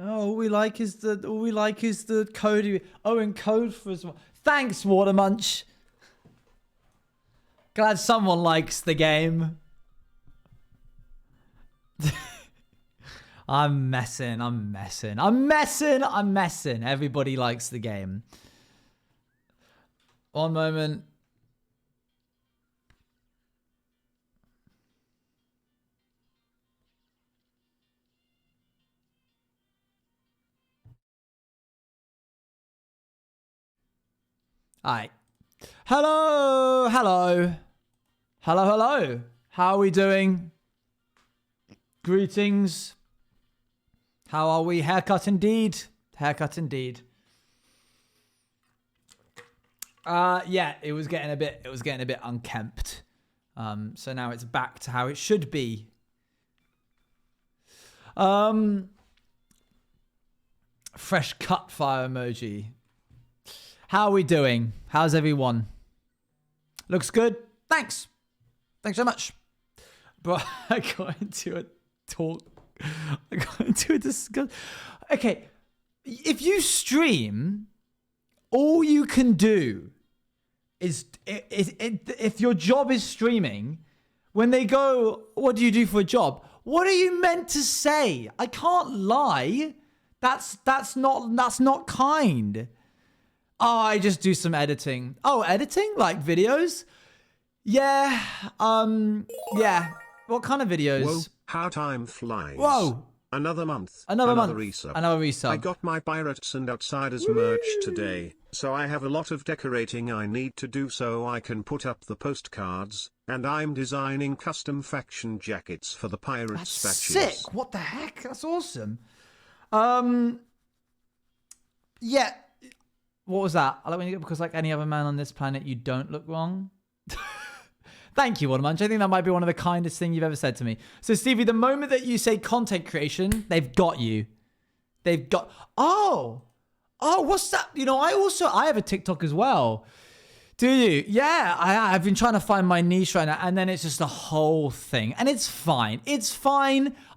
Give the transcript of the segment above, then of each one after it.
Oh, all we like is the code. Oh, and code for as well. Thanks, Watermunch. Glad someone likes the game. I'm messing. Everybody likes the game. One moment. All right. Hello. How are we doing? Greetings. How are we? Haircut indeed. Yeah, it was getting a bit unkempt. So now it's back to how it should be. Fresh cut fire emoji. How are we doing? How's everyone? Looks good. Thanks so much. But I got into a talk. I got into a discussion. Okay, if you stream, all you can do is if your job is streaming, when they go, what do you do for a job? What are you meant to say? I can't lie. That's not kind. Oh, I just do some editing. Oh, editing? Like videos? Yeah. Yeah. What kind of videos? Whoa, how time flies. Whoa. Another month. Another resub. Another resub. I got my Pirates and Outsiders merch today, so I have a lot of decorating I need to do so I can put up the postcards, and I'm designing custom faction jackets for the Pirates statues. That's sick. What the heck? That's awesome. Yeah. What was that? I like when you, because like any other man on this planet, you don't look wrong. Thank you, Watermunch. I think that might be one of the kindest things you've ever said to me. So, Stevie, the moment that you say content creation, they've got you. They've got... Oh, what's that? You know, I have a TikTok as well. Do you? Yeah, I've been trying to find my niche right now, and then it's just a whole thing. And it's fine.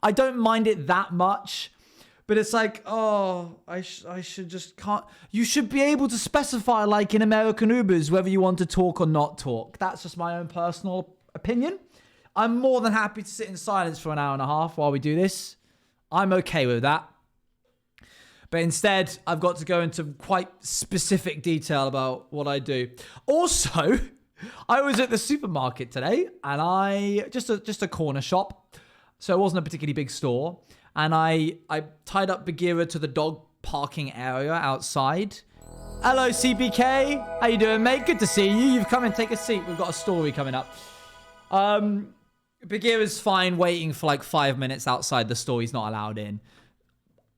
I don't mind it that much. But it's like, oh, I should just can't. You should be able to specify, like in American Ubers, whether you want to talk or not talk. That's just my own personal opinion. I'm more than happy to sit in silence for an hour and a half while we do this. I'm okay with that. But instead, I've got to go into quite specific detail about what I do. Also, I was at the supermarket today, and just a corner shop. So it wasn't a particularly big store. And I tied up Bagheera to the dog parking area outside. Hello, CPK. How you doing, mate? Good to see you. You've come in. Take a seat. We've got a story coming up. Bagheera's fine waiting for like 5 minutes outside the store. He's not allowed in.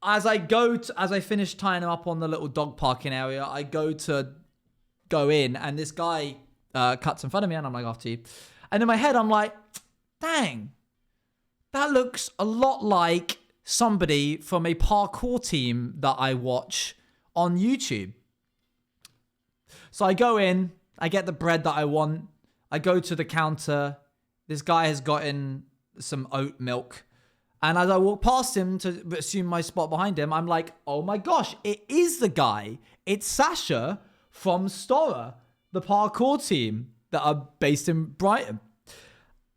As I finish tying him up on the little dog parking area, I go in, and this guy cuts in front of me, and I'm like, after you. And in my head, I'm like, dang, that looks a lot like somebody from a parkour team that I watch on YouTube. So I go in, I get the bread that I want. I go to the counter. This guy has gotten some oat milk. And as I walk past him to assume my spot behind him, I'm like, oh my gosh, it is the guy. It's Sasha from Stora, the parkour team that are based in Brighton.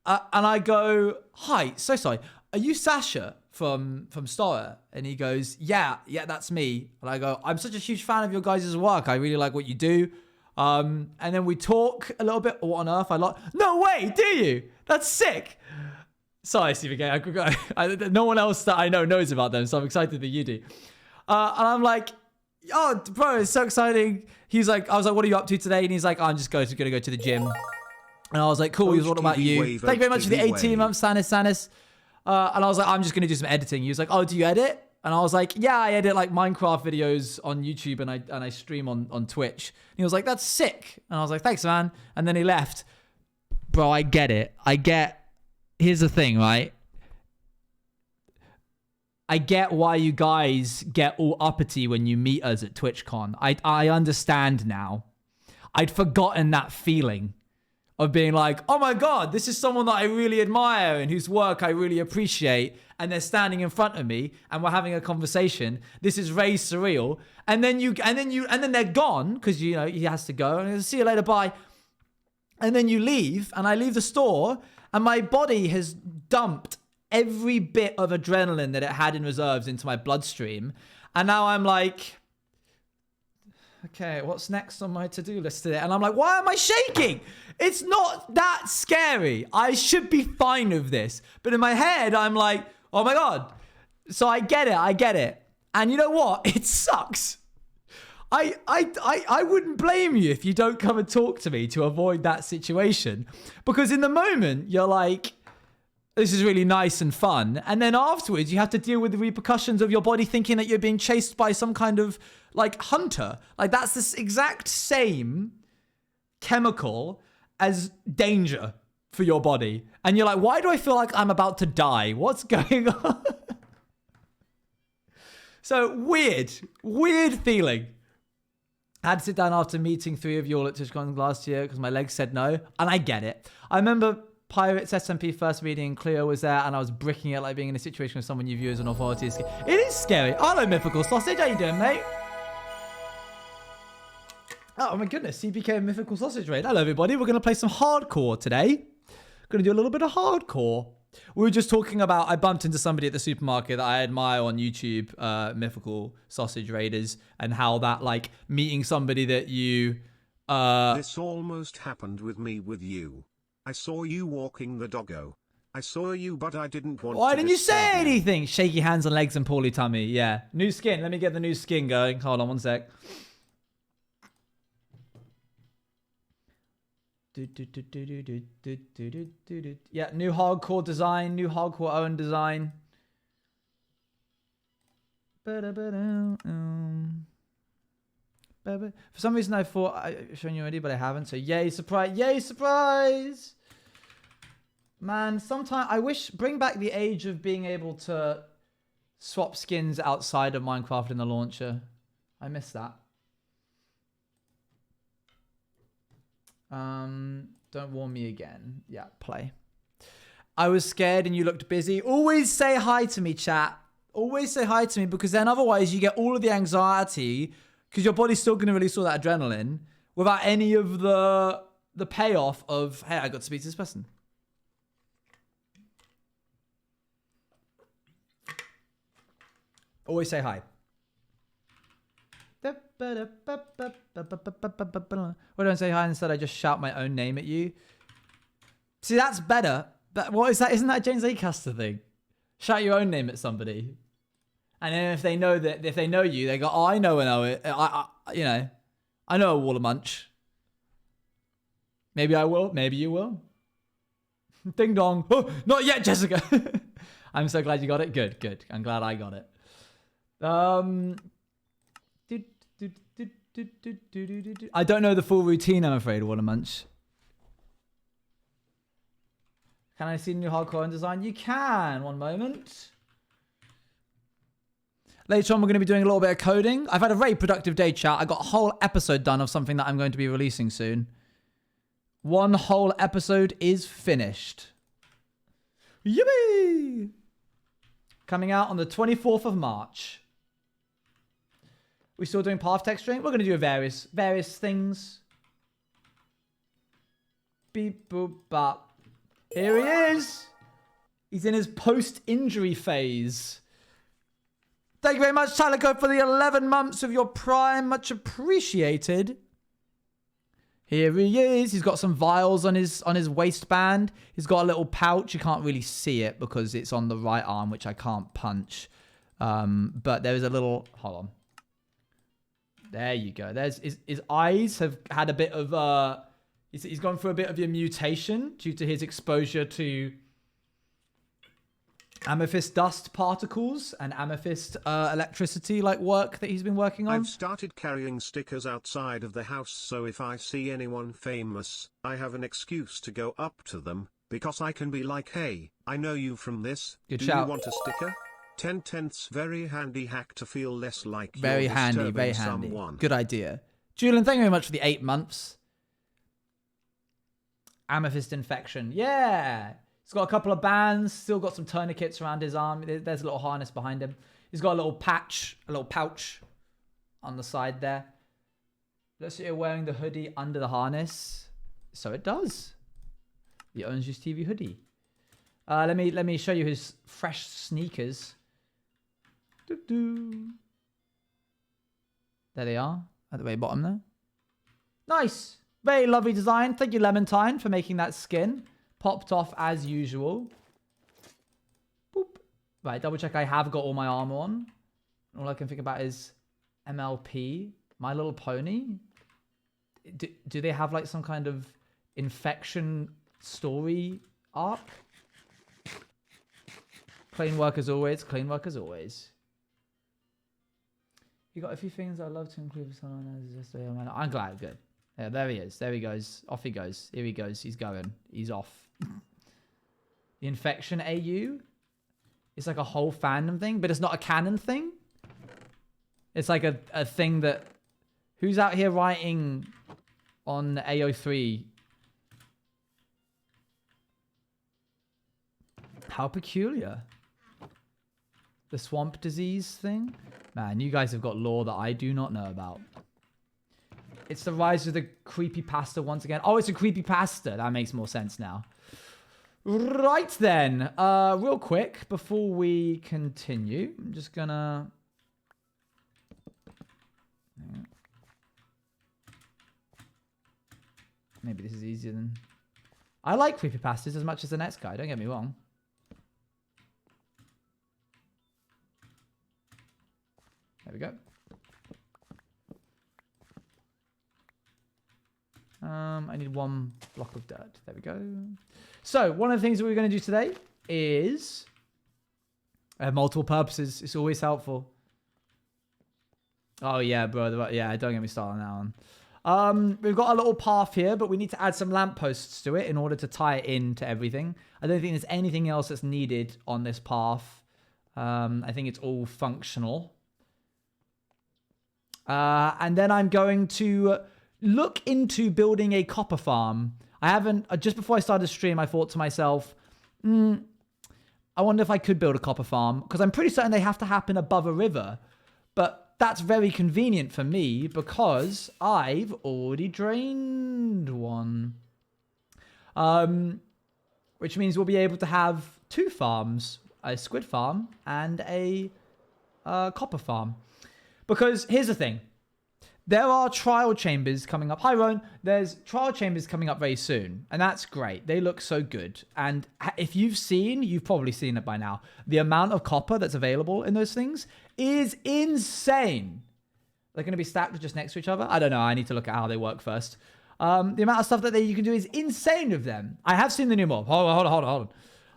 And I go, hi, so sorry. Are you Sasha from Stora? And he goes, yeah, that's me. And I go, I'm such a huge fan of your guys' work. I really like what you do. And then we talk a little bit. What on earth? No way, do you? That's sick. Sorry, Steve, again. No one else that I know knows about them, so I'm excited that you do. And I'm like, oh, bro, it's so exciting. I was like, what are you up to today? And he's like, I'm just going to go to the gym. And I was like, cool. He was, what about you? Thank you very much for the 18 months, Sanis. And I was like, I'm just going to do some editing. He was like, oh, do you edit? And I was like, yeah, I edit like Minecraft videos on YouTube and I stream on Twitch. And he was like, that's sick. And I was like, thanks, man. And then he left. Bro, I get it. Here's the thing, right? I get why you guys get all uppity when you meet us at TwitchCon. I understand now. I'd forgotten that feeling of being like, oh my God, this is someone that I really admire and whose work I really appreciate. And they're standing in front of me and we're having a conversation. This is Ray Surreal. And then they're gone because, you know, he has to go and see you later, bye. And then you leave and I leave the store and my body has dumped every bit of adrenaline that it had in reserves into my bloodstream. And now I'm like, okay, what's next on my to-do list today? And I'm like, why am I shaking? It's not that scary. I should be fine with this. But in my head, I'm like, oh my God. So I get it. And you know what? It sucks. I wouldn't blame you if you don't come and talk to me to avoid that situation. Because in the moment, you're like, this is really nice and fun. And then afterwards, you have to deal with the repercussions of your body thinking that you're being chased by some kind of like hunter. Like that's the exact same chemical as danger for your body. And you're like, why do I feel like I'm about to die? What's going on? So weird feeling. I had to sit down after meeting 3 of you all at TwitchCon last year because my legs said no. And I get it. I remember Pirates SMP first meeting, Cleo was there, and I was bricking it like being in a situation with someone you view as an authority. It is scary. Hello, Mythical Sausage. How you doing, mate? Oh my goodness, CPK Mythical Sausage Raid. Hello, everybody. We're going to play some hardcore today. Going to do a little bit of hardcore. We were just talking about, I bumped into somebody at the supermarket that I admire on YouTube, Mythical Sausage Raiders, and how that, like, meeting somebody that you... This almost happened with me with you. I saw you walking the doggo. I saw you, but I didn't want to. Why didn't you say anything? Shaky hands and legs and poorly tummy. Yeah. New skin. Let me get the new skin going. Hold on one sec. Yeah, new hardcore design. New hardcore Owen design. For some reason I thought I've shown you already, but I haven't. So yay, surprise. Yay, surprise. Man, sometimes I wish, bring back the age of being able to swap skins outside of Minecraft in the launcher. I miss that. Don't warn me again. Yeah, play. I was scared and you looked busy. Always say hi to me, chat. Always say hi to me, because then otherwise you get all of the anxiety because your body's still going to release all that adrenaline without any of the payoff of, hey, I got to speak to this person. Always say hi. Why don't I say hi instead? I just shout my own name at you. See, that's better. But what is that? Isn't that a James Acaster thing? Shout your own name at somebody, and then if they know you, they go, "Oh, I know it. You know, I know a Waller Munch. Maybe I will. Maybe you will." Ding dong. Oh, not yet, Jessica. I'm so glad you got it. Good, good. I'm glad I got it. I don't know the full routine, I'm afraid, Waller Munch. Can I see the new hardcore and design? You can. One moment. Later on, we're going to be doing a little bit of coding. I've had a very productive day, chat. I got a whole episode done of something that I'm going to be releasing soon. One whole episode is finished. Yippee! Coming out on the 24th of March. We're still doing path texturing. We're going to do various things. Beep, boop, bop. Here he is. He's in his post-injury phase. Thank you very much, Tyler, for the 11 months of your Prime. Much appreciated. Here he is. He's got some vials on his waistband. He's got a little pouch. You can't really see it because it's on the right arm, which I can't punch. But there is a little... Hold on. There you go. There's his eyes have had a bit of... He's gone through a bit of a mutation due to his exposure to amethyst dust particles and amethyst electricity like work that he's been working on. I've started carrying stickers outside of the house, so if I see anyone famous, I have an excuse to go up to them, because I can be like, hey, I know you from this. Good Do shout. you want a sticker? 10/10ths, very handy hack to feel less like Very you're handy, disturbing very handy. someone. Good idea. Julian, thank you very much for the 8 months. Amethyst Infection. Yeah. He's got a couple of bands. Still got some tourniquets around his arm. There's a little harness behind him. He's got a little pouch on the side there. Looks like you're wearing the hoodie under the harness. So it does. The Orange Juice TV hoodie. Let me show you his fresh sneakers. Doo-doo. There they are. At the very bottom there. Nice. Very lovely design. Thank you, Lemontine, for making that skin. Popped off as usual. Boop. Right, double check I have got all my armor on. All I can think about is MLP. My Little Pony. Do they have like some kind of infection story arc? Clean work as always. Clean work as always. You got a few things I'd love to include for someone as just I'm glad. Good. Yeah, there he is. There he goes. Off he goes. Here he goes. He's going. He's off. The infection AU. It's like a whole fandom thing, but it's not a canon thing. It's like a thing that... Who's out here writing on AO3? How peculiar. The swamp disease thing? Man, you guys have got lore that I do not know about. It's the rise of the creepypasta once again. Oh, it's a creepypasta. That makes more sense now. Right then. Real quick, before we continue, I'm just gonna... Maybe this is easier than... I like creepypastas as much as the next guy, don't get me wrong. There we go. I need one block of dirt. There we go. So, one of the things that we're going to do today is... multiple purposes. It's always helpful. Oh, yeah, bro. Yeah, don't get me started on that one. We've got a little path here, but we need to add some lampposts to it in order to tie it into everything. I don't think there's anything else that's needed on this path. I think it's all functional. And then I'm going to look into building a copper farm. I haven't... just before I started the stream, I thought to myself, I wonder if I could build a copper farm. Because I'm pretty certain they have to happen above a river. But that's very convenient for me because I've already drained one. Which means we'll be able to have two farms. A squid farm and a copper farm. Because here's the thing. There are trial chambers coming up. Hi, Ron. There's trial chambers coming up very soon. And that's great. They look so good. And if you've probably seen it by now. The amount of copper that's available in those things is insane. They're going to be stacked just next to each other. I don't know. I need to look at how they work first. The amount of stuff that you can do is insane with them. I have seen the new mob. Hold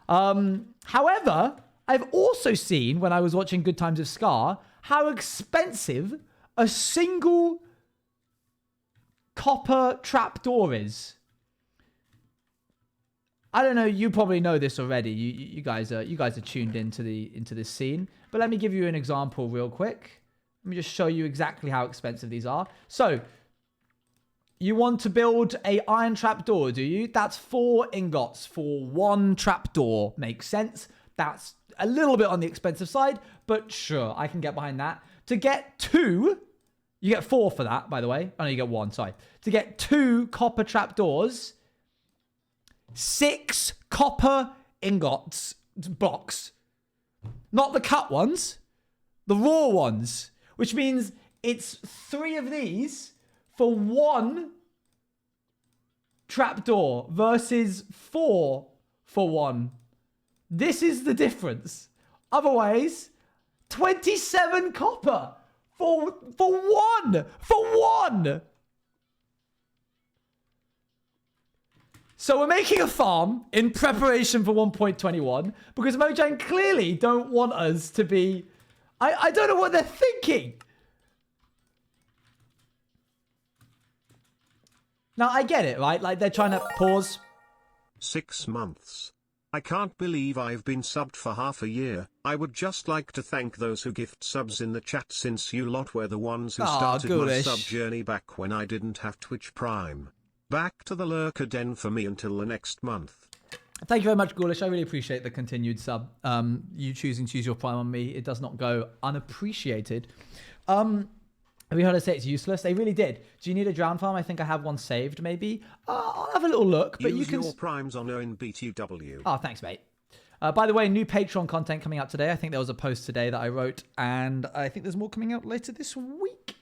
on. However, I've also seen, when I was watching Good Times of Scar, how expensive a single copper trapdoor is. I don't know. You probably know this already. You guys are tuned into this scene. But let me give you an example real quick. Let me just show you exactly how expensive these are. So, you want to build a iron trapdoor, do you? That's 4 ingots for one trapdoor. Makes sense. That's a little bit on the expensive side, but sure, I can get behind that. To get 2, you get 4 for that, by the way. Oh, no, you get 1, sorry. To get 2 copper trapdoors, 6 copper ingots, blocks. Not the cut ones, the raw ones. Which means it's 3 of these for 1 trapdoor versus 4 for 1. This is the difference. Otherwise, 27 copper for 1. For 1. So we're making a farm in preparation for 1.21 because Mojang clearly don't want us to be... I don't know what they're thinking. Now, I get it, right? Like, they're trying to pause. 6 months. I can't believe I've been subbed for half a year. I would just like to thank those who gift subs in the chat since you lot were the ones who started my sub journey back when I didn't have Twitch Prime. Back to the lurker den for me until the next month. Thank you very much, Ghoulish. I really appreciate the continued sub. You choosing to use your prime on me, it does not go unappreciated. Have you heard us say it's useless? They really did. Do you need a drown farm? I think I have one saved, maybe. I'll have a little look, but Use you can... your primes on ONBTW. Oh, thanks, mate. By the way, new Patreon content coming out today. I think there was a post today that I wrote, and I think there's more coming out later this week.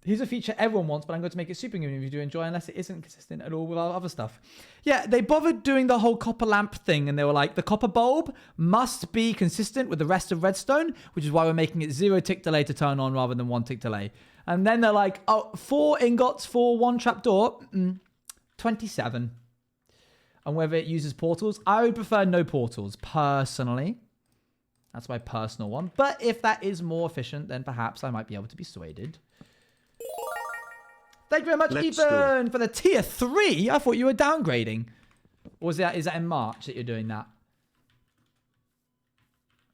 Here's a feature everyone wants, but I'm going to make it super new if you do enjoy, unless it isn't consistent at all with our other stuff. Yeah, they bothered doing the whole copper lamp thing, and they were like, the copper bulb must be consistent with the rest of redstone, which is why we're making it 0 tick delay to turn on rather than 1 tick delay. And then they're like, oh, 4 ingots for 1 trapdoor, 27. And whether it uses portals, I would prefer no portals, personally. That's my personal one. But if that is more efficient, then perhaps I might be able to be swayed. Thank you very much, Ethan, for the tier 3. I thought you were downgrading. Or is that in March that you're doing that?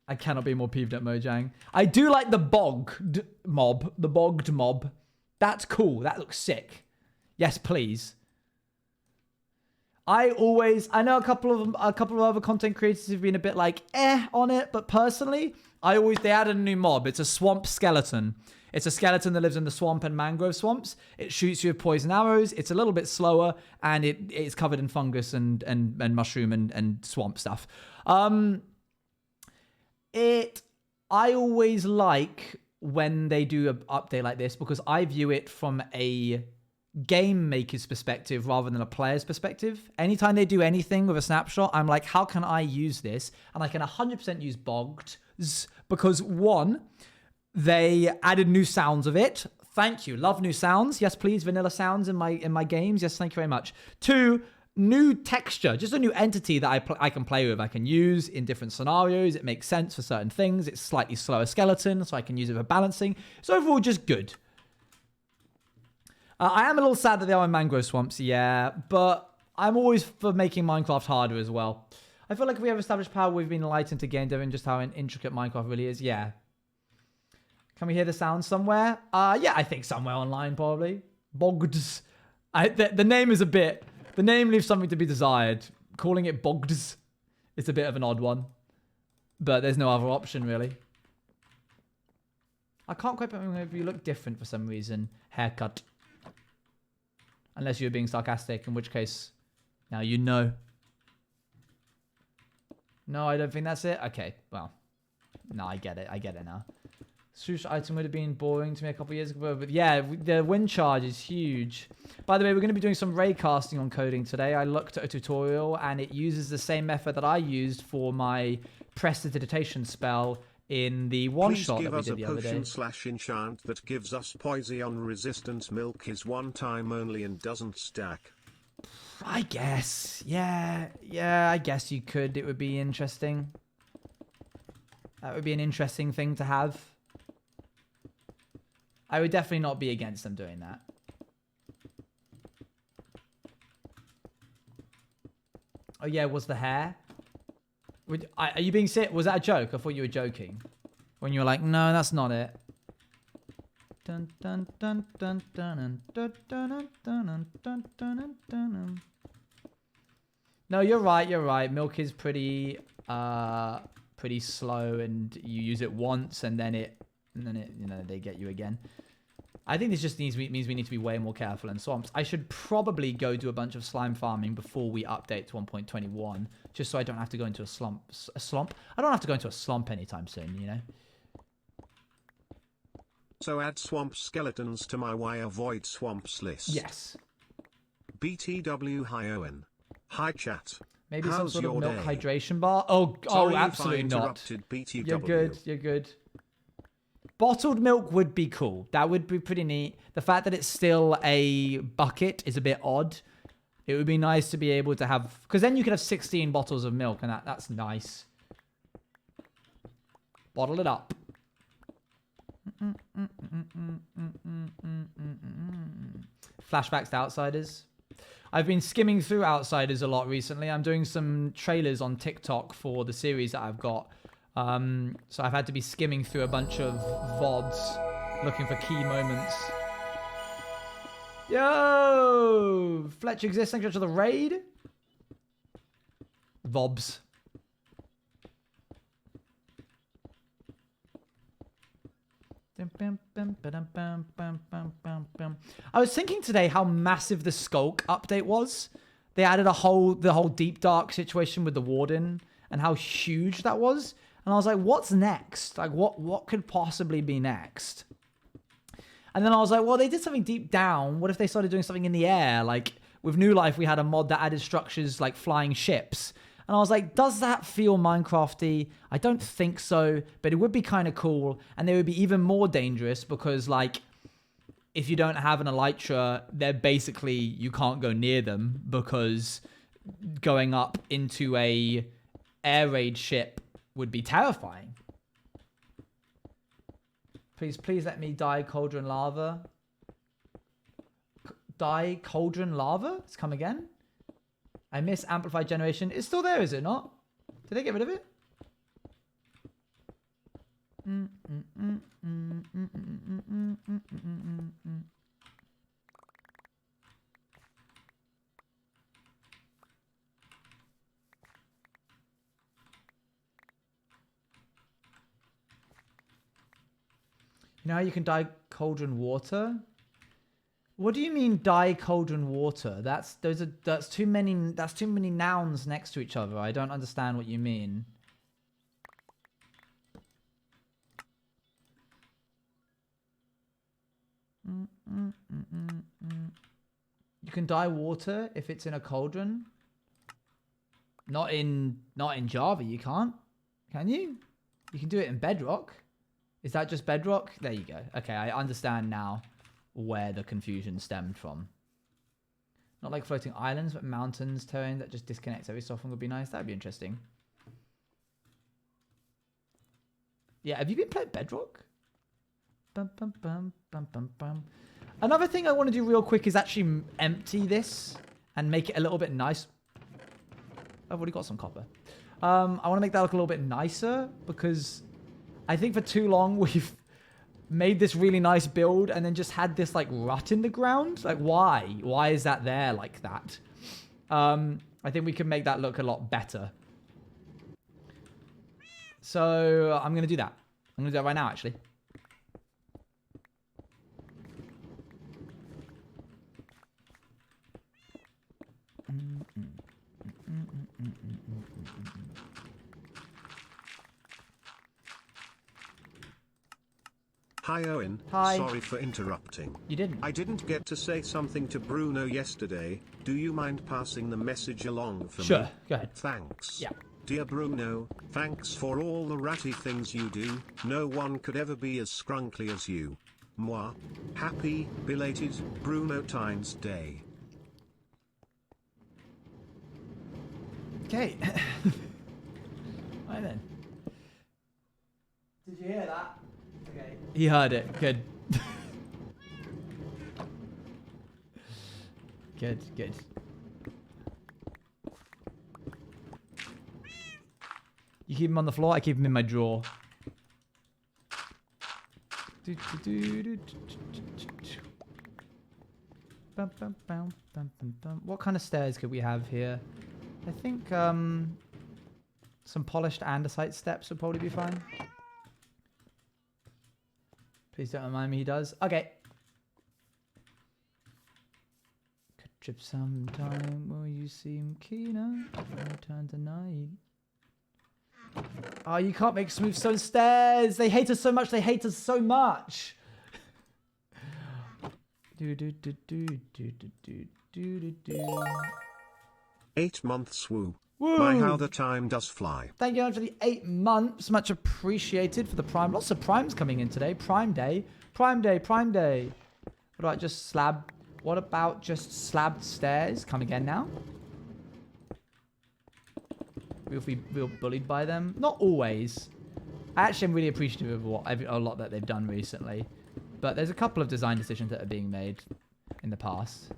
I cannot be more peeved at Mojang. I do like the bogged mob. The bogged mob. That's cool. That looks sick. Yes, please. I know a couple of other content creators have been a bit like on it, but personally, they added a new mob. It's a swamp skeleton. It's a skeleton that lives in the swamp and mangrove swamps. It shoots you with poison arrows. It's a little bit slower, and it's covered in fungus and mushroom and swamp stuff. I always like when they do an update like this because I view it from a game maker's perspective rather than a player's perspective. Anytime they do anything with a snapshot, I'm like, how can I use this? And I can 100% use bogged because one, they added new sounds of it. Thank you. Love new sounds. Yes, please. Vanilla sounds in my games. Yes, thank you very much. 2, new texture. Just a new entity that I can play with. I can use in different scenarios. It makes sense for certain things. It's slightly slower skeleton, so I can use it for balancing. So overall, just good. I am a little sad that they are in mangrove swamps, yeah, but I'm always for making Minecraft harder as well. I feel like if we have established power, we've been enlightened to game dev and just how intricate Minecraft really is. Yeah. Can we hear the sound somewhere? Yeah, I think somewhere online probably. Bogds. The name is a bit... The name leaves something to be desired. Calling it Bogds is a bit of an odd one. But there's no other option, really. I can't quite remember if you look different for some reason. Haircut. Unless you're being sarcastic, in which case... Now you know. No, I don't think that's it. Okay, well. No, I get it. I get it now. Swoosh item would have been boring to me a couple years ago, but yeah, the wind charge is huge. By the way, we're going to be doing some raycasting on coding today. I looked at a tutorial and it uses the same method that I used for my prestidigitation spell in the one-shot that we did the other day. Please give us a potion/enchant that gives us poison resistance. Milk is one time only and doesn't stack. I guess. Yeah, I guess you could. It would be interesting. That would be an interesting thing to have. I would definitely not be against them doing that. Oh yeah, was the hair? Are you being sick? Was that a joke? I thought you were joking. When you were like, no, that's not it. Dun, dun, dun, dun, dun, dun, dun, dun, dun, dun, dun. No, you're right. Milk is pretty slow, and you use it once, and then it, they get you again. I think this just means we need to be way more careful in swamps. I should probably go do a bunch of slime farming before we update to 1.21, just so I don't have to go into a slump. I don't have to go into a slump anytime soon, you know? So add swamp skeletons to my why avoid swamps list. Yes. BTW hi Owen. Hi chat. Maybe How's some sort of milk day? hydration bar? Oh, absolutely not. BTW. You're good. Bottled milk would be cool. That would be pretty neat. The fact that it's still a bucket is a bit odd. It would be nice to be able to have... Because then you could have 16 bottles of milk, and that's nice. Bottle it up. Flashbacks to Outsiders. I've been skimming through Outsiders a lot recently. I'm doing some trailers on TikTok for the series that I've got. So I've had to be skimming through a bunch of VODs looking for key moments. Yo! Fletch exists. Thanks to the raid. Vobs. I was thinking today how massive the Skulk update was. They added the whole deep dark situation with the warden and how huge that was. And I was like, what's next? Like, what could possibly be next? And then I was like, well, they did something deep down. What if they started doing something in the air? Like, with New Life, we had a mod that added structures like flying ships. And I was like, does that feel Minecrafty? I don't think so, but it would be kind of cool. And they would be even more dangerous because, like, if you don't have an elytra, they're basically, you can't go near them because going up into a air raid ship would be terrifying. Please let me die cauldron lava. Die cauldron lava? It's come again. I miss amplified generation. It's still there, is it not? Did they get rid of it? You know how you can dye cauldron water? What do you mean dye cauldron water? That's too many nouns next to each other. I don't understand what you mean. You can dye water if it's in a cauldron. Not in Java, you can't. Can you? You can do it in Bedrock. Is that just Bedrock? There you go. Okay, I understand now where the confusion stemmed from. Not like floating islands, but mountains, terrain that just disconnects every so often would be nice. That'd be interesting. Yeah, have you been playing Bedrock? Bum, bum, bum, bum, bum, bum. Another thing I want to do real quick is actually empty this and make it a little bit nice. I've already got some copper. I want to make that look a little bit nicer because I think for too long we've made this really nice build and then just had this like rut in the ground. Like why? Why is that there like that? I think we can make that look a lot better. So I'm going to do that. I'm going to do that right now actually. Hi Owen, Hi. Sorry for interrupting. You didn't. I didn't get to say something to Bruno yesterday. Do you mind passing the message along for me? Sure, go ahead. Thanks. Yeah. Dear Bruno, thanks for all the ratty things you do. No one could ever be as scrunkly as you. Moi. Happy, belated, Bruno Times Day. Okay. Right then. Did you hear that? Okay. He heard it. Good. Good, good. You keep him on the floor, I keep him in my drawer. What kind of stairs could we have here? I think some polished andesite steps would probably be fine. Please don't remind me he does. Okay. Could trip sometime will you seem keener to return tonight. Oh, you can't make smooth stone stairs. They hate us so much. They hate us so much. 8 months woo. Woo. My how the time does fly. Thank you for the 8 months. Much appreciated for the prime. Lots of primes coming in today. Prime day. Prime day. Prime day. What about just slab? What about just slabbed stairs? Come again now. We'll be bullied by them. Not always. I actually am really appreciative of a lot that they've done recently. But there's a couple of design decisions that are being made in the past.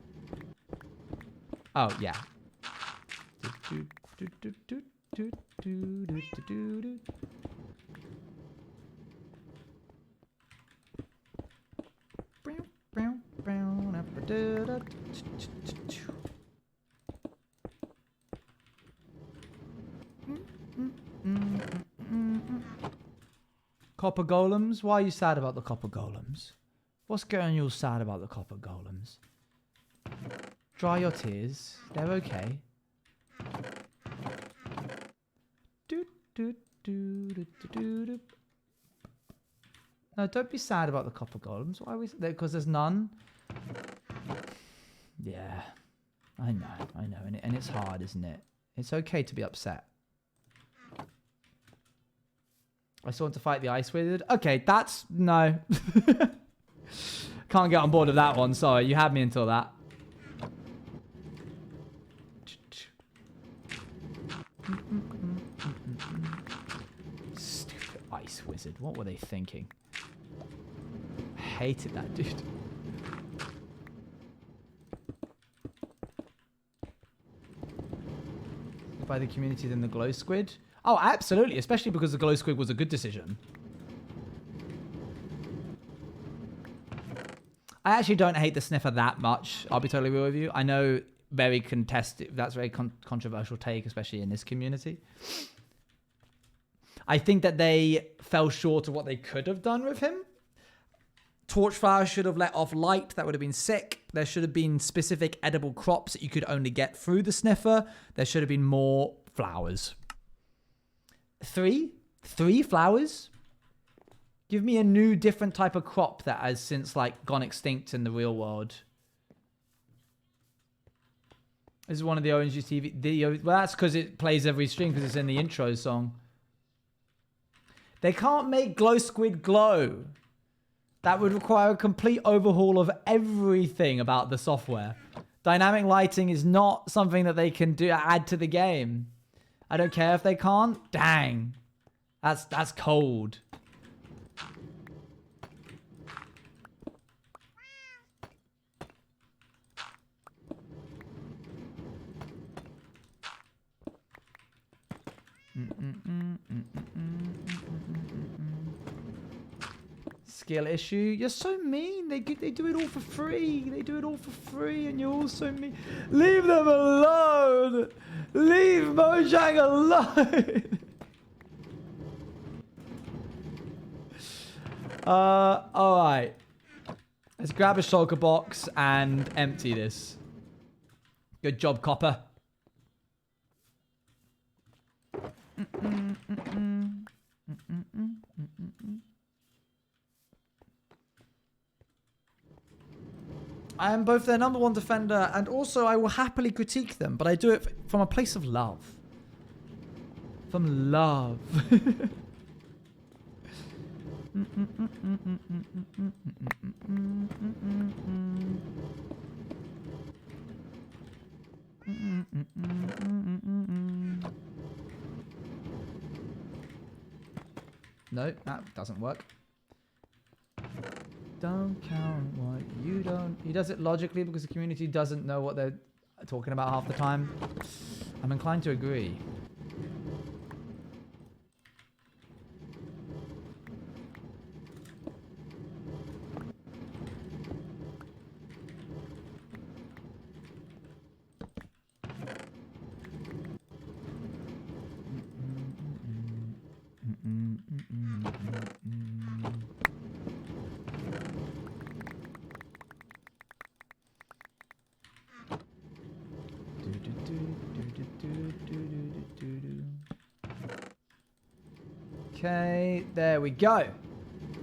Oh, yeah. Copper golems? Why are you sad about the copper golems? What's going you all sad about the copper golems? Dry your tears. They're okay. No, don't be sad about the copper golems. Why are we? Because there's none. Yeah, I know, and it's hard, isn't it? It's okay to be upset. I still want to fight the ice wizard. Okay, that's no. Can't get on board with that one. Sorry, you had me until that. Stupid ice wizard. What were they thinking? I hated that dude. By the community than the glow squid. Oh, absolutely. Especially because the glow squid was a good decision. I actually don't hate the sniffer that much. I'll be totally real with you. I know very contested. That's a very controversial take, especially in this community. I think that they fell short of what they could have done with him. Torchflower should have let off light. That would have been sick. There should have been specific edible crops that you could only get through the sniffer. There should have been more flowers. Three flowers? Give me a new, different type of crop that has since, like, gone extinct in the real world. This is one of the Orange TV. Well, that's because it plays every stream because it's in the intro song. They can't make glow squid glow. That would require a complete overhaul of everything about the software. Dynamic lighting is not something that they can add to the game. I don't care if they can't. Dang. That's cold. Skill issue. You're so mean. They do it all for free. They do it all for free, and you're all so mean. Leave them alone. Leave Mojang alone. All right. Let's grab a shulker box and empty this. Good job, Copper. I am both their #1 defender and also I will happily critique them, but I do it from a place of love. From love. No, that doesn't work. Don't count what you don't. He does it logically because the community doesn't know what they're talking about half the time. I'm inclined to agree. Okay, there we go.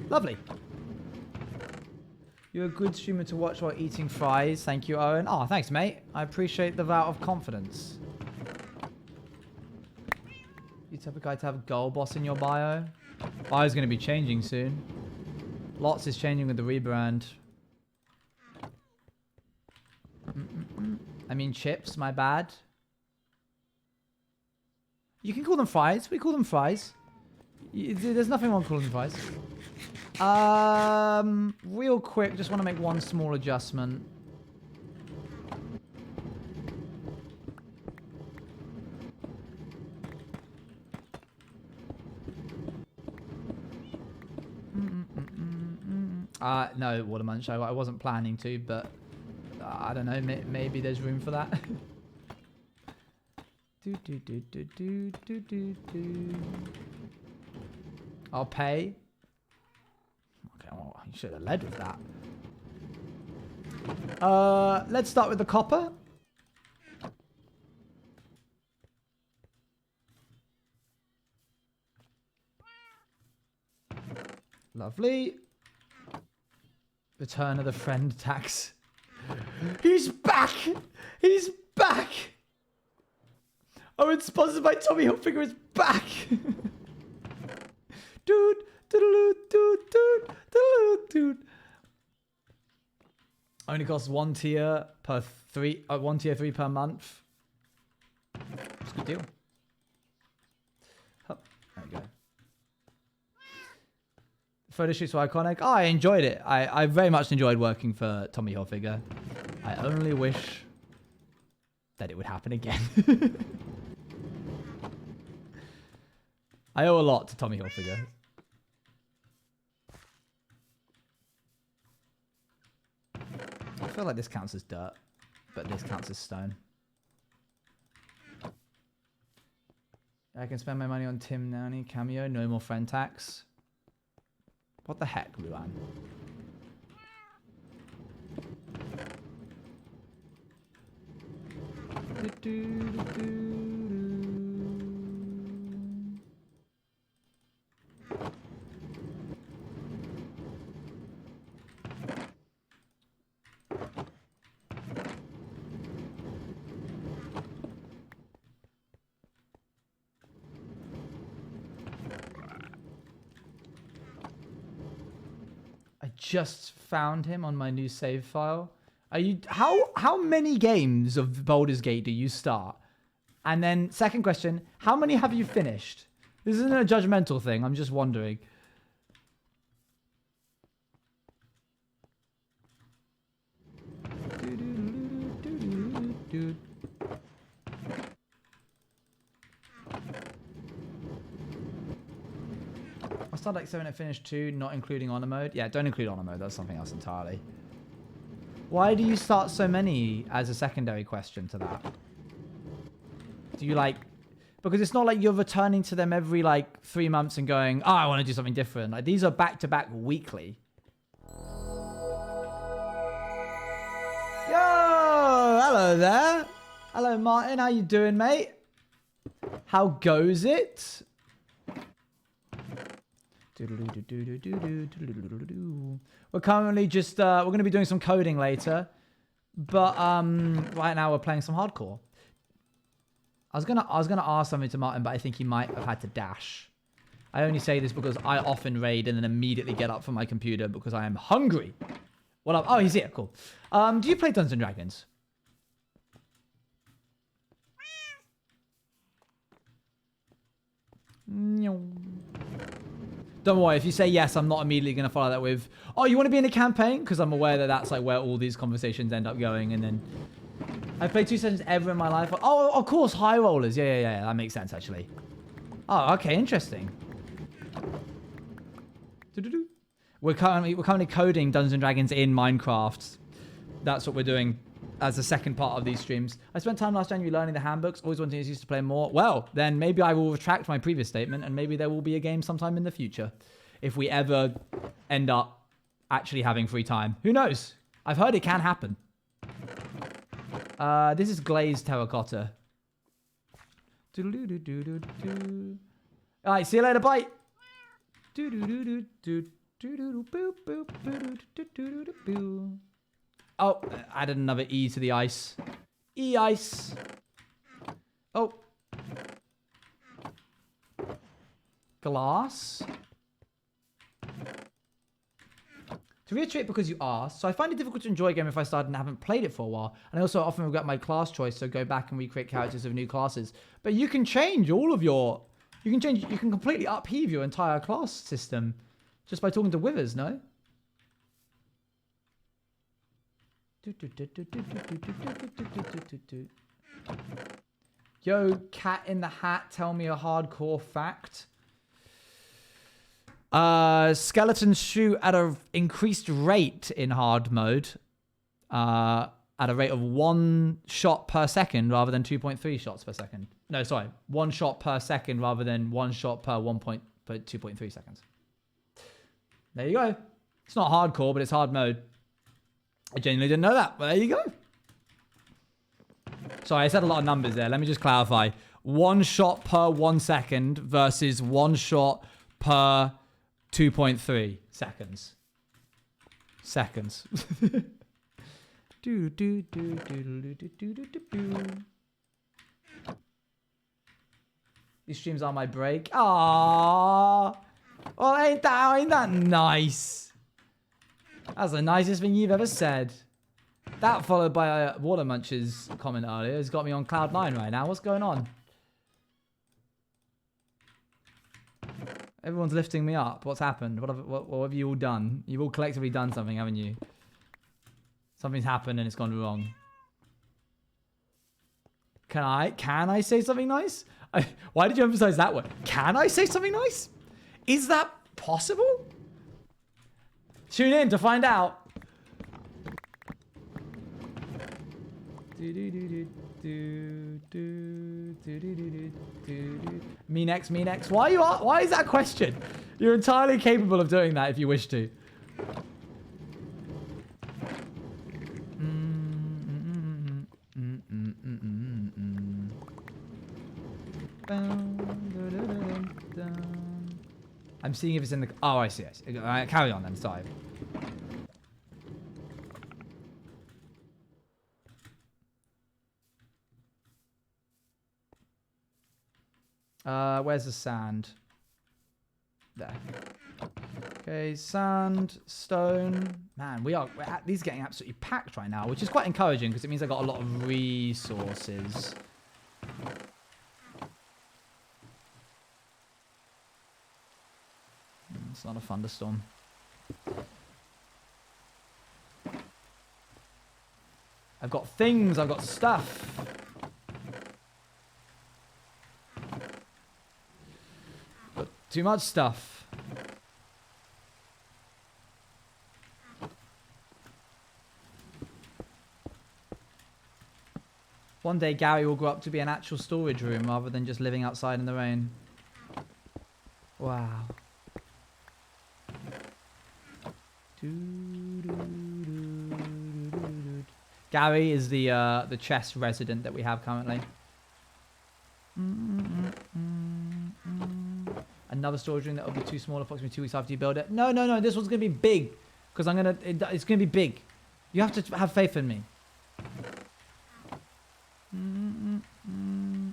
Lovely. You're a good streamer to watch while eating fries. Thank you, Owen. Oh, thanks, mate. I appreciate the vote of confidence. You type of guy to have a goal boss in your bio? Bio's going to be changing soon. Lots is changing with the rebrand. I mean chips, my bad. You can call them fries. We call them fries. There's nothing wrong calling them fries. Real quick, just want to make one small adjustment. No, Water Munch. I wasn't planning to, but I don't know. Maybe there's room for that. I'll pay. Okay, well, you should have led with that. Let's start with the copper. Lovely. Return of the friend tax. He's back! He's back! Oh, it's sponsored by Tommy Hilfiger is back! Dude, dude. Only costs one tier per one tier 3 per month. It's a good deal. Oh, there you go. Photo shoots were iconic. Oh, I enjoyed it. I very much enjoyed working for Tommy Hilfiger. I only wish that it would happen again. I owe a lot to Tommy Hilfiger. I feel like this counts as dirt, but this counts as stone. I can spend my money on Tim Downey cameo. No more friend tax. What the heck, Ruan? I just found him on my new save file. Are you how many games of Baldur's Gate do you start? And then second question, how many have you finished? This isn't a judgmental thing, I'm just wondering. I started like 7 and finished 2, not including honor mode. Yeah, don't include honor mode. That's something else entirely. Why do you start so many as a secondary question to that? Do you like... Because it's not like you're returning to them every like 3 months and going, oh, I want to do something different. Like these are back-to-back weekly. Yo! Hello there. Hello, Martin. How you doing, mate? How goes it? We're currently just we're going to be doing some coding later, but right now we're playing some hardcore. I was gonna ask something to Martin, but I think he might have had to dash. I only say this because I often raid and then immediately get up from my computer because I am hungry. Well, oh, he's here. Cool. Do you play Dungeons and Dragons? No. Don't worry, if you say yes, I'm not immediately going to follow that with, oh, you want to be in a campaign? Because I'm aware that that's like where all these conversations end up going. And then I've played 2 sessions ever in my life. Oh, of course, high rollers. Yeah. That makes sense, actually. Oh, okay, interesting. We're currently coding Dungeons and Dragons in Minecraft. That's what we're doing as the second part of these streams. I spent time last January learning the handbooks, always wanting to play more. Well, then maybe I will retract my previous statement and maybe there will be a game sometime in the future. If we ever end up actually having free time. Who knows? I've heard it can happen. This is glazed terracotta. Alright, see you later, bye! Oh, added another E to the ice. E-ice. Oh. Glass. To reiterate, because you asked, so I find it difficult to enjoy a game if I started and haven't played it for a while. And I also often regret my class choice, so go back and recreate characters of new classes. But you can change all of your... you can completely upheave your entire class system just by talking to Withers, no? Yo, Cat in the Hat, tell me a hardcore fact. Skeletons shoot at an increased rate in hard mode. at a rate of 1 shot per second rather than 2.3 shots per second. No, sorry. 1 shot per second rather than 1 shot per 2.3 seconds. There you go. It's not hardcore, but it's hard mode. I genuinely didn't know that, but there you go. Sorry, I said a lot of numbers there. Let me just clarify. 1 shot per 1 second versus 1 shot per 2.3 seconds. Seconds. These streams are my break. Aww. Well, ain't that nice? That's the nicest thing you've ever said. That followed by a Water Munch's comment earlier has got me on cloud 9 right now. What's going on? Everyone's lifting me up. What's happened? What have you all done? You've all collectively done something, haven't you? Something's happened and it's gone wrong. Can I say something nice? Why did you emphasize that word? Can I say something nice? Is that possible? Tune in to find out. Me next, me next. Why is that a question? You're entirely capable of doing that if you wish to. I'm seeing if it's in the... Oh, I see. All right, carry on then. Sorry. Where's the sand? There. Okay, sand, stone. Man, these are getting absolutely packed right now, which is quite encouraging because it means I got a lot of resources. It's not a thunderstorm. I've got things, I've got stuff. Got too much stuff. One day Gary will grow up to be an actual storage room rather than just living outside in the rain. Wow. Gary is the chess resident that we have currently. Another storage room that will be too small, approximately 2 weeks after you build it. No. This one's gonna be big because it's gonna be big. You have to have faith in me.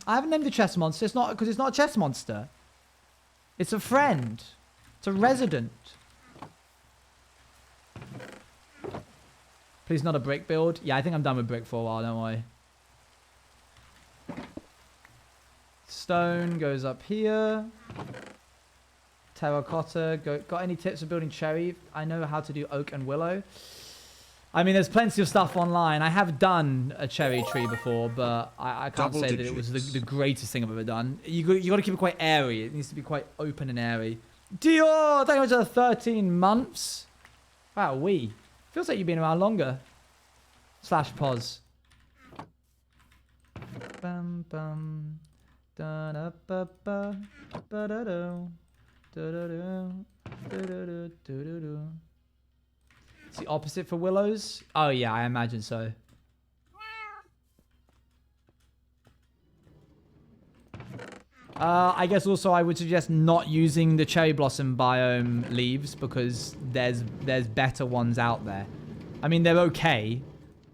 I haven't named the chess monster. It's not because it's not a chess monster. It's a friend. It's a resident. Please not a brick build. Yeah, I think I'm done with brick for a while, don't worry. Stone goes up here. Terracotta. Got any tips for building cherry? I know how to do oak and willow. I mean, there's plenty of stuff online. I have done a cherry tree before, but I can't say that it was the greatest thing I've ever done. You got to keep it quite airy. It needs to be quite open and airy. Dior, thank you for 13 months. Wow, feels like you've been around longer. /pause. Bum bum. Da da ba ba ba da do. Da da do. Da da do. Da da do. It's the opposite for willows. Oh yeah, I imagine so. I guess also I would suggest not using the cherry blossom biome leaves because there's better ones out there. I mean, they're okay,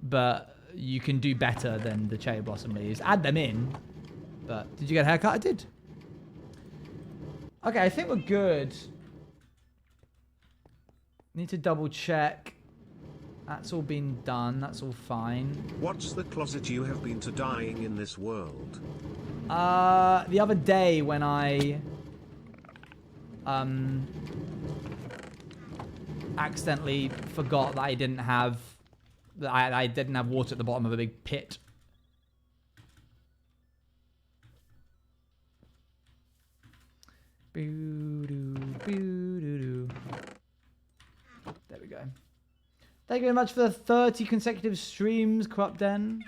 but you can do better than the cherry blossom leaves. Add them in. But did you get a haircut? I did. Okay, I think we're good. Need to double check. That's all been done. That's all fine. What's the closet you have been to dying in this world? The other day when I accidentally forgot that I didn't have water at the bottom of a big pit. There we go. Thank you very much for the 30 consecutive streams, Corrupt Den.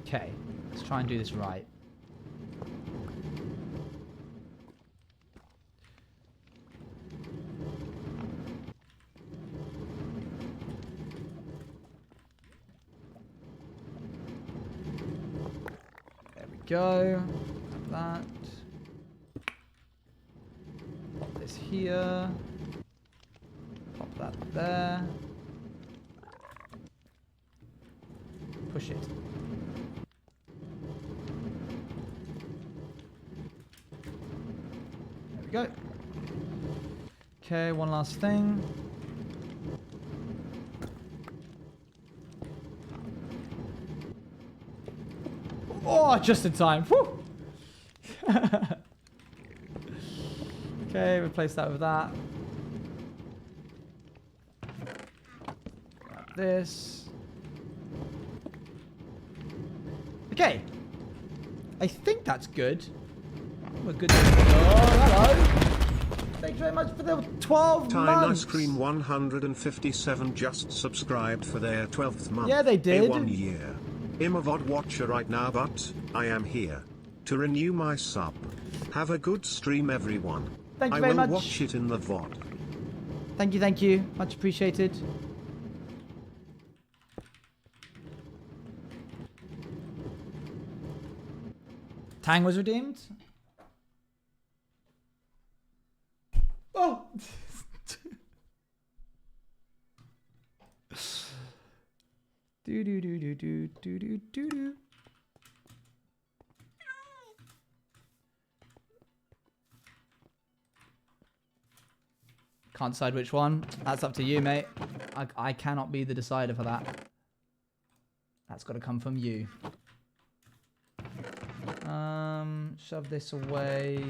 Okay, let's try and do this right. There we go. That. Pop this here. Pop that there. Push it. There we go. Okay, one last thing. Oh, just in time. Whew. Okay, replace that with that. Grab this. Okay. I think that's good. We're good. Oh, hello. Thank you very much for the 12 Time months. Ice Cream 157 just subscribed for their 12th month. Yeah, they did. 1 year. I'm a VOD watcher right now, but I am here to renew my sub. Have a good stream, everyone. Thank you I very will much. watch it in the VOD. Thank you, thank you. Much appreciated. Tang was redeemed. Oh! do do do do do do do do do. Can't decide which one. That's up to you, mate. I cannot be the decider for that. That's got to come from you. Shove this away.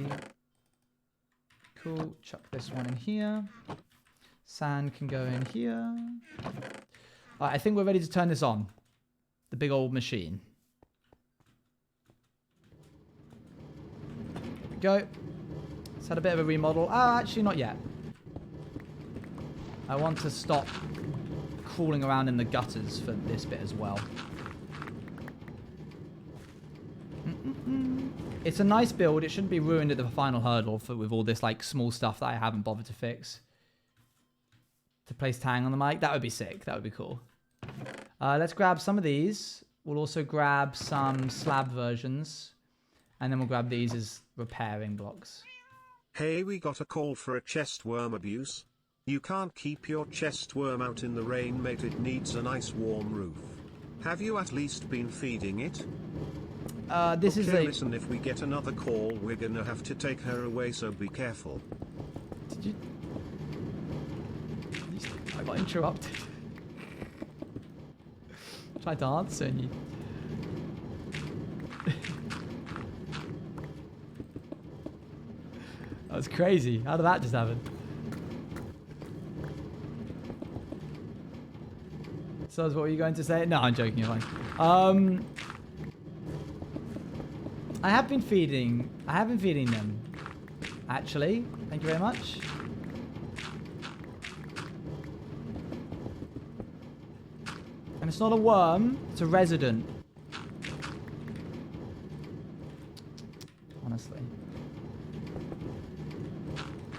Cool. Chuck this one in here. Sand can go in here. Alright, I think we're ready to turn this on. The big old machine. There we go. It's had a bit of a remodel. Ah, actually not yet. I want to stop crawling around in the gutters for this bit as well. It's a nice build. It shouldn't be ruined at the final hurdle with all this like small stuff that I haven't bothered to fix. To place Tang on the mic. That would be sick. That would be cool. Let's grab some of these. We'll also grab some slab versions. And then we'll grab these as repairing blocks. Hey, we got a call for a chest worm abuse. You can't keep your chest worm out in the rain, mate. It needs a nice warm roof. Have you at least been feeding it? This is a... Listen, if we get another call, we're gonna have to take her away, so be careful. Did you... I got interrupted. Tried to answer and you... That was crazy. How did that just happen? So what were you going to say? No, I'm joking. You're fine. I have been feeding them. Actually, thank you very much. And it's not a worm; it's a resident. Honestly,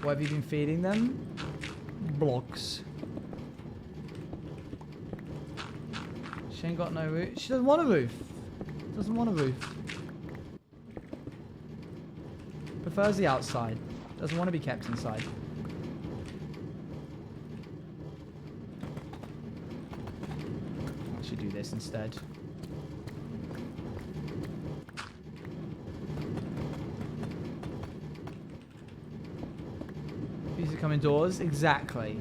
what have you been feeding them? Blocks. She ain't got no roof. She doesn't want a roof. Doesn't want a roof. Prefers the outside. Doesn't want to be kept inside. I should do this instead. These are coming doors. Exactly.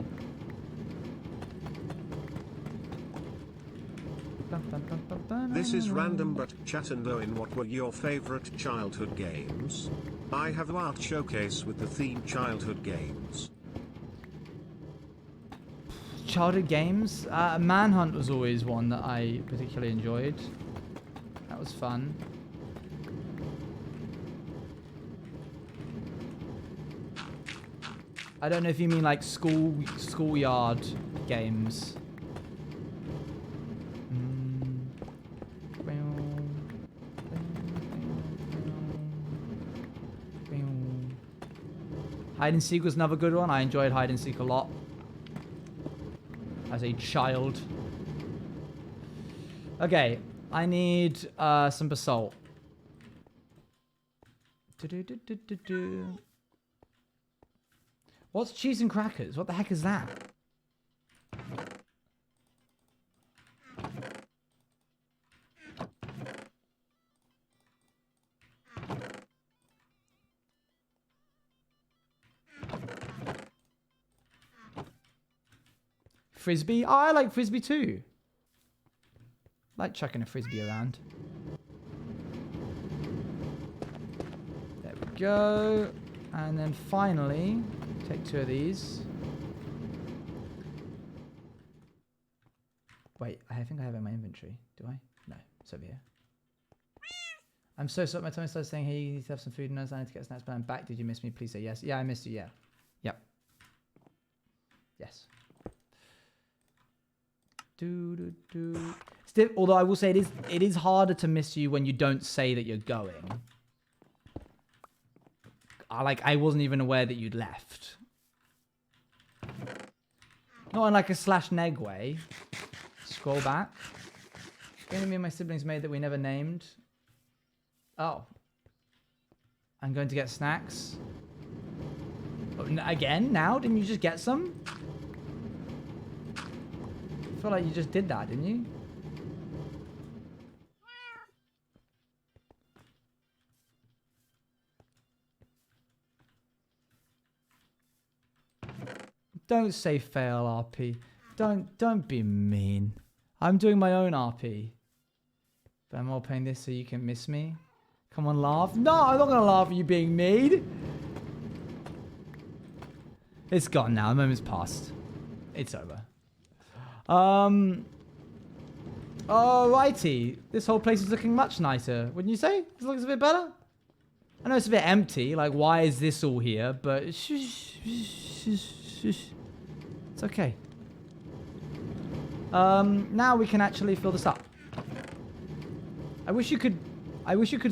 This is random, but chat and Owen, what were your favorite childhood games? I have a art showcase with the theme childhood games. Childhood games? Manhunt was always one that I particularly enjoyed. That was fun. I don't know if you mean like schoolyard games. Hide and seek was another good one. I enjoyed hide and seek a lot as a child. Okay, I need some basalt. What's cheese and crackers? What the heck is that? Frisbee? Oh, I like frisbee too. I like chucking a frisbee around. There we go. And then finally, take 2 of these. Wait, I think I have it in my inventory. Do I? No, it's over here. I'm so sorry. My tummy started saying, hey, you need to have some food and I need to get snacks, but I'm back. Did you miss me? Please say yes. Yeah, I missed you. Yeah. Yep. Yes. Although I will say it is harder to miss you when you don't say that you're going. I wasn't even aware that you'd left. Not in like a /neg way. Scroll back. Game me and my siblings made that we never named. Oh. I'm going to get snacks. Oh, again? Now? Didn't you just get some? I feel like you just did that, didn't you? Don't say fail RP. Don't be mean. I'm doing my own RP. But I'm all playing this so you can miss me. Come on, laugh. No, I'm not gonna laugh at you being mean. It's gone now. The moment's passed. It's over. Alrighty. This whole place is looking much nicer, wouldn't you say? It looks a bit better. I know it's a bit empty. Like, why is this all here? But it's okay. Now we can actually fill this up. I wish you could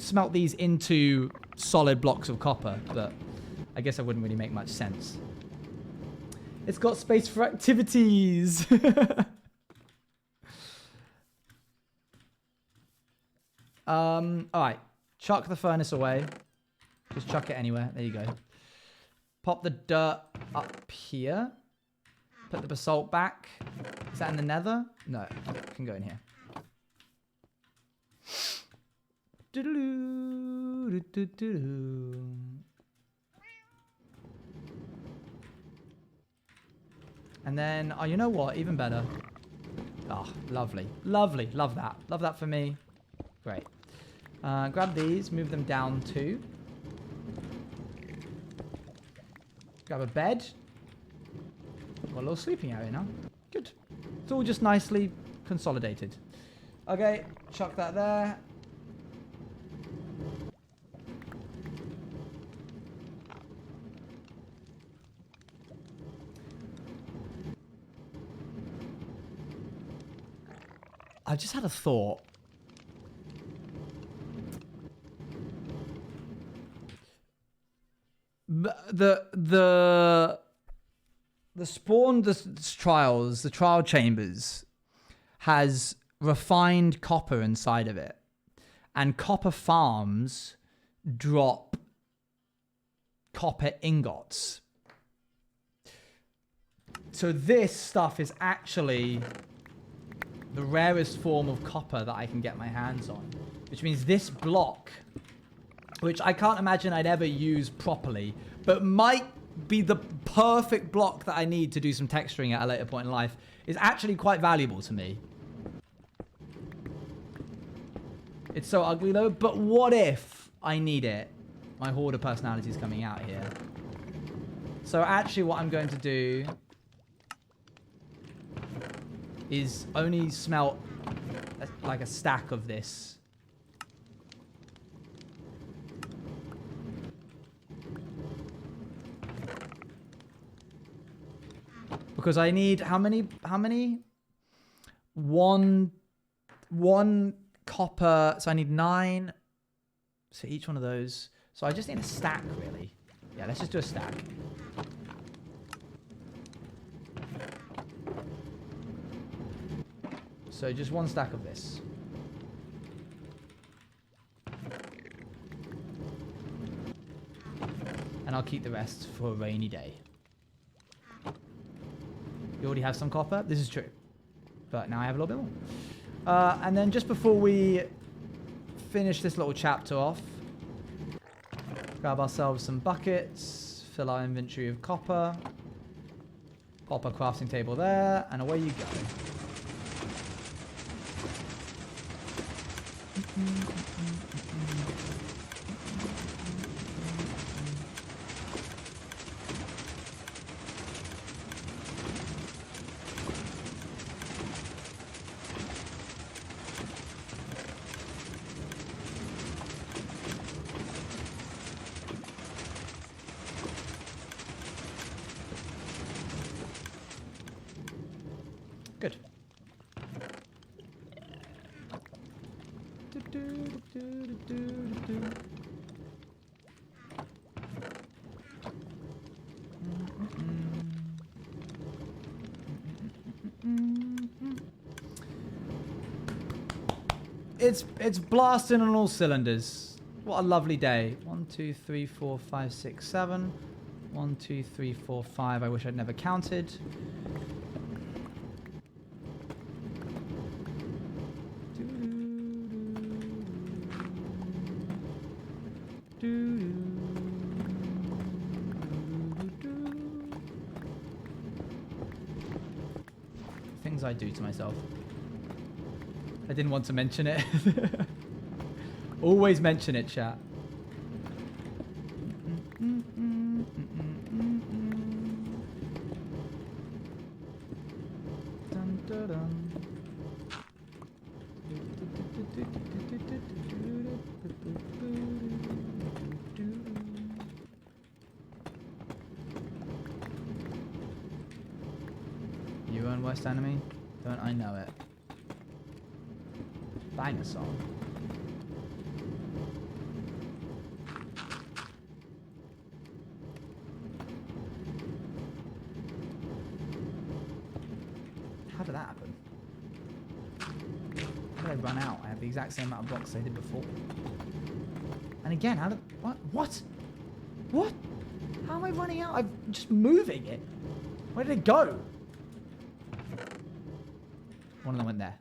smelt these into solid blocks of copper, but I guess that wouldn't really make much sense. It's got space for activities. Alright. Chuck the furnace away. Just chuck it anywhere. There you go. Pop the dirt up here. Put the basalt back. Is that in the nether? No. It can go in here. And then, oh, you know what? Even better. Oh, lovely. Lovely. Love that. Love that for me. Great. Grab these. Move them down too. Grab a bed. Got a little sleeping area now. Good. It's all just nicely consolidated. Okay. Chuck that there. I just had a thought. The spawn, the trials, the trial chambers has refined copper inside of it. And copper farms drop copper ingots. So this stuff is actually the rarest form of copper that I can get my hands on. Which means this block, which I can't imagine I'd ever use properly, but might be the perfect block that I need to do some texturing at a later point in life, is actually quite valuable to me. It's so ugly though, but what if I need it? My hoarder personality is coming out here. So actually what I'm going to do is only smelt like a stack of this. Because I need how many? One copper. So I need 9. So each one of those. So I just need a stack, really. Yeah, let's just do a stack. So just 1 stack of this. And I'll keep the rest for a rainy day. You already have some copper? This is true. But now I have a little bit more. And then just before we finish this little chapter off, grab ourselves some buckets, fill our inventory of copper, pop a crafting table there, and away you go. Good. It's blasting on all cylinders. What a lovely day. 1, 2, 3, 4, 5, 6, 7. 1, 2, 3, 4, 5. I wish I'd never counted. Things I do to myself. I didn't want to mention it. Always mention it, chat. Dun, dun, dun. You own Worst Enemy? Don't I know it? Banger song. How did that happen? How did I run out? I have the exact same amount of blocks I did before. And again, how did... What? What? What? How am I running out? I'm just moving it. Where did it go? One of them went there.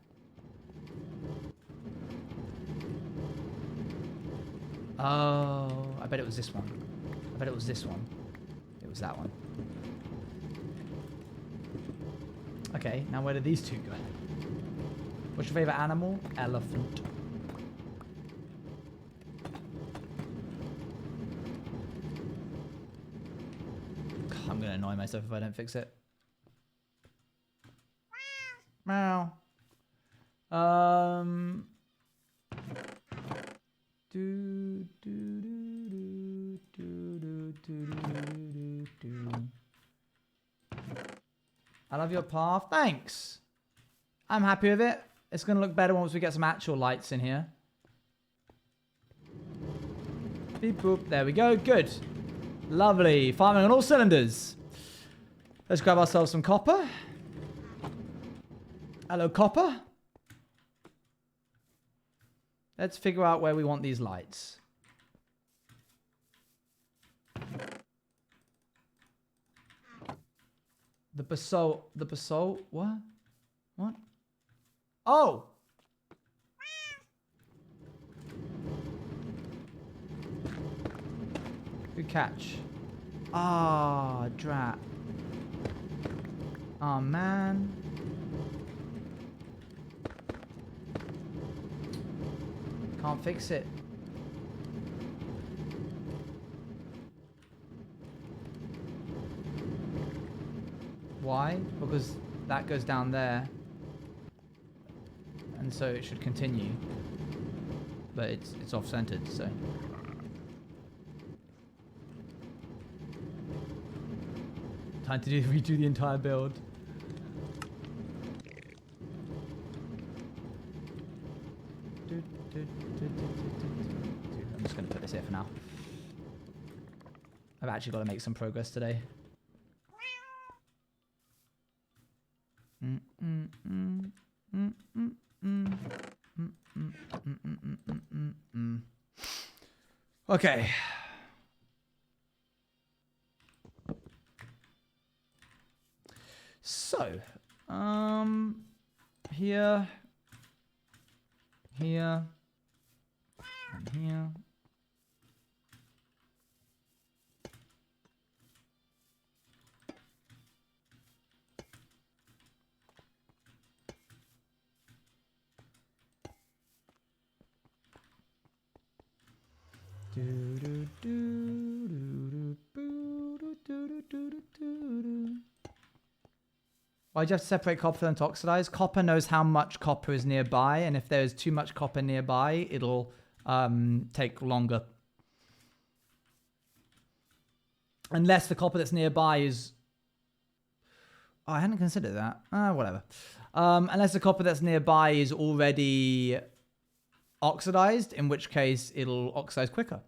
Oh, I bet it was this one. I bet it was this one. It was that one. Okay, now where did these two go? What's your favorite animal? Elephant. God, I'm gonna annoy myself if I don't fix it. Meow. I love your path. Thanks. I'm happy with it. It's going to look better once we get some actual lights in here. Beep boop. There we go. Good. Lovely. Farming on all cylinders. Let's grab ourselves some copper. Hello, copper. Let's figure out where we want these lights. The basalt, what? What? Oh! Good catch. Ah, drat. Oh, man. Can't fix it. Why? Because that goes down there. And so it should continue. But it's off-centered, so. Time to redo the entire build. I'm just going to put this here for now. I've actually got to make some progress today. Okay. So, here, here, and here. Why do you have to separate copper and oxidize? Copper knows how much copper is nearby, and if there's too much copper nearby, it'll take longer. Unless the copper that's nearby is... Oh, I hadn't considered that. Whatever. Unless the copper that's nearby is already oxidized, in which case it'll oxidize quicker.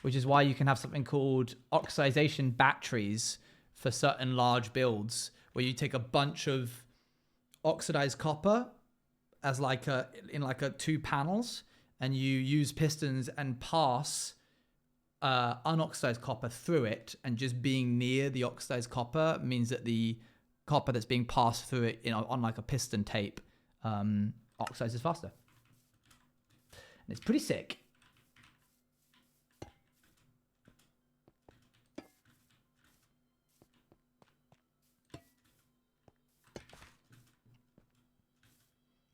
Which is why you can have something called oxidization batteries for certain large builds, where you take a bunch of oxidized copper as in 2 panels, and you use pistons and pass unoxidized copper through it, and just being near the oxidized copper means that the copper that's being passed through it, on like a piston tape, oxidizes faster. And it's pretty sick.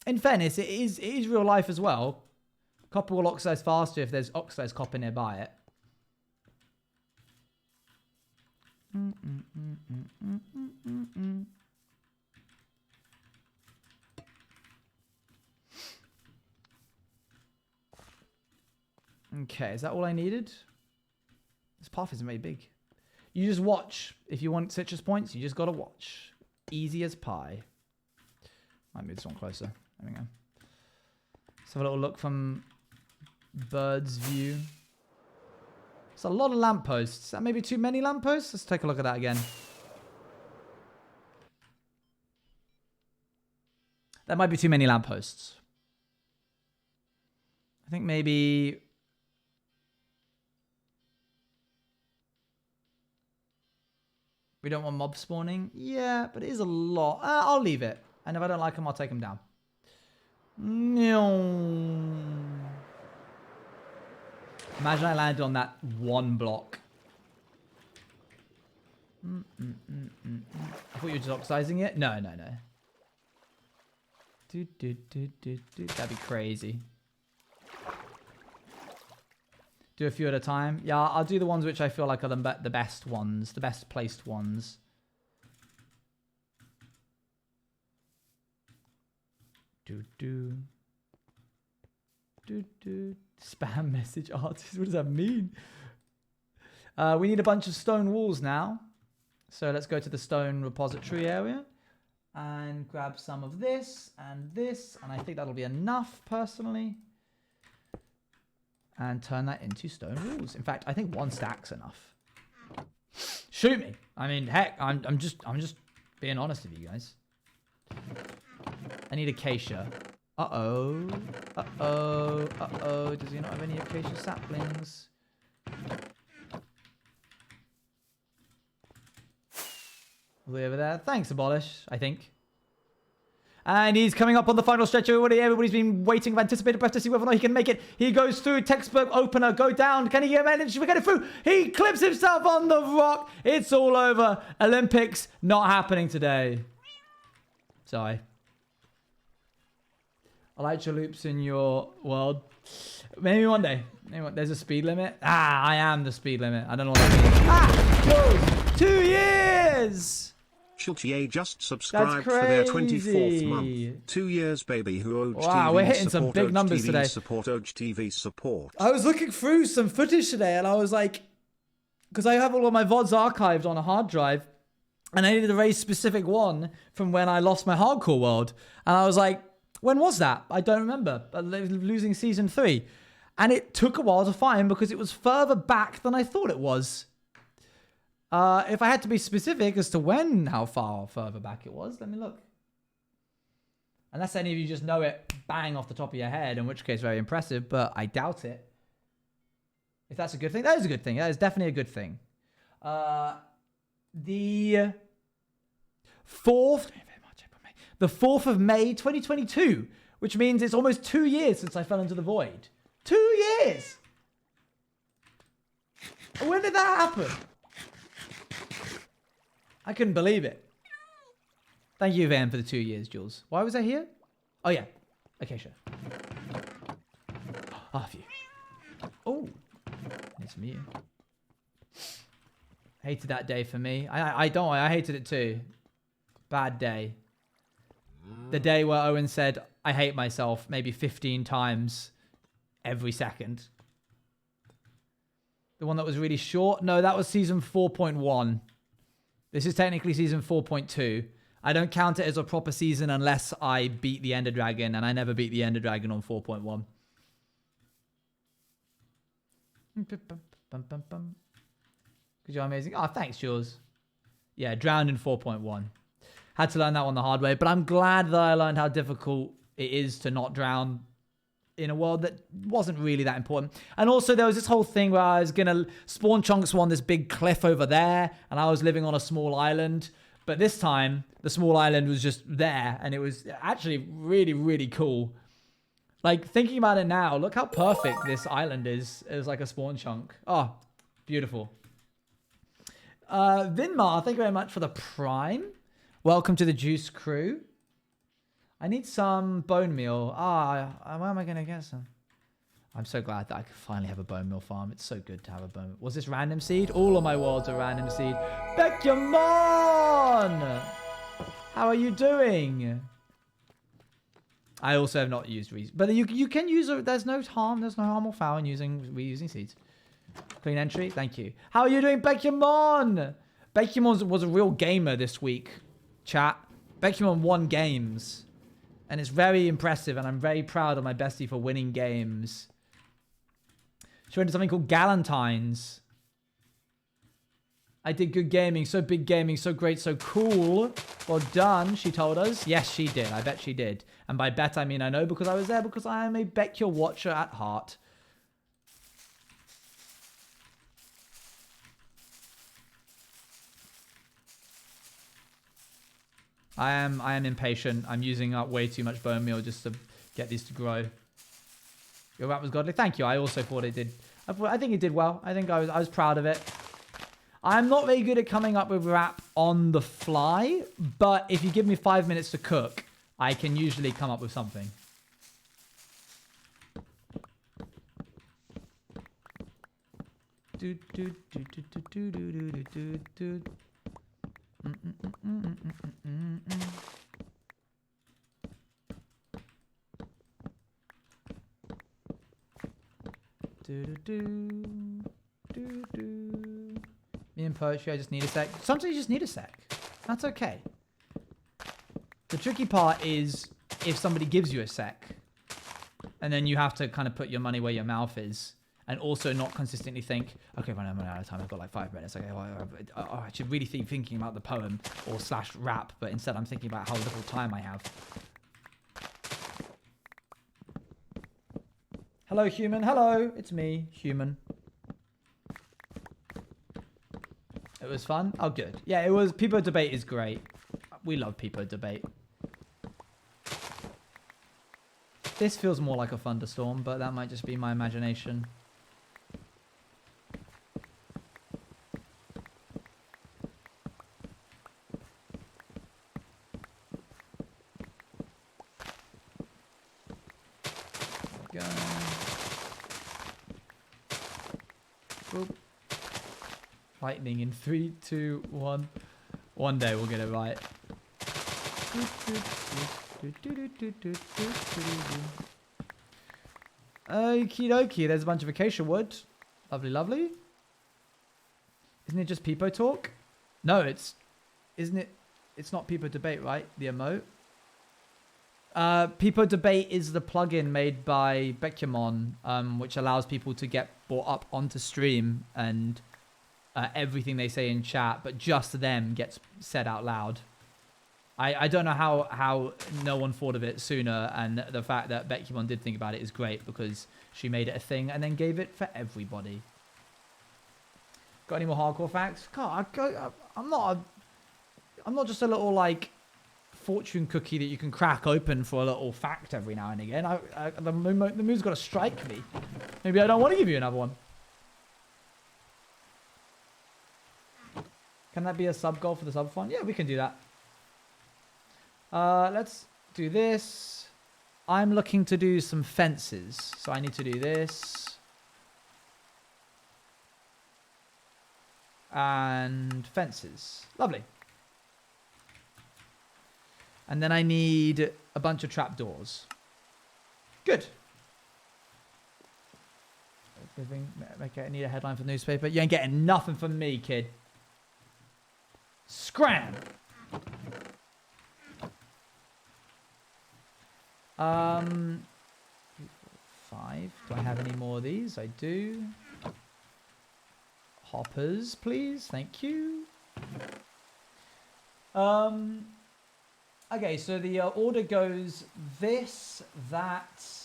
In fairness, it is real life as well. Copper will oxidize faster if there's oxidized copper nearby it. Okay, is that all I needed? This path isn't very big. You just watch. If you want citrus points, you just gotta watch. Easy as pie. Might move this one closer. There we go. Let's have a little look from bird's view. It's a lot of lampposts. Is that maybe too many lampposts? Let's take a look at that again. That might be too many lampposts. I think maybe... We don't want mob spawning? Yeah, but it is a lot. I'll leave it. And if I don't like them, I'll take them down. Imagine I landed on that one block. I thought you were just oxidizing it. No. That'd be crazy. Do a few at a time. Yeah, I'll do the ones which I feel like are the best ones. The best placed ones. Spam message artist. What does that mean? We need a bunch of stone walls now. So let's go to the stone repository area and grab some of this and this. And I think that'll be enough personally. And turn that into stone walls. In fact, I think 1 stack's enough. Shoot me. I mean, heck, I'm just being honest with you guys. I need acacia. Uh-oh. Does he not have any acacia saplings? All the way over there. Thanks, Abolish, I think. And he's coming up on the final stretch. Everybody's been waiting with anticipated breath to see whether or not he can make it. He goes through textbook opener, go down. Can he manage to get it through? He clips himself on the rock. It's all over. Olympics not happening today. Sorry. I like your loops in your world. Maybe one day. There's a speed limit. I am the speed limit. I don't know what that means. Whoa! 2 years! Chiltier just subscribed for their 24th month. 2 years, baby. Wow, we're hitting some big numbers today. Support TV support. I was looking through some footage today, and I was like, because I have all of my VODs archived on a hard drive, and I needed a very specific one from when I lost my hardcore world, and I was like, When was that? I don't remember. Losing season 3. And it took a while to find because it was further back than I thought it was. If I had to be specific as to how far further back it was, let me look. Unless any of you just know it bang off the top of your head, in which case very impressive, but I doubt it. If that's a good thing, that is a good thing. That is definitely a good thing. The 4th of May, 2022, which means it's almost 2 years since I fell into the void. 2 years! When did that happen? I couldn't believe it. Thank you, Van, for the 2 years, Jules. Why was I here? Oh, yeah. Okay, sure. Half you. Oh. Nice to meet you. Hated that day for me. I hated it too. Bad day. The day where Owen said, I hate myself maybe 15 times every second. The one that was really short? No, that was season 4.1. This is technically season 4.2. I don't count it as a proper season unless I beat the Ender Dragon, and I never beat the Ender Dragon on 4.1. Because you're amazing. Oh, thanks, Jules. Yeah, drowned in 4.1. Had to learn that one the hard way, but I'm glad that I learned how difficult it is to not drown in a world that wasn't really that important. And also there was this whole thing where I was going to spawn chunks on this big cliff over there, and I was living on a small island. But this time, the small island was just there, and it was actually really, really cool. Like, thinking about it now, look how perfect this island is as like a spawn chunk. Oh, beautiful. Vinmar, thank you very much for the prime. Welcome to the Juice crew. I need some bone meal. Where am I going to get some? I'm so glad that I could finally have a bone meal farm. It's so good to have a bone meal. Was this random seed? All of my worlds are random seed. Beckymon! How are you doing? I also have not used reason, but you can use. There's no harm or foul in reusing seeds. Clean entry. Thank you. How are you doing, Beckymon? Beckymon was a real gamer this week. Chat. Beckymon won games, and it's very impressive. And I'm very proud of my bestie for winning games. She went to something called Galentine's. I did good gaming, so big gaming, so great, so cool. Well done, she told us. Yes, she did. I bet she did. And by bet, I mean I know because I was there, because I am a Beckyor watcher at heart. I am impatient. I'm using up way too much bone meal just to get these to grow. Your rap was godly. Thank you. I also thought it did. I think it did well. I think I was proud of it. I'm not very good at coming up with rap on the fly, but if you give me 5 minutes to cook, I can usually come up with something. Me and poetry, I just need a sec. Sometimes you just need a sec. That's okay. The tricky part is if somebody gives you a sec, and then you have to kind of put your money where your mouth is, and also not consistently think, okay, when I'm out of time, I've got like 5 minutes. Okay, well, I should really be thinking about the poem or / rap, but instead I'm thinking about how little time I have. Hello, human. Hello, it's me, human. It was fun. Oh, good. Yeah, it was. Peepo debate is great. We love Peepo debate. This feels more like a thunderstorm, but that might just be my imagination. There we go. Boop. Lightning in 3, 2, 1. One day we'll get it right. Okie dokie, there's a bunch of acacia wood. Lovely, lovely. Isn't it just Peepo talk? No, isn't it? It's not Peepo debate, right? The emote. People Debate is the plugin made by Bekyamon, which allows people to get brought up onto stream and everything they say in chat, but just them gets said out loud. I don't know how no one thought of it sooner, and the fact that Bekyamon did think about it is great because she made it a thing and then gave it for everybody. Got any more hardcore facts? God, I'm not just a little like fortune cookie that you can crack open for a little fact every now and again. The moon's got to strike me. Maybe I don't want to give you another one. Can that be a sub goal for the sub fund? Yeah, we can do that. Let's do this. I'm looking to do some fences, so I need to do this. And fences. Lovely. And then I need a bunch of trapdoors. Good. I need a headline for the newspaper. You ain't getting nothing from me, kid. Scram. 5. Do I have any more of these? I do. Hoppers, please. Thank you. Okay, so the order goes this, that,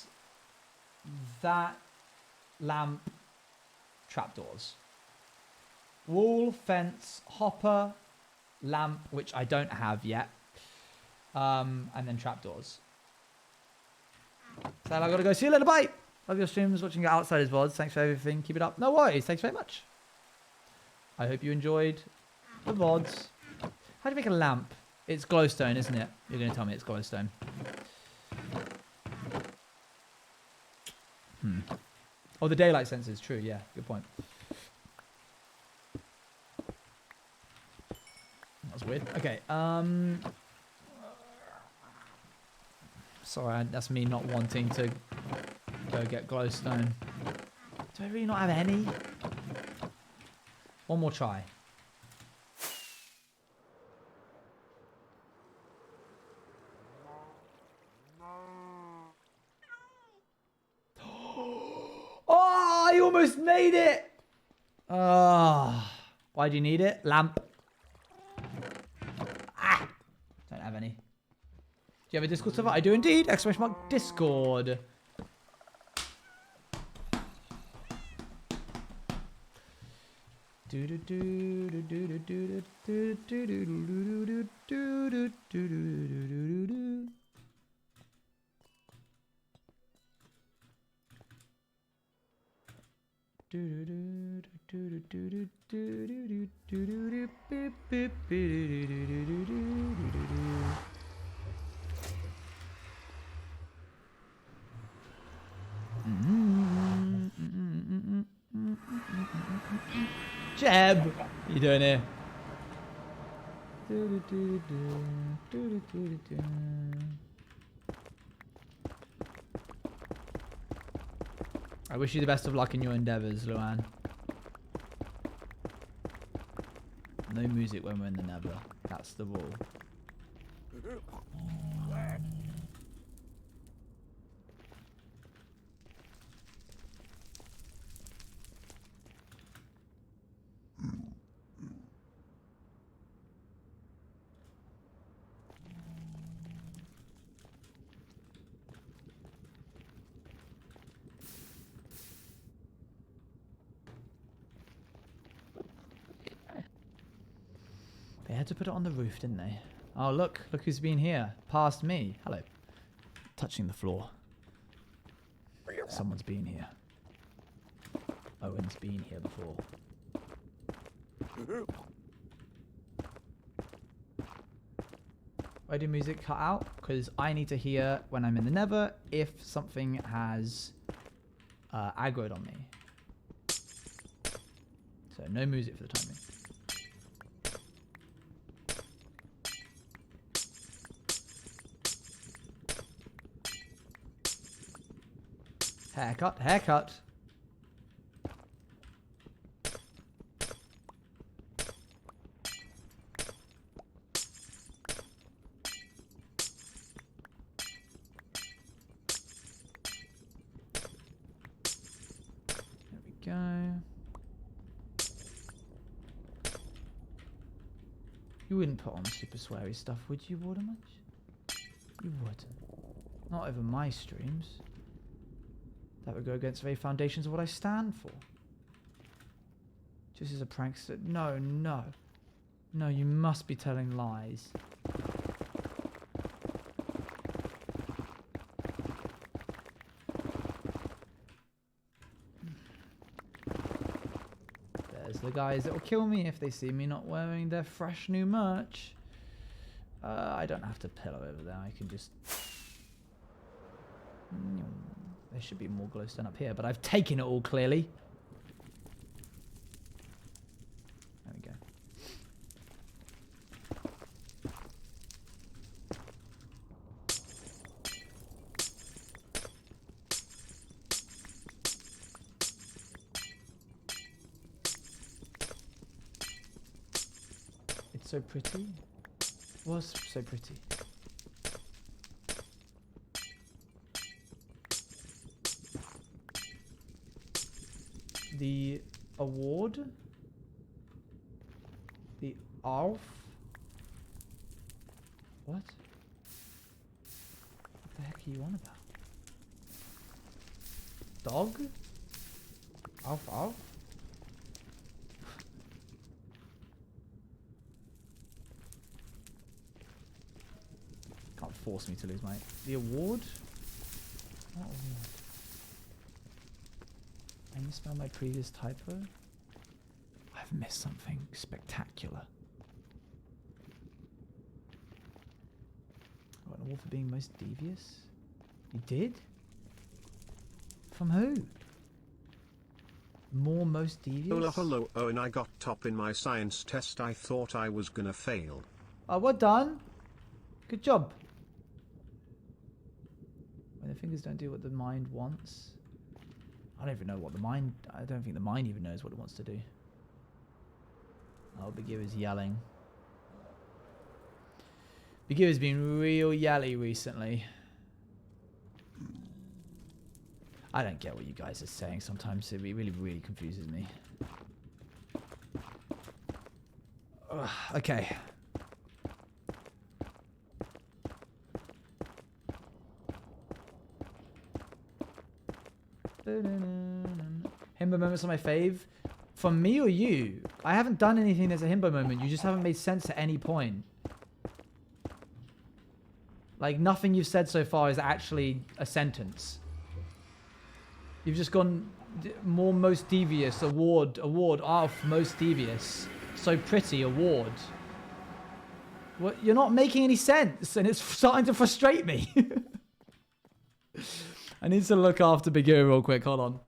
lamp, trapdoors. Wall, fence, hopper, lamp, which I don't have yet, and then trapdoors. So I gotta go. See you later. Bye. Love your streams. Watching your Outsiders VODs. Thanks for everything. Keep it up. No worries. Thanks very much. I hope you enjoyed the VODs. How do you make a lamp? It's glowstone, isn't it? You're gonna tell me it's glowstone. Oh, the daylight sensor is true. Yeah, good point. That's weird. Okay. Sorry, that's me not wanting to go get glowstone. Do I really not have any? One more try. Oh, I almost made it! Oh, why do you need it? Lamp. Ah! Don't have any. Do you have a Discord server? I do indeed! Exclamation mark Discord. Jeb, what are you doing here? I wish you the best of luck in your endeavors, Luan. No music when we're in the Nether. That's the rule. They had to put it on the roof, didn't they? Oh, look. Look who's been here. Past me. Hello. Touching the floor. Someone's been here. Owen's been here before. Why do music cut out? Because I need to hear when I'm in the Nether if something has aggroed on me. So no music for the time being. Haircut, haircut. You wouldn't put on super sweary stuff, would you, Watermunch? You wouldn't. Not over my streams. That would go against the very foundations of what I stand for. Just as a prankster. No, no. No, you must be telling lies. There's the guys that will kill me if they see me not wearing their fresh new merch. I don't have to pillow over there. I can just... There should be more glowstone up here, but I've taken it all clearly. There we go. It's so pretty. It was so pretty. The award? The ALF? What? What the heck are you on about? Dog? ALF ALF? Can't force me to lose my... The award? What award? I misspelled my previous typo. I've missed something spectacular. I got an award for being most devious. You did? From who? More most devious? Hello, oh, and I got top in my science test. I thought I was gonna fail. Oh, well done. Good job. When the fingers don't do what the mind wants. I don't even know what the mind... I don't think the mind even knows what it wants to do. Oh, Bagheera's yelling. Bagheera's been real yelly recently. I don't get what you guys are saying sometimes. It really, really confuses me. Ugh, okay. Himbo moments are my fave. From me or you? I haven't done anything that's a himbo moment. You just haven't made sense at any point. Like, nothing you've said so far is actually a sentence. You've just gone more most devious, award, ALF, most devious. So pretty, award. What? You're not making any sense, and it's starting to frustrate me. I need to look after Bagheera real quick. Hold on.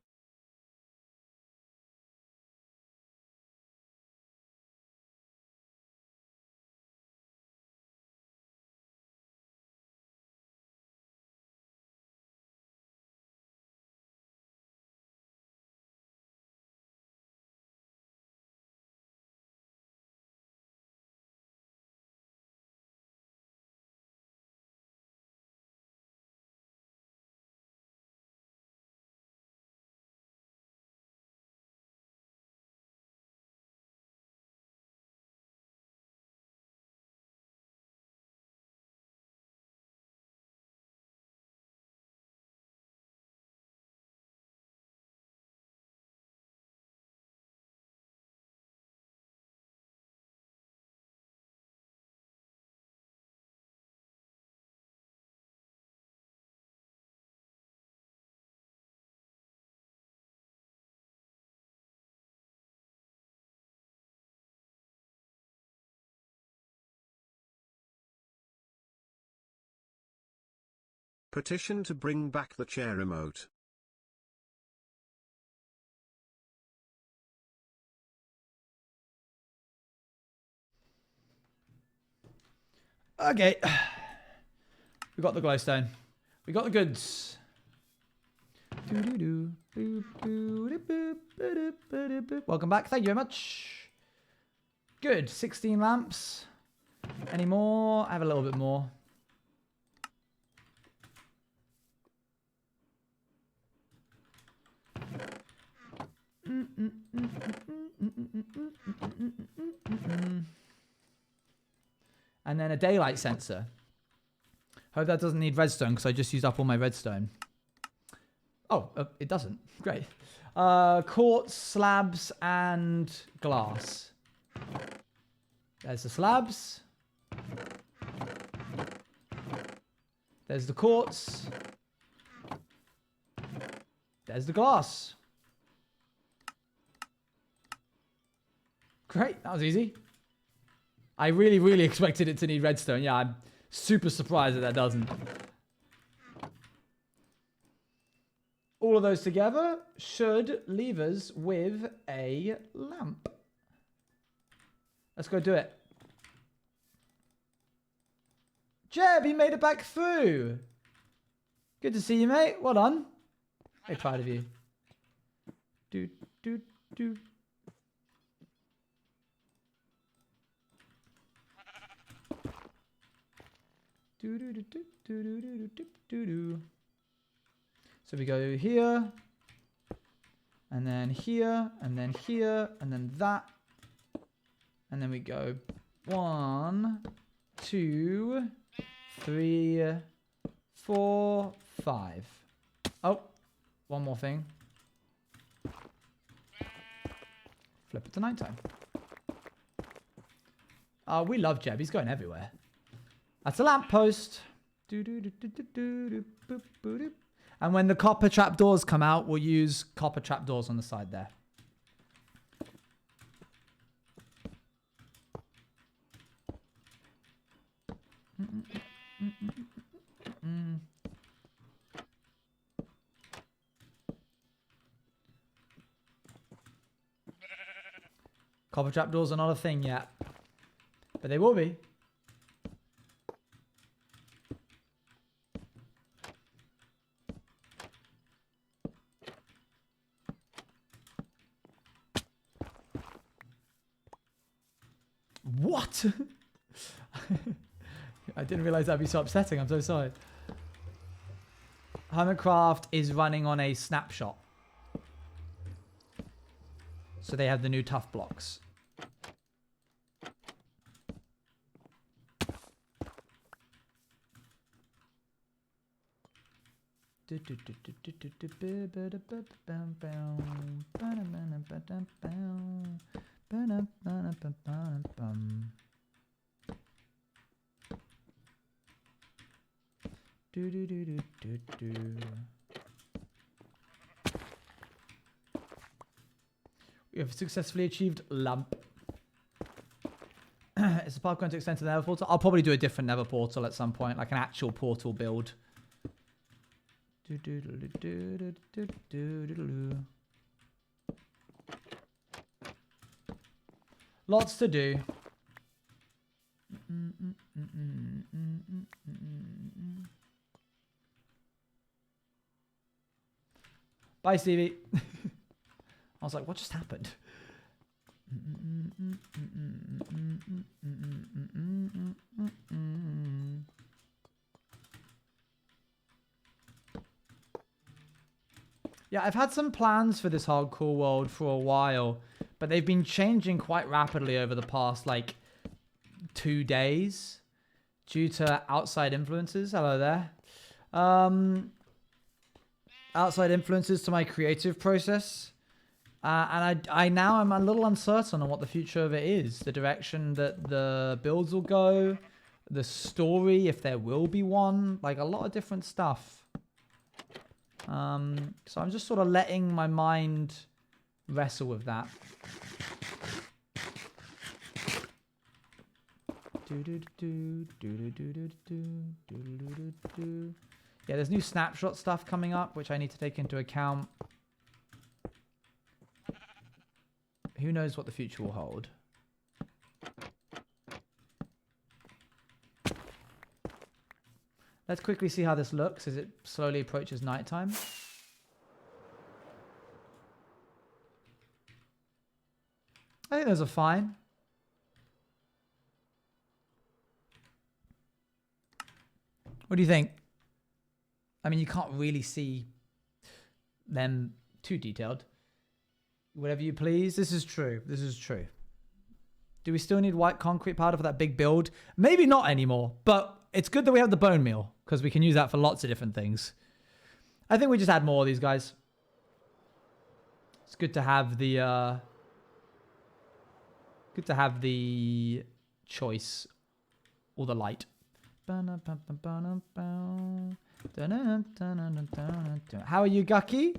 Petition to bring back the chair emote. Okay. We got the glowstone. We got the goods. Welcome back. Thank you very much. Good. 16 lamps. Any more? I have a little bit more. And then a daylight sensor. Hope that doesn't need redstone because I just used up all my redstone. Oh, it doesn't. Great. Quartz, slabs, and glass. There's the slabs. There's the quartz. There's the glass. Great, that was easy. I really, really expected it to need redstone. Yeah, I'm super surprised that doesn't. All of those together should leave us with a lamp. Let's go do it. Jeb, he made it back through. Good to see you, mate. Well done. Very proud of you. Do, do, do. Do, do, do, do, do, do, do, do, do, do. So we go here, and then here, and then here, and then that. And then we go 1, 2, 3, 4, 5. Oh, one more thing. Flip it to nighttime. Oh, we love Jeb. He's going everywhere. That's a lamppost. And when the copper trapdoors come out, we'll use copper trapdoors on the side there. Copper trapdoors are not a thing yet, but they will be. What? I didn't realize that'd be so upsetting. I'm so sorry. Hermitcraft is running on a snapshot. So they have the new tough blocks. We have successfully achieved lamp. Is the park going to extend to the nether portal? I'll probably do a different nether portal at some point, like an actual portal build. Lots to do. Bye, Stevie. I was like, what just happened? Yeah, I've had some plans for this hardcore world for a while, but they've been changing quite rapidly over the past, like, 2 days due to outside influences. Hello there. Outside influences to my creative process. And I now am a little uncertain on what the future of it is. The direction that the builds will go, the story, if there will be one, like a lot of different stuff. So I'm just sort of letting my mind wrestle with that. Yeah, there's new snapshot stuff coming up, which I need to take into account. Who knows what the future will hold? Let's quickly see how this looks as it slowly approaches nighttime. I think those are fine. What do you think? I mean, you can't really see them too detailed. Whatever you please. This is true. This is true. Do we still need white concrete powder for that big build? Maybe not anymore, but it's good that we have the bone meal because we can use that for lots of different things. I think we just add more of these guys. It's good to have the choice or the light. How are you, Gucky?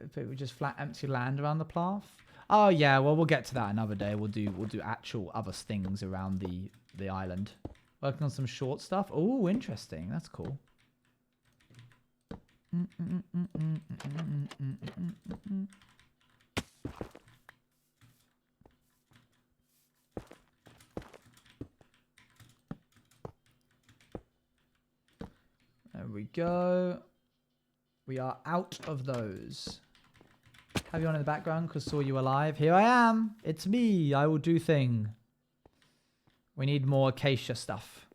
If it would just flat empty land around the path. Oh yeah, well we'll get to that another day. We'll do actual other things around the island. Working on some short stuff. Oh, interesting. That's cool. There we go. We are out of those. Have you on in the background because saw you alive? Here I am. It's me. I will do thing. We need more acacia stuff.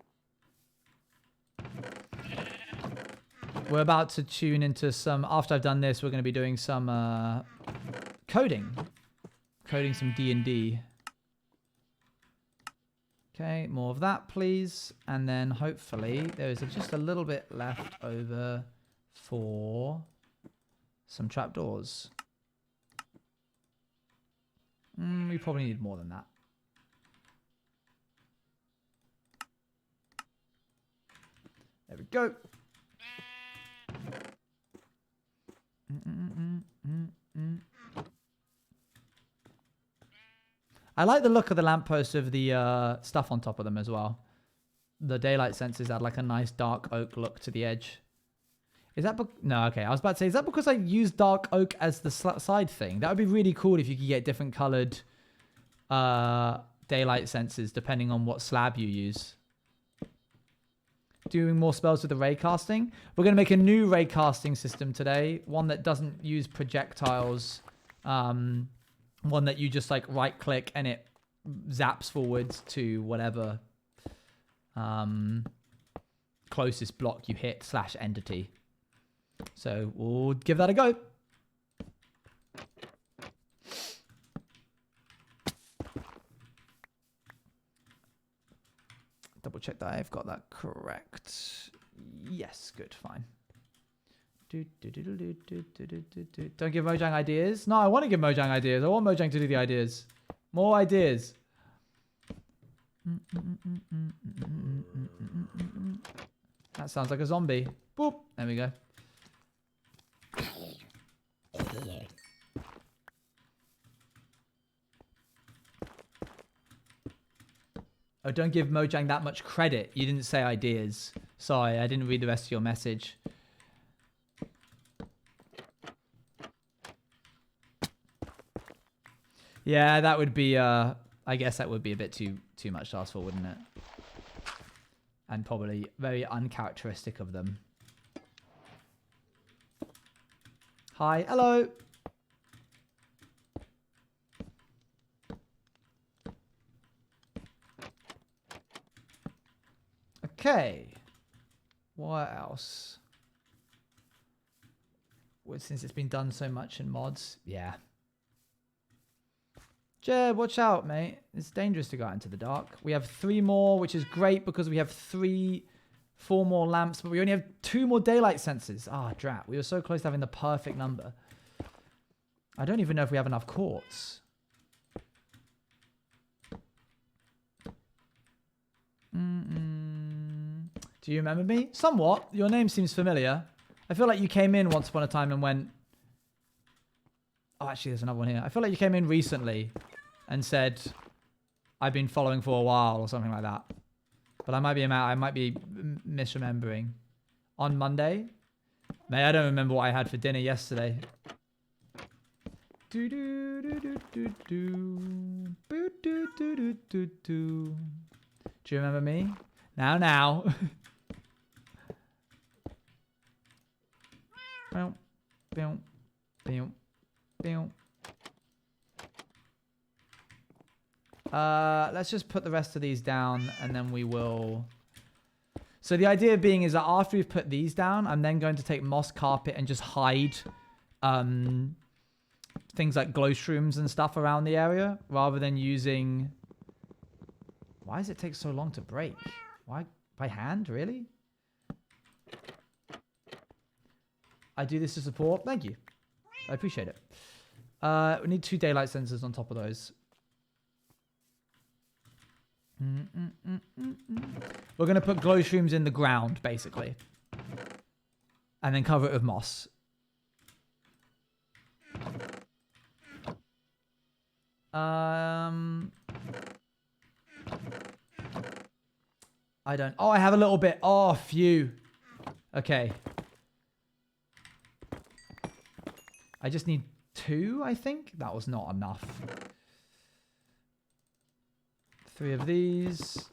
We're about to tune into some... After I've done this, we're going to be doing some coding. Coding some D&D. Okay, more of that, please. And then hopefully there is just a little bit left over for some trapdoors. We probably need more than that. There we go. I like the look of the lamppost of the stuff on top of them as well. The daylight sensors add like a nice dark oak look to the edge. Is that... No, okay. I was about to say, is that because I use dark oak as the side thing? That would be really cool if you could get different colored daylight sensors depending on what slab you use. Doing more spells with the raycasting. We're going to make a new raycasting system today. One that doesn't use projectiles. One that you just like right click and it zaps forwards to whatever closest block you hit / entity. So we'll give that a go. Double check that I've got that correct. Yes, good, fine. Don't give Mojang ideas. No, I want to give Mojang ideas. I want Mojang to do the ideas. More ideas. That sounds like a zombie. Boop. There we go. Oh, don't give Mojang that much credit. You didn't say ideas. Sorry, I didn't read the rest of your message. Yeah, that would be, I guess that would be a bit too much to ask for, wouldn't it? And probably very uncharacteristic of them. Hi, hello. Okay. What else? Well, since it's been done so much in mods, yeah. Jed, watch out, mate. It's dangerous to go out into the dark. We have 3 more, which is great because we have 4 more lamps, but we only have 2 more daylight sensors. Ah, drat. We were so close to having the perfect number. I don't even know if we have enough quartz. Do you remember me? Somewhat. Your name seems familiar. I feel like you came in once upon a time and went... Oh, actually, there's another one here. I feel like you came in recently and said, I've been following for a while or something like that. But I might be misremembering. On Monday? Mate, I don't remember what I had for dinner yesterday. Do do do do do do. Boo do do do do do. Do you remember me? Now. Boom, boom, boom, boom. Let's just put the rest of these down and then we will... So the idea being is that after we've put these down, I'm then going to take moss carpet and just hide things like glow shrooms and stuff around the area rather than using... Why does it take so long to break? Why? By hand? Really? I do this to support. Thank you. I appreciate it. We need 2 daylight sensors on top of those. We're going to put glow shrooms in the ground, basically. And then cover it with moss. I don't... Oh, I have a little bit. Oh, phew. Okay. I just need 2, I think. That was not enough. 3 of these.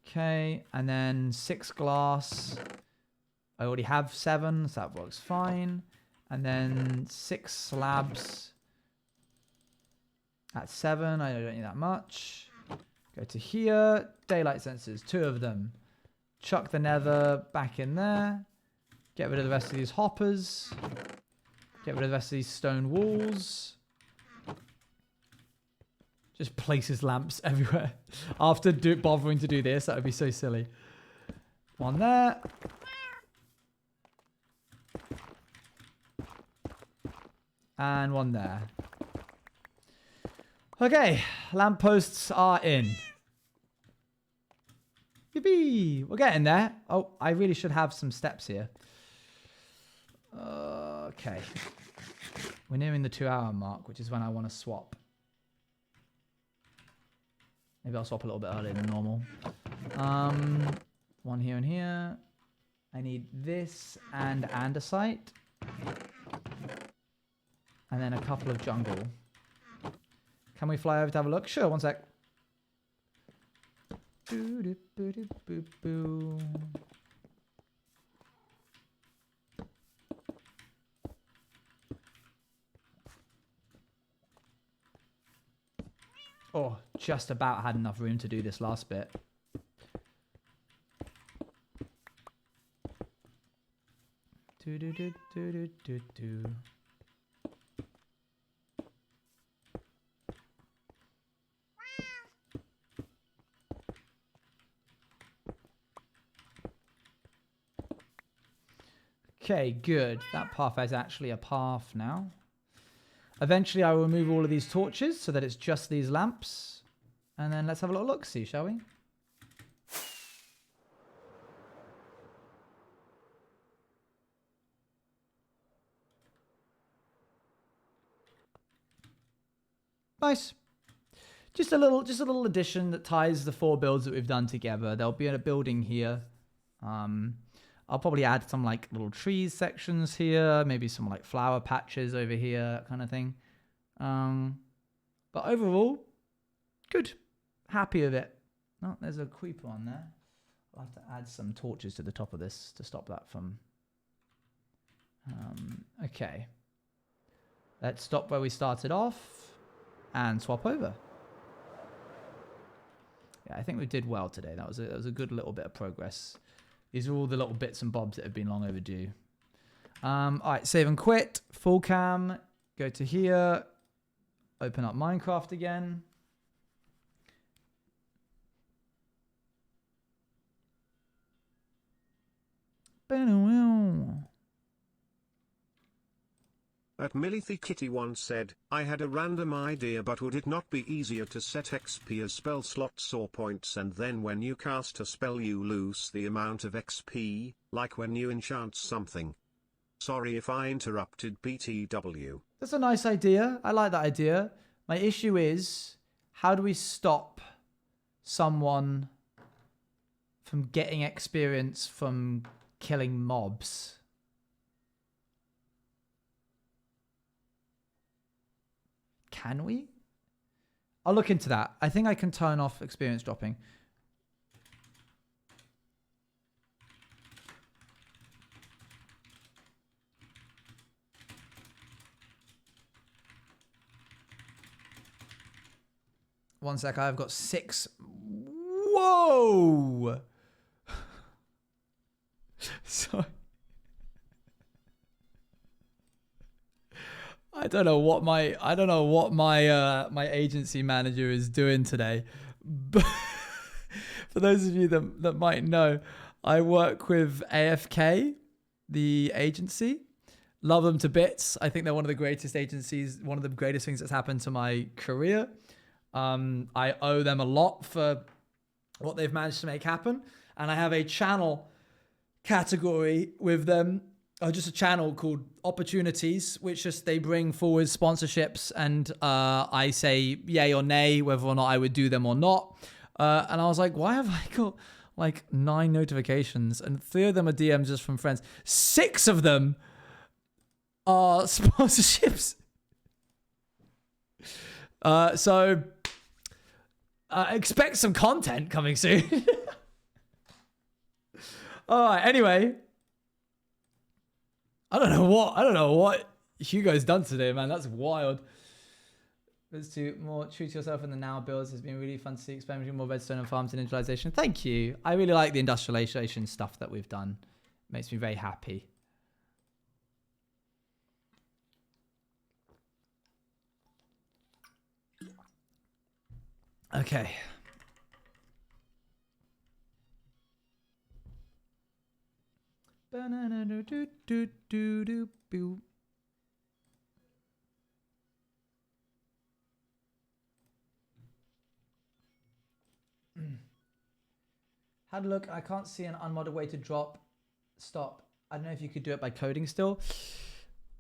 Okay. And then 6 glass. I already have 7, so that works fine. And then 6 slabs. At 7, I don't need that much. Go to here. Daylight sensors, 2 of them. Chuck the nether back in there. Get rid of the rest of these hoppers. Get rid of the rest of these stone walls. Just places lamps everywhere. After bothering to do this, that would be so silly. 1 there. And 1 there. Okay, lampposts are in. Yippee! We're getting there. Oh, I really should have some steps here. Okay. We're nearing the 2-hour mark, which is when I want to swap. Maybe I'll swap a little bit earlier than normal. 1 here and here. I need this and andesite. And then a couple of jungle. Can we fly over to have a look? Sure, 1 sec. Oh, just about had enough room to do this last bit. Okay, good. That path is actually a path now. Eventually, I will remove all of these torches so that it's just these lamps. And then let's have a little look-see, shall we? Nice. Just a little addition that ties the 4 builds that we've done together. There'll be a building here. I'll probably add some like little trees sections here, maybe some like flower patches over here, that kind of thing. But overall, good. Happy with it. Oh, there's a creeper on there. I'll have to add some torches to the top of this to stop that from... okay. Let's stop where we started off and swap over. Yeah, I think we did well today. That was a good little bit of progress. These are all the little bits and bobs that have been long overdue. All right, save and quit. Full cam. Go to here. Open up Minecraft again. At Milithy Kitty once said, I had a random idea, but would it not be easier to set XP as spell slots or points, and then when you cast a spell you lose the amount of XP, like when you enchant something? Sorry if I interrupted BTW. That's a nice idea. I like that idea. My issue is, how do we stop someone from getting experience from killing mobs? Can we? I'll look into that. I think I can turn off experience dropping. 1 sec. I've got 6. Whoa. Sorry. I don't know what my my agency manager is doing today. But for those of you that might know, I work with AFK, the agency. Love them to bits. I think they're one of the greatest agencies, one of the greatest things that's happened to my career. I owe them a lot for what they've managed to make happen. And I have a channel category with them, or just a channel called Opportunities, which just they bring forward sponsorships, and I say yay or nay whether or not I would do them or not. And I was like, why have I got like 9 notifications, and 3 of them are DMs just from friends? 6 of them are sponsorships. So expect some content coming soon. All right. Anyway, I don't know what Hugo's done today, man. That's wild. Let's do more true to yourself in the now builds. It's been really fun to see experimenting more redstone and farms and industrialization. Thank you. I really like the industrialization stuff that we've done. Makes me very happy. Okay. Had a look. I can't see an unmodded way to stop. I don't know if you could do it by coding still.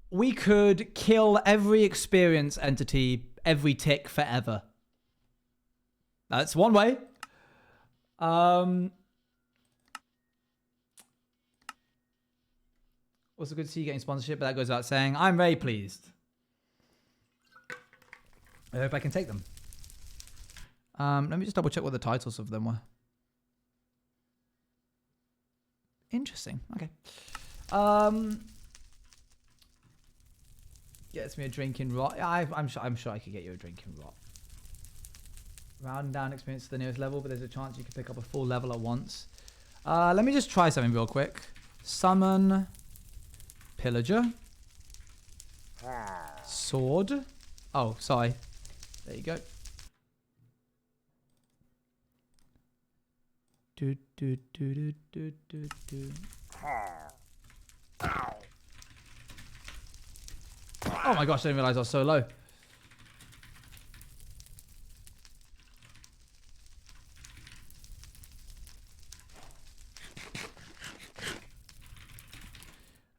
We could kill every experience entity, every tick forever. That's one way. Also good to see you getting sponsorship, but that goes without saying. I'm very pleased. I hope I can take them. Let me just double check what the titles of them were. Interesting. Okay. Gets me a drinking rot. I'm sure I could get you a drinking rot. Round down experience to the nearest level, but there's a chance you could pick up a full level at once. Let me just try something real quick. Summon Pillager. Sword. Oh, sorry. There you go. Do, do, do, do, do, do, do. Oh my gosh, I didn't realize I was so low.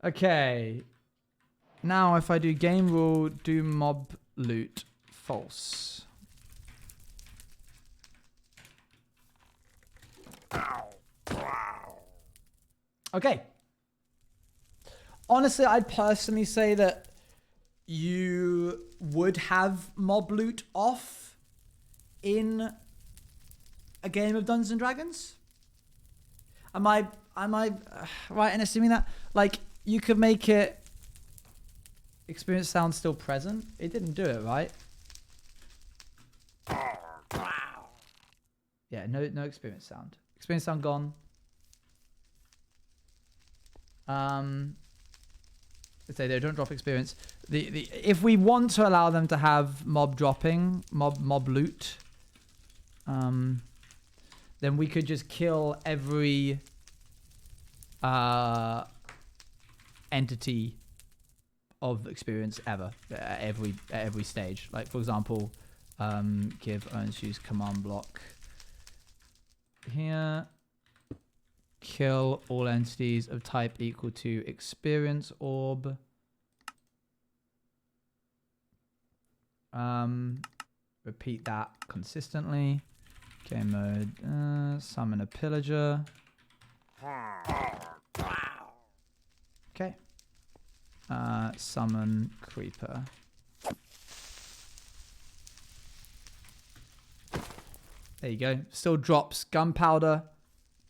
Okay. Now if I do game rule, do mob loot, false. Okay. Honestly, I'd personally say that you would have mob loot off in a game of Dungeons and Dragons. Am I right in assuming that? Like, you could make it experience sound still present. It didn't do it, right? Yeah, no experience sound. Experience sound gone. Let's say they don't drop experience. If we want to allow them to have mob dropping, mob loot, then we could just kill every entity of experience ever at every stage. Like, for example, give owns use command block here. Kill all entities of type equal to experience orb. Repeat that consistently. Game mode. Summon a pillager. Okay. Summon creeper. There you go. Still drops gunpowder.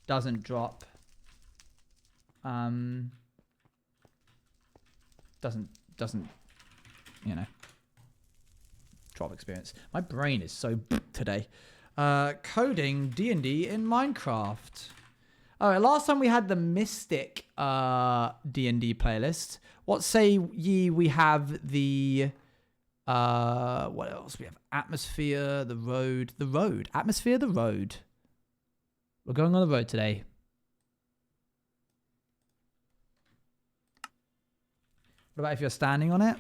Doesn't drop. Doesn't, you know, 12 experience. My brain is so today. Coding D&D in Minecraft. All right, last time we had the Mystic D&D playlist. What say ye we have the... what else? We have Atmosphere, the Road. The Road. Atmosphere, the Road. We're going on the road today. What about if you're standing on it?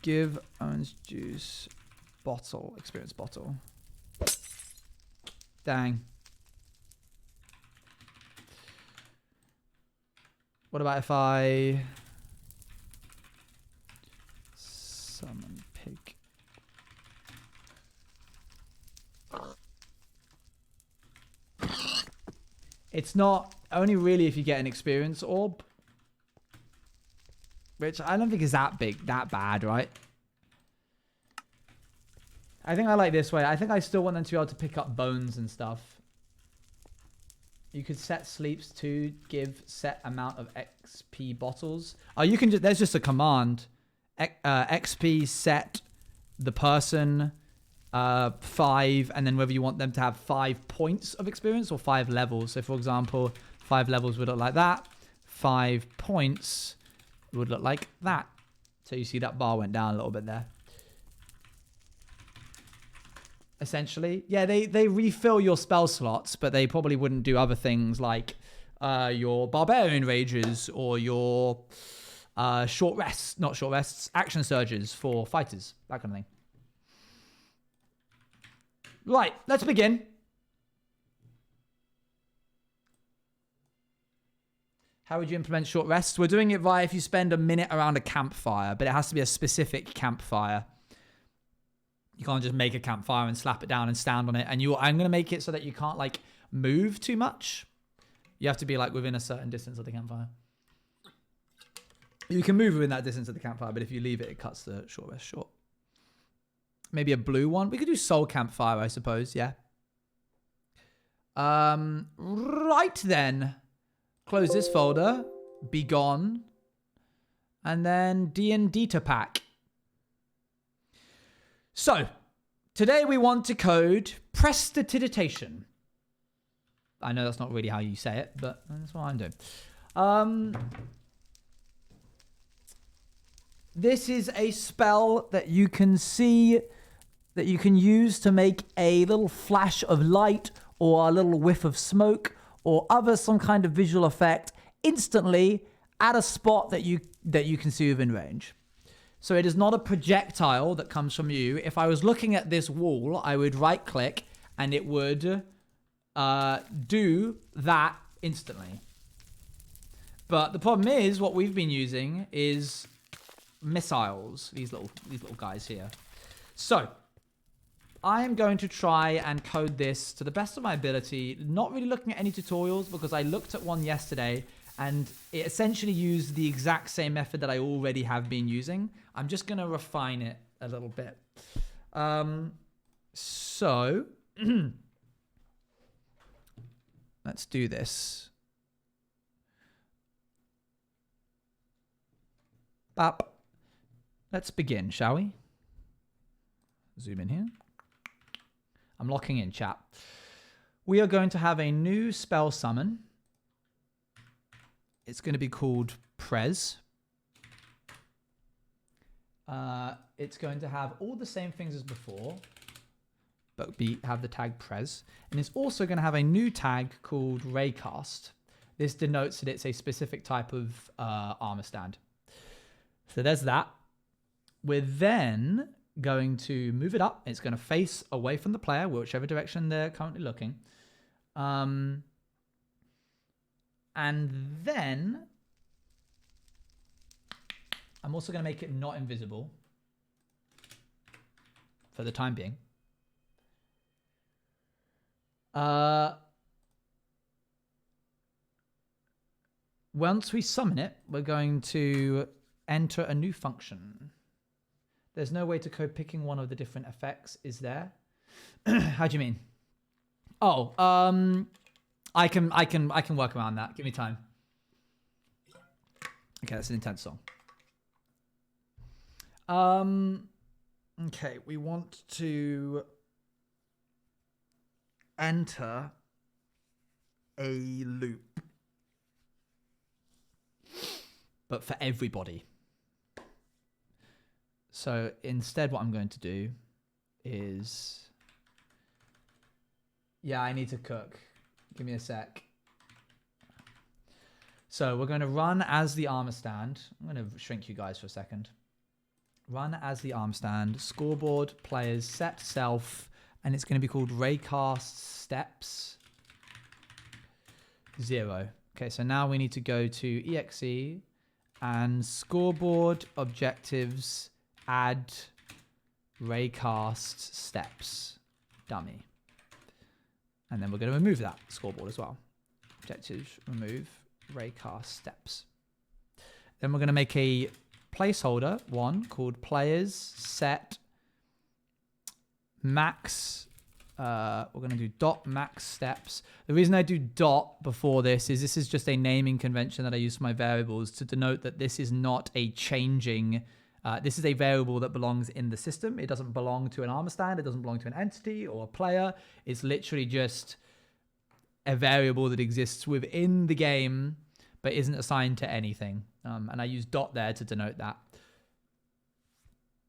Give orange juice bottle. Experience bottle. Dang. What about if I... Summon pig. It's not only really if you get an experience orb, which I don't think is that bad, right? I think I like this way. I think I still want them to be able to pick up bones and stuff. You could set sleeps to give set amount of XP bottles. Oh, you can just, there's just a command. XP set the person 5, and then whether you want them to have 5 points of experience or 5 levels. So for example, 5 levels would look like that. 5 points would look like that. So you see that bar went down a little bit there. Essentially, yeah, they refill your spell slots, but they probably wouldn't do other things like your barbarian rages or your short rests, not short rests, action surges for fighters, that kind of thing. Right, let's begin. How would you implement short rests? We're doing it via if you spend a minute around a campfire, but it has to be a specific campfire. You can't just make a campfire and slap it down and stand on it. And I'm going to make it so that you can't like move too much. You have to be like within a certain distance of the campfire. You can move within that distance of the campfire, but if you leave it, it cuts the short rest short. Maybe a blue one. We could do soul campfire, I suppose. Yeah. Right then. Close this folder. Be gone. And then D&D to pack. So, today we want to code prestidigitation. I know that's not really how you say it, but that's what I'm doing. This is a spell that you can see, that you can use to make a little flash of light or a little whiff of smoke or some kind of visual effect instantly at a spot that you can see within range. So it is not a projectile that comes from you. If I was looking at this wall, I would right click and it would do that instantly. But the problem is what we've been using is missiles, these little guys here. So I am going to try and code this to the best of my ability, not really looking at any tutorials because I looked at one yesterday and it essentially used the exact same method that I already have been using. I'm just going to refine it a little bit. So let's do this. Bop. Let's begin, shall we? Zoom in here. I'm locking in, chat. We are going to have a new spell summon. It's going to be called Prez. It's going to have all the same things as before, but have the tag Prez. And it's also going to have a new tag called Raycast. This denotes that it's a specific type of armor stand. So there's that. We're then going to move it up. It's going to face away from the player, whichever direction they're currently looking. And then I'm also going to make it not invisible for the time being. Once we summon it, we're going to enter a new function. There's no way to code picking one of the different effects, is there? How do you mean? Oh, I can work around that. Give me time. Okay, that's an intense song. Okay, we want to enter a loop, but for everybody. So instead, what I'm going to do is, yeah, I need to cook. Give me a sec. So we're going to run as the armor stand. I'm going to shrink you guys for a second. Run as the arm stand, scoreboard, players, set self, and it's going to be called Raycast Steps 0. Okay, so now we need to go to EXE and scoreboard objectives, add Raycast Steps dummy. And then we're going to remove that scoreboard as well. Objectives, remove Raycast Steps. Then we're going to make a placeholder one called players set max. We're going to do dot max steps. The reason I do dot before this is just a naming convention that I use for my variables to denote that this is not a changing. This is a variable that belongs in the system. It doesn't belong to an armor stand. It doesn't belong to an entity or a player. It's literally just a variable that exists within the game but isn't assigned to anything. And I use dot there to denote that.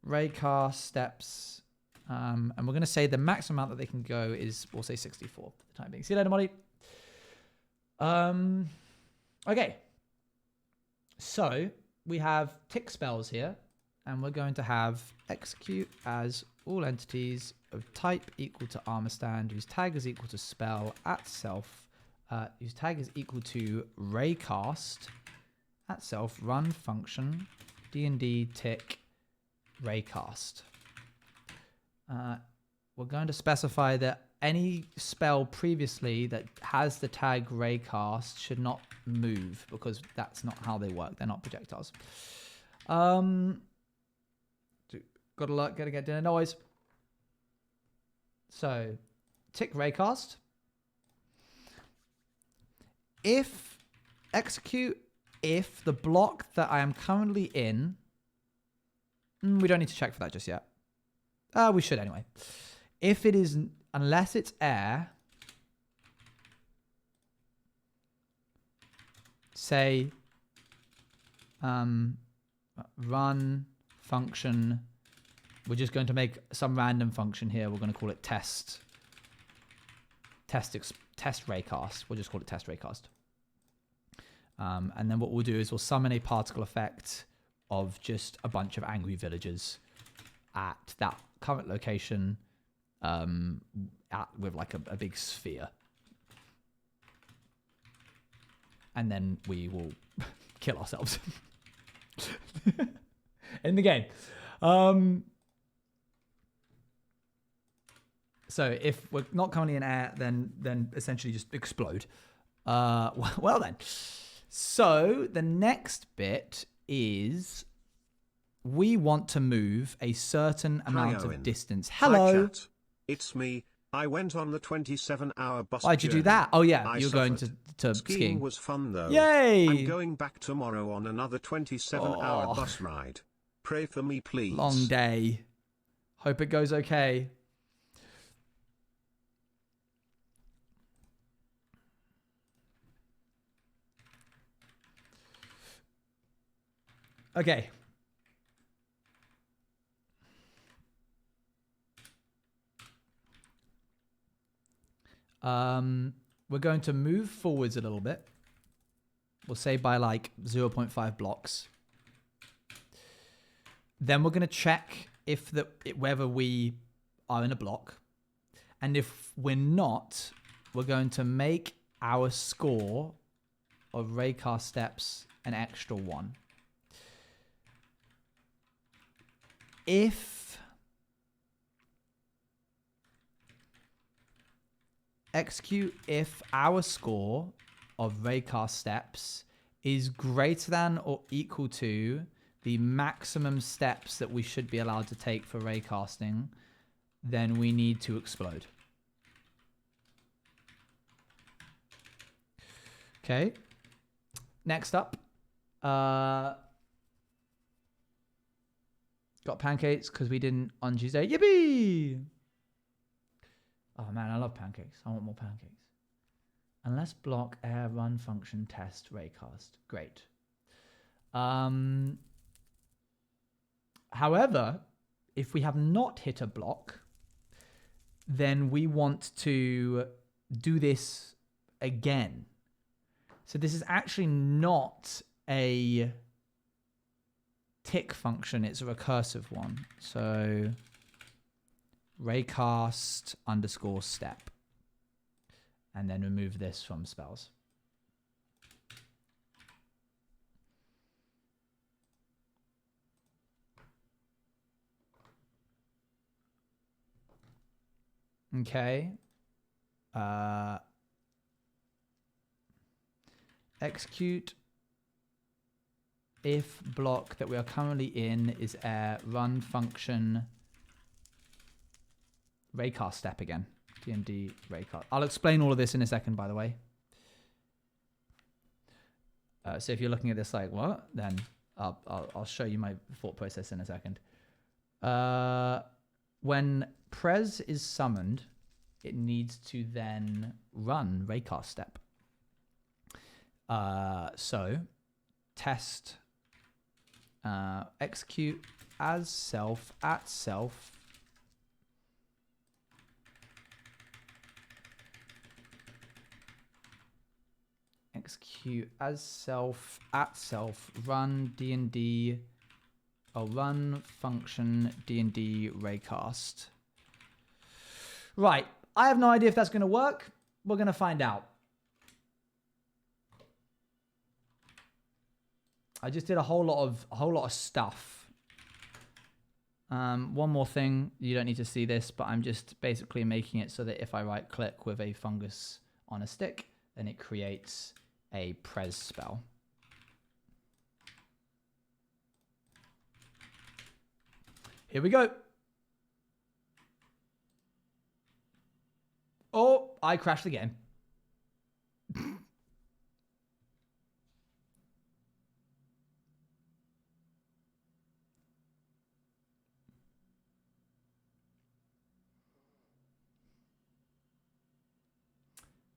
Raycast steps. And we're going to say the maximum amount that they can go is, we'll say 64 for the time being. See you later, Molly. Okay. So we have tick spells here. And we're going to have execute as all entities of type equal to armor stand, whose tag is equal to spell at self, whose tag is equal to Raycast at self run function D&D tick Raycast. We're going to specify that any spell previously that has the tag Raycast should not move because that's not how they work. They're not projectiles. Gotta get dinner noise. So, tick Raycast. If execute if the block that I am currently in, we don't need to check for that just yet. We should anyway. If it is, unless it's air, say run function. We're just going to make some random function here. We're going to call it test Raycast. We'll just call it test Raycast. And then what we'll do is we'll summon a particle effect of just a bunch of angry villagers at that current location with like a big sphere. And then we will kill ourselves in the game. So if we're not currently in air, then essentially just explode. Well then. So the next bit is we want to move a certain amount of distance. Hello. Hi, chat. It's me. I went on the 27-hour bus Why'd you do that? Oh yeah, you're going to skiing. Was fun though. Yay! I'm going back tomorrow on another 27-hour bus ride. Pray for me, please. Long day. Hope it goes okay. Okay. We're going to move forwards a little bit. We'll say by like 0.5 blocks. Then we're going to check if whether we are in a block. And if we're not, we're going to make our score of Raycast steps an extra 1. If execute if our score of Raycast steps is greater than or equal to the maximum steps that we should be allowed to take for raycasting, then we need to explode. Okay. Next up. Got pancakes because we didn't on Tuesday. Yippee! Oh man, I love pancakes. I want more pancakes. Unless block air run function test raycast. Great. However, if we have not hit a block, then we want to do this again. So this is actually not a tick function, it's a recursive one. So raycast _ step. And then remove this from spells. Okay. Execute if block that we are currently in is air run function raycast step again. DMD raycast. I'll explain all of this in a second, by the way. So if you're looking at this like, what? Then I'll show you my thought process in a second. When pres is summoned, it needs to then run raycast step. So test execute as self at self execute as self at self run D&D run function D&D raycast. Right, I have no idea if that's going to work. We're going to find out. I just did a whole lot of stuff. One more thing, you don't need to see this, but I'm just basically making it so that if I right click with a fungus on a stick, then it creates a pres spell. Here we go. Oh, I crashed the game.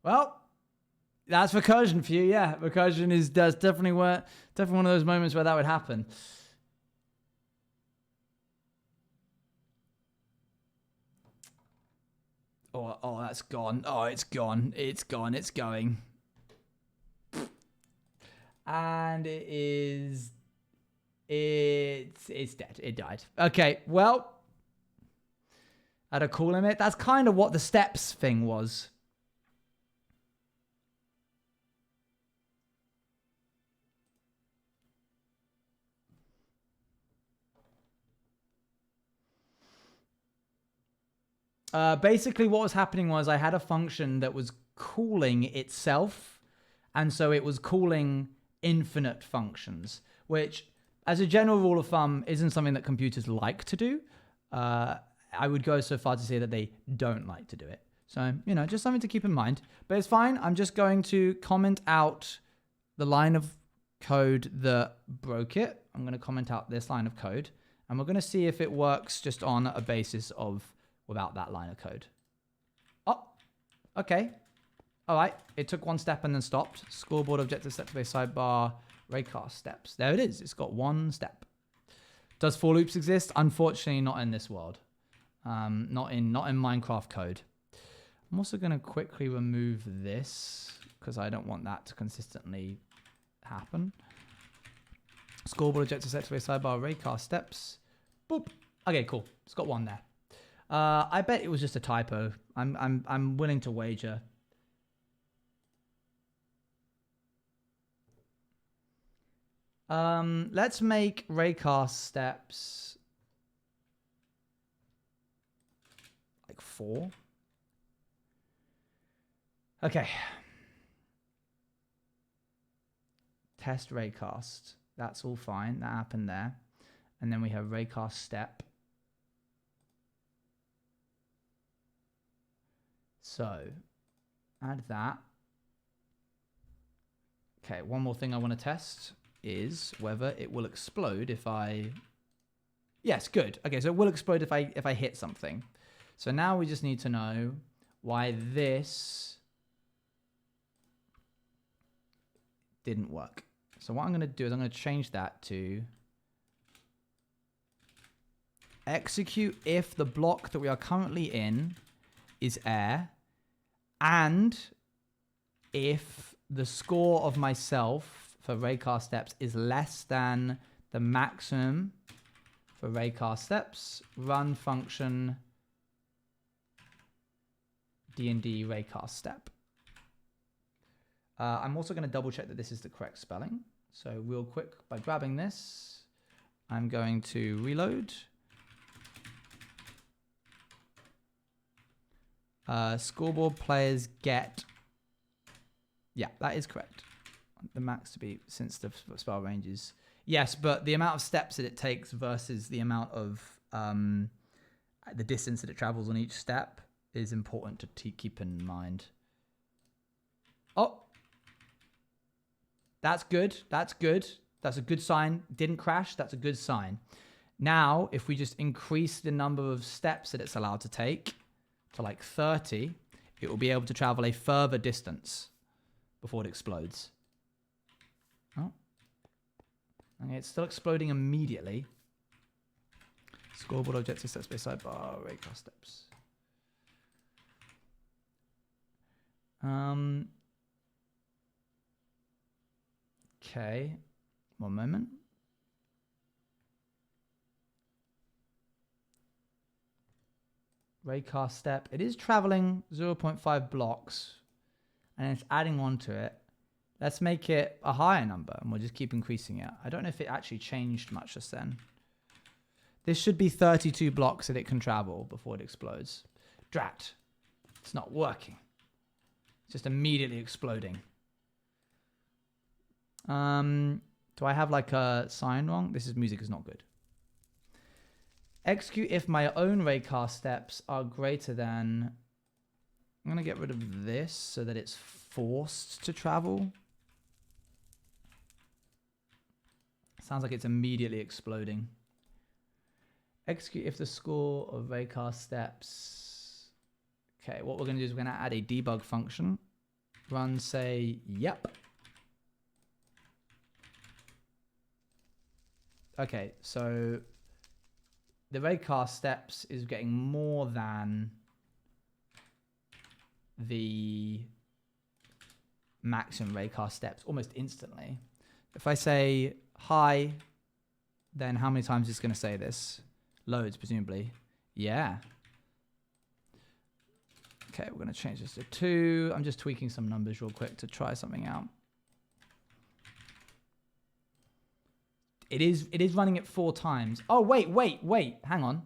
Well, that's recursion for you, yeah. Recursion is definitely one of those moments where that would happen. Oh, that's gone. Oh, it's gone. It's gone. It's going. And it's dead. It died. Okay, well, at a cool limit, that's kind of what the steps thing was. Basically what was happening was I had a function that was calling itself, and so it was calling infinite functions, which as a general rule of thumb isn't something that computers like to do. I would go so far to say that they don't like to do it. So, just something to keep in mind. But it's fine. I'm just going to comment out the line of code that broke it. I'm going to comment out this line of code, and we're going to see if it works just on a basis of without that line of code. Oh, okay. All right. It took one step and then stopped. Scoreboard objective set to base sidebar raycast steps. There it is. It's got one step. Does for loops exist? Unfortunately, not in this world. Not in Minecraft code. I'm also going to quickly remove this because I don't want that to consistently happen. Scoreboard objective set to base sidebar raycast steps. Boop. Okay, cool. It's got one there. I bet it was just a typo. I'm willing to wager. Let's make raycast steps like 4. Okay. Test raycast. That's all fine. That happened there. And then we have raycast step. So, add that. Okay, one more thing I want to test is whether it will explode if I... Yes, good. Okay, so it will explode if I hit something. So now we just need to know why this didn't work. So what I'm going to do is I'm going to change that to execute if the block that we are currently in is air, and if the score of myself for raycast steps is less than the maximum for raycast steps, run function D&D raycast step. I'm also going to double check that this is the correct spelling. So real quick, by grabbing this, I'm going to reload. Scoreboard players get... Yeah, that is correct. The max to be, since the spell range is... Yes, but the amount of steps that it takes versus the amount of... the distance that it travels on each step is important to keep in mind. Oh! That's good. That's good. That's a good sign. Didn't crash. That's a good sign. Now, if we just increase the number of steps that it's allowed to take to like 30, it will be able to travel a further distance before it explodes. Oh. Okay, it's still exploding immediately. Scoreboard objective set space sidebar, raycast steps. Okay, one moment. Raycast step. It is traveling 0.5 blocks, and it's adding on to it. Let's make it a higher number, and we'll just keep increasing it. I don't know if it actually changed much just then. This should be 32 blocks that it can travel before it explodes. Drat. It's not working. It's just immediately exploding. Do I have like a sign wrong? This is music is not good. Execute if my own raycast steps are greater than... I'm going to get rid of this so that it's forced to travel. Sounds like it's immediately exploding. Execute if the score of raycast steps... Okay, what we're going to do is we're going to add a debug function. Run say, yep. Okay, so the raycast steps is getting more than the maximum raycast steps almost instantly. If I say hi, then how many times is it going to say this? Loads, presumably. Yeah. Okay, we're going to change this to 2. I'm just tweaking some numbers real quick to try something out. It is running it 4 times. Oh, wait. Hang on.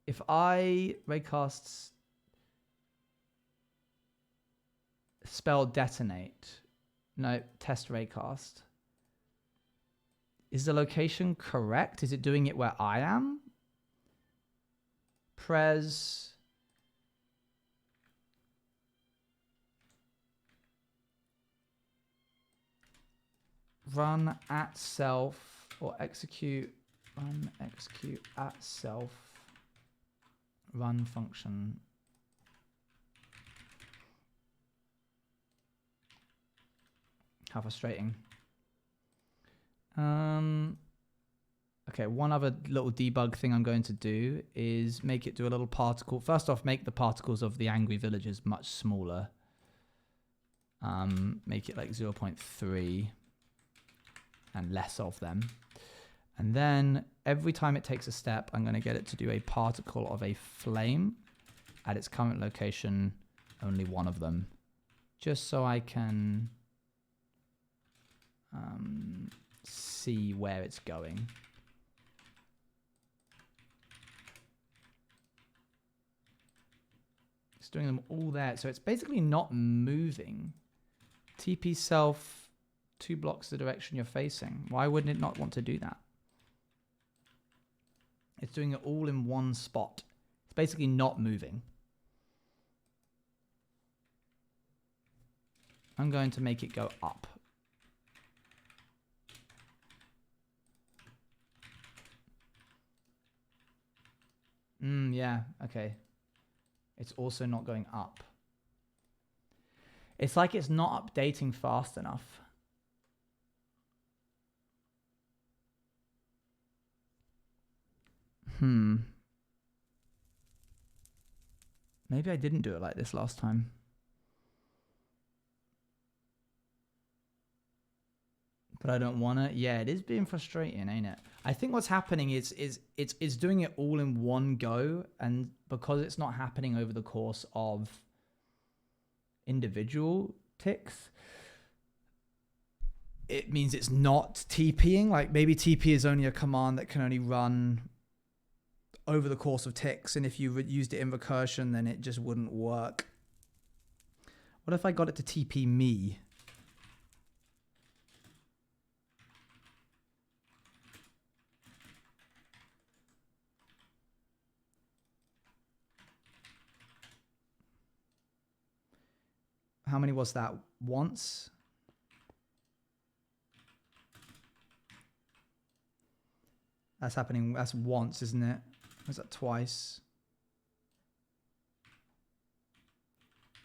If I raycasts spell detonate. No, test raycast. Is the location correct? Is it doing it where I am? Pres... Run at self or execute, run execute at self, run function. How frustrating. Okay, one other little debug thing I'm going to do is make it do a little particle. First off, make the particles of the angry villagers much smaller. Make it like 0.3. And less of them. And then every time it takes a step, I'm going to get it to do a particle of a flame at its current location, only one of them, just so I can see where it's going. It's doing them all there, so it's basically not moving. TP self 2 blocks the direction you're facing. Why wouldn't it not want to do that? It's doing it all in one spot. It's basically not moving. I'm going to make it go up. Yeah, okay. It's also not going up. It's like it's not updating fast enough. Maybe I didn't do it like this last time. But I don't want to. Yeah, it is being frustrating, ain't it? I think what's happening is it's doing it all in one go, and because it's not happening over the course of individual ticks, it means it's not TPing. Like maybe TP is only a command that can only run over the course of ticks, and if you used it in recursion, then it just wouldn't work. What if I got it to TP me? How many was that? Once? That's happening. That's once, isn't it? Was that twice?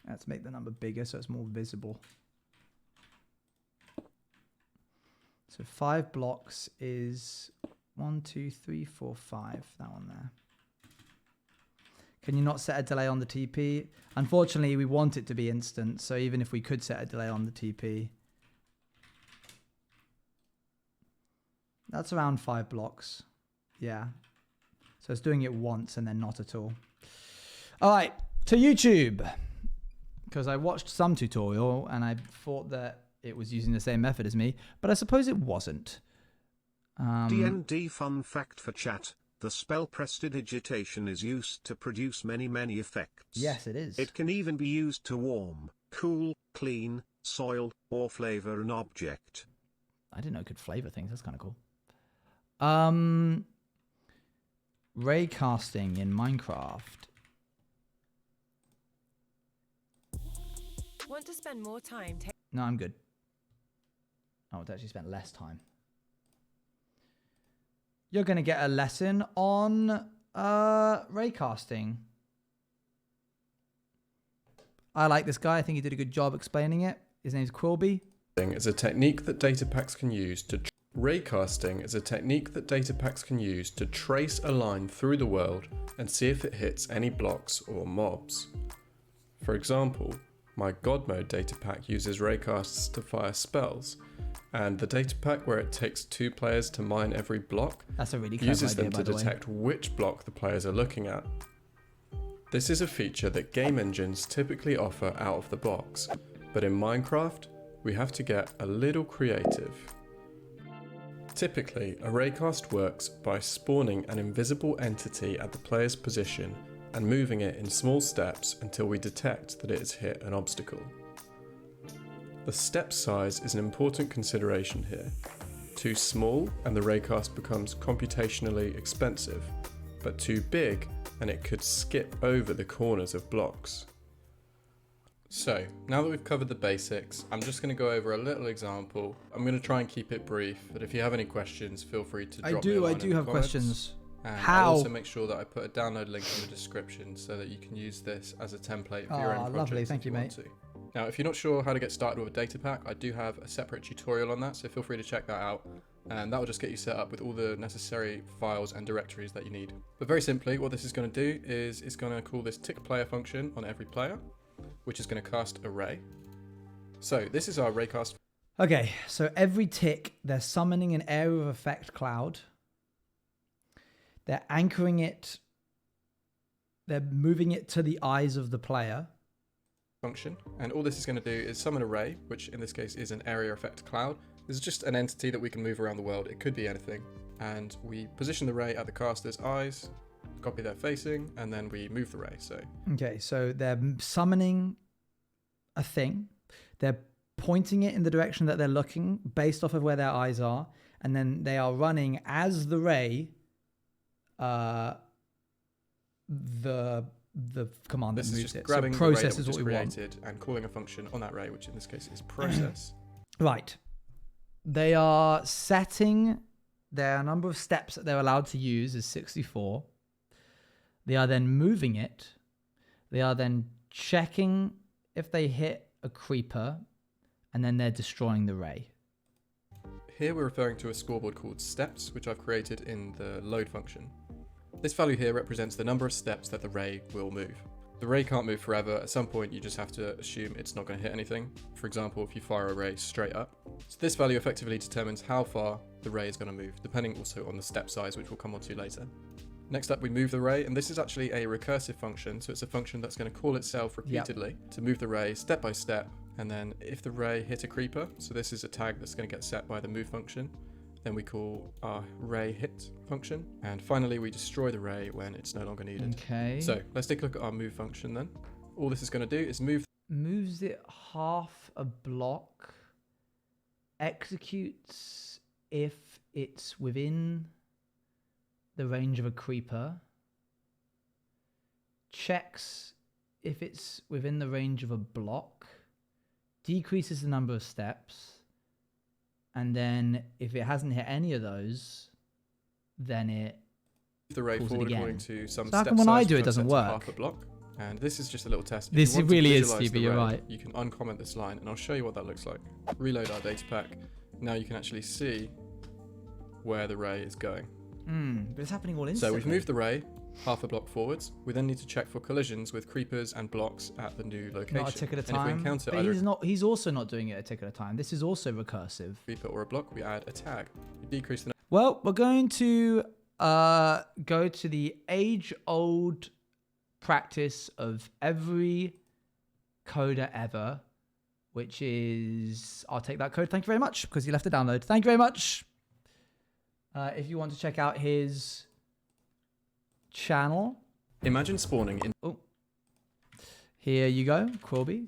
Let's make the number bigger so it's more visible. So 5 blocks is 1, 2, 3, 4, 5. That one there. Can you not set a delay on the TP? Unfortunately, we want it to be instant. So even if we could set a delay on the TP, that's around 5 blocks. Yeah. So it's doing it once and then not at all. All right, to YouTube. Because I watched some tutorial and I thought that it was using the same method as me, but I suppose it wasn't. D&D fun fact for chat. The spell prestidigitation is used to produce many effects. Yes, it is. It can even be used to warm, cool, clean, soil, or flavor an object. I didn't know it could flavor things. That's kind of cool. Raycasting in Minecraft. Want to spend more time? No, I'm good. Oh, it actually spent less time. You're going to get a lesson on raycasting. I like this guy. I think he did a good job explaining it. His name's Quilby. Is a technique that data packs can use to Raycasting is a technique that data packs can use to trace a line through the world and see if it hits any blocks or mobs. For example, my God Mode data pack uses raycasts to fire spells, and the data pack where it takes 2 players to mine every block That's a really clever uses idea, them to by the way. detect which block the players are looking at. This is a feature that game engines typically offer out of the box, but in Minecraft, we have to get a little creative. Typically, a raycast works by spawning an invisible entity at the player's position and moving it in small steps until we detect that it has hit an obstacle. The step size is an important consideration here. Too small and the raycast becomes computationally expensive, but too big and it could skip over the corners of blocks. So, now that we've covered the basics, I'm just going to go over a little example. I'm going to try and keep it brief, but if you have any questions, feel free to drop me a line I do in the have comments. questions. And How? I'll also make sure that I put a download link in the description so that you can use this as a template for your own projects. Lovely. Thank if you, want mate. to. Now, if you're not sure how to get started with a data pack, I do have a separate tutorial on that, so feel free to check that out. And that will just get you set up with all the necessary files and directories that you need. But very simply, what this is going to do is it's going to call this tick player function on every player, which is going to cast a ray. So this is our raycast. Okay, so every tick, they're summoning an area of effect cloud. They're anchoring it. They're moving it to the eyes of the player. Function, and all this is going to do is summon a ray, which in this case is an area effect cloud. This is just an entity that we can move around the world. It could be anything, and we position the ray at the caster's eyes, copy their facing, and then we move the ray. So Okay, so they're summoning a thing. They're pointing it in the direction that they're looking based off of where their eyes are, and then they are running as the ray the command that this is moves just it. grabbing So the ray process that we is just what we want. created and calling a function on that ray, which in this case is process. Right. They are setting their number of steps that they're allowed to use is 64. They are then moving it. They are then checking if they hit a creeper, and then they're destroying the ray. Here we're referring to a scoreboard called steps, which I've created in the load function. This value here represents the number of steps that the ray will move. The ray can't move forever. At some point you just have to assume it's not going to hit anything. For example, if you fire a ray straight up. So this value effectively determines how far the ray is going to move, depending also on the step size, which we'll come on to later. Next up we move the ray, and this is actually a recursive function, so it's a function that's going to call itself repeatedly to move the ray step by step. And then if the ray hit a creeper, so this is a tag that's going to get set by the move function, then we call our ray hit function. And finally, we destroy the ray when it's no longer needed. Okay. So let's take a look at our move function then. All this is going to do is moves it half a block, executes if it's within the range of a creeper, checks if it's within the range of a block, decreases the number of steps, and then if it hasn't hit any of those, then it the ray forward according to some so how step come when I size, do it which I've doesn't set to work? half a block. And this is just a little test. This If you want to really is visualize stupid, the you're ray, right. You can uncomment this line, and I'll show you what that looks like. Reload our data pack. Now you can actually see where the ray is going. But it's happening all instantly. So we've moved the ray half a block forwards. We then need to check for collisions with creepers and blocks at the new location. Not a tick at a And if time. we encounter But either he's also not doing it a tick at a time. This is also recursive. a creeper or a block, we add a tag. We decrease the Well, we're going to go to the age-old practice of every coder ever, which is, I'll take that code. Thank you very much, because you left a download. Thank you very much. If you want to check out his channel. Imagine spawning in. Oh, here you go, Quilby.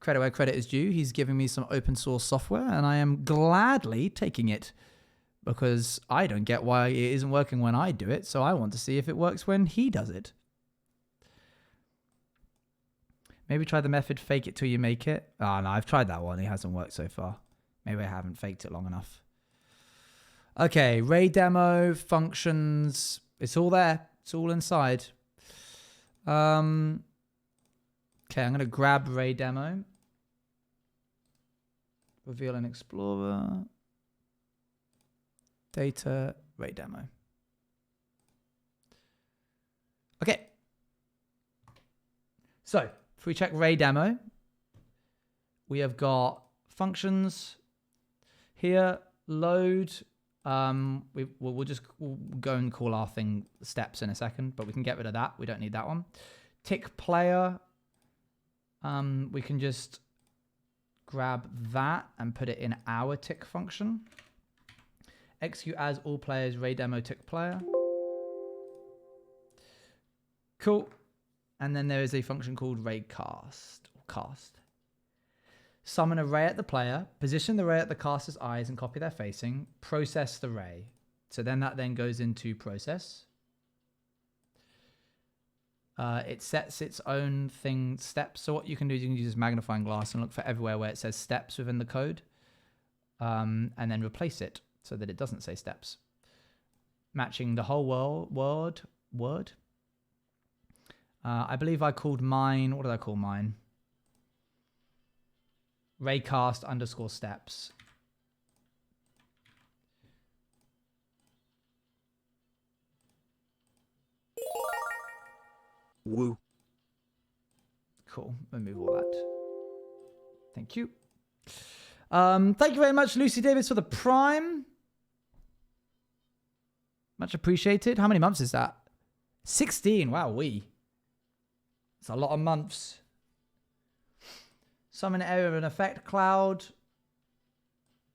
Credit where credit is due. He's giving me some open source software, and I am gladly taking it because I don't get why it isn't working when I do it. So I want to see if it works when he does it. Maybe try the method fake it till you make it. Oh, no, I've tried that one. It hasn't worked so far. Maybe I haven't faked it long enough. Okay, Ray demo, functions. It's all there. It's all inside. Okay, I'm going to grab Ray demo. Reveal an Explorer. Data, Ray demo. Okay. So, if we check Ray demo, we have got functions here, load. We'll go and call our thing steps in a second, but we can get rid of that. We don't need that one. Tick player. We can just grab that and put it in our tick function. Execute as all players, Ray demo tick player. Cool. And then there is a function called Raycast or cast. Summon a ray at the player, position the ray at the caster's eyes and copy their facing, process the ray. So then that then goes into process. It sets its own thing steps. So what you can do is you can use this magnifying glass and look for everywhere where it says steps within the code, and then replace it so that it doesn't say steps. Matching the whole word. I believe I called mine. What did I call mine? Raycast _ steps. Woo. Cool. Remove all that. Thank you. Thank you very much, Lucy Davis, for the Prime. Much appreciated. How many months is that? 16. Wow, it's a lot of months. Summon an area of an effect cloud.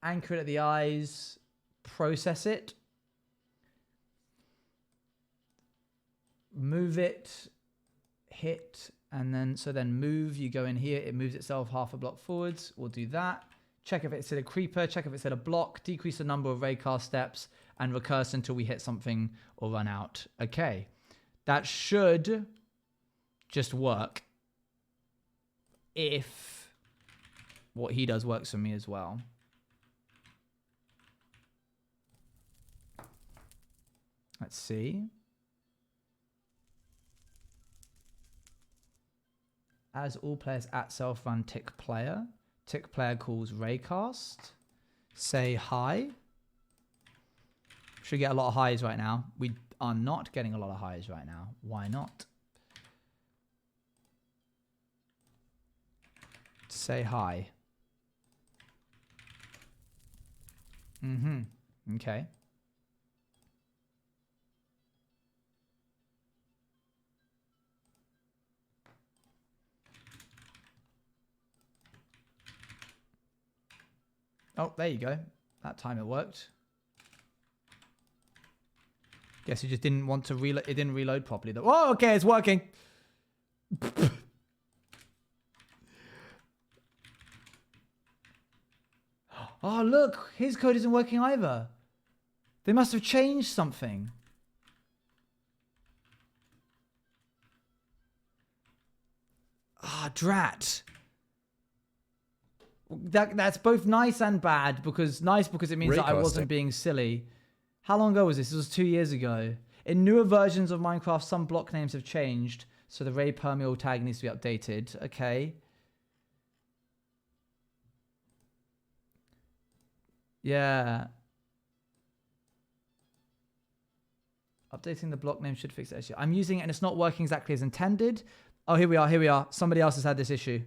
Anchor it at the eyes. Process it. Move it. Hit. And then move. You go in here. It moves itself half a block forwards. We'll do that. Check if it's at a creeper. Check if it's at a block. Decrease the number of Raycast steps. And recurse until we hit something or run out. Okay. That should just work if what he does works for me as well. Let's see. As all players at self-run tick player. Tick player calls Raycast. Say hi. Should get a lot of highs right now. We are not getting a lot of highs right now. Why not? Say hi. Okay. Oh, there you go. That time it worked. Guess you just didn't want to reload. It didn't reload properly though. Oh, okay, it's working. Oh, look, his code isn't working either. They must have changed something. Ah, drat. That's both nice and bad, because nice because it means that I wasn't being silly. How long ago was this? This was 2 years ago. In newer versions of Minecraft, some block names have changed, so the Ray permeable tag needs to be updated. Okay. Yeah. Updating the block name should fix the issue. I'm using it and it's not working exactly as intended. Oh, here we are. Here we are. Somebody else has had this issue.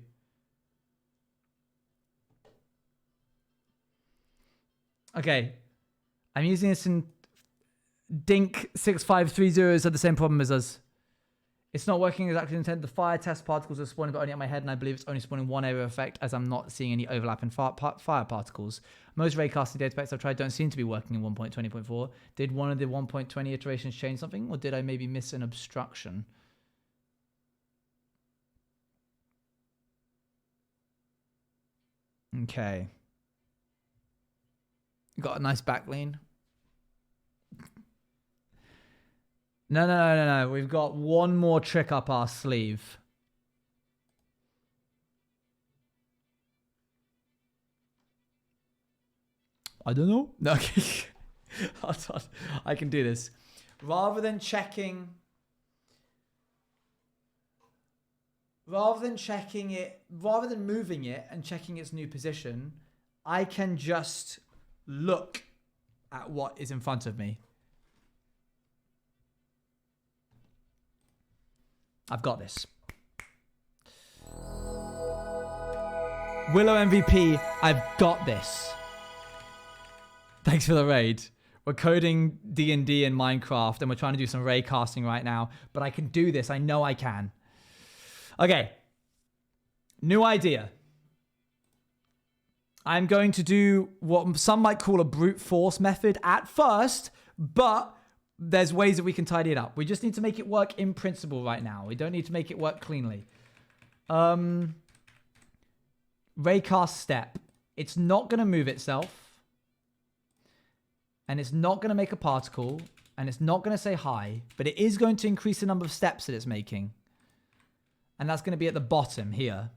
Okay. I'm using this in Dink6530 has had the same problem as us. It's not working exactly as intended. The fire test particles are spawning but only at my head, and I believe it's only spawning one area of effect as I'm not seeing any overlap in fire particles. Most raycasting datasets I've tried don't seem to be working in 1.20.4. Did one of the 1.20 iterations change something, or did I maybe miss an obstruction? Okay. Got a nice back lean. No. We've got one more trick up our sleeve. I don't know. No, okay. Hold on. I can do this. Rather than moving it and checking its new position, I can just look at what is in front of me. I've got this. Willow MVP, I've got this. Thanks for the raid. We're coding D&D in Minecraft and we're trying to do some raycasting right now, but I can do this. I know I can. Okay. New idea. I'm going to do what some might call a brute force method at first, but there's ways that we can tidy it up. We just need to make it work in principle right now. We don't need to make it work cleanly. Raycast step. It's not going to move itself. And it's not going to make a particle. And it's not going to say hi. But it is going to increase the number of steps that it's making. And that's going to be at the bottom here.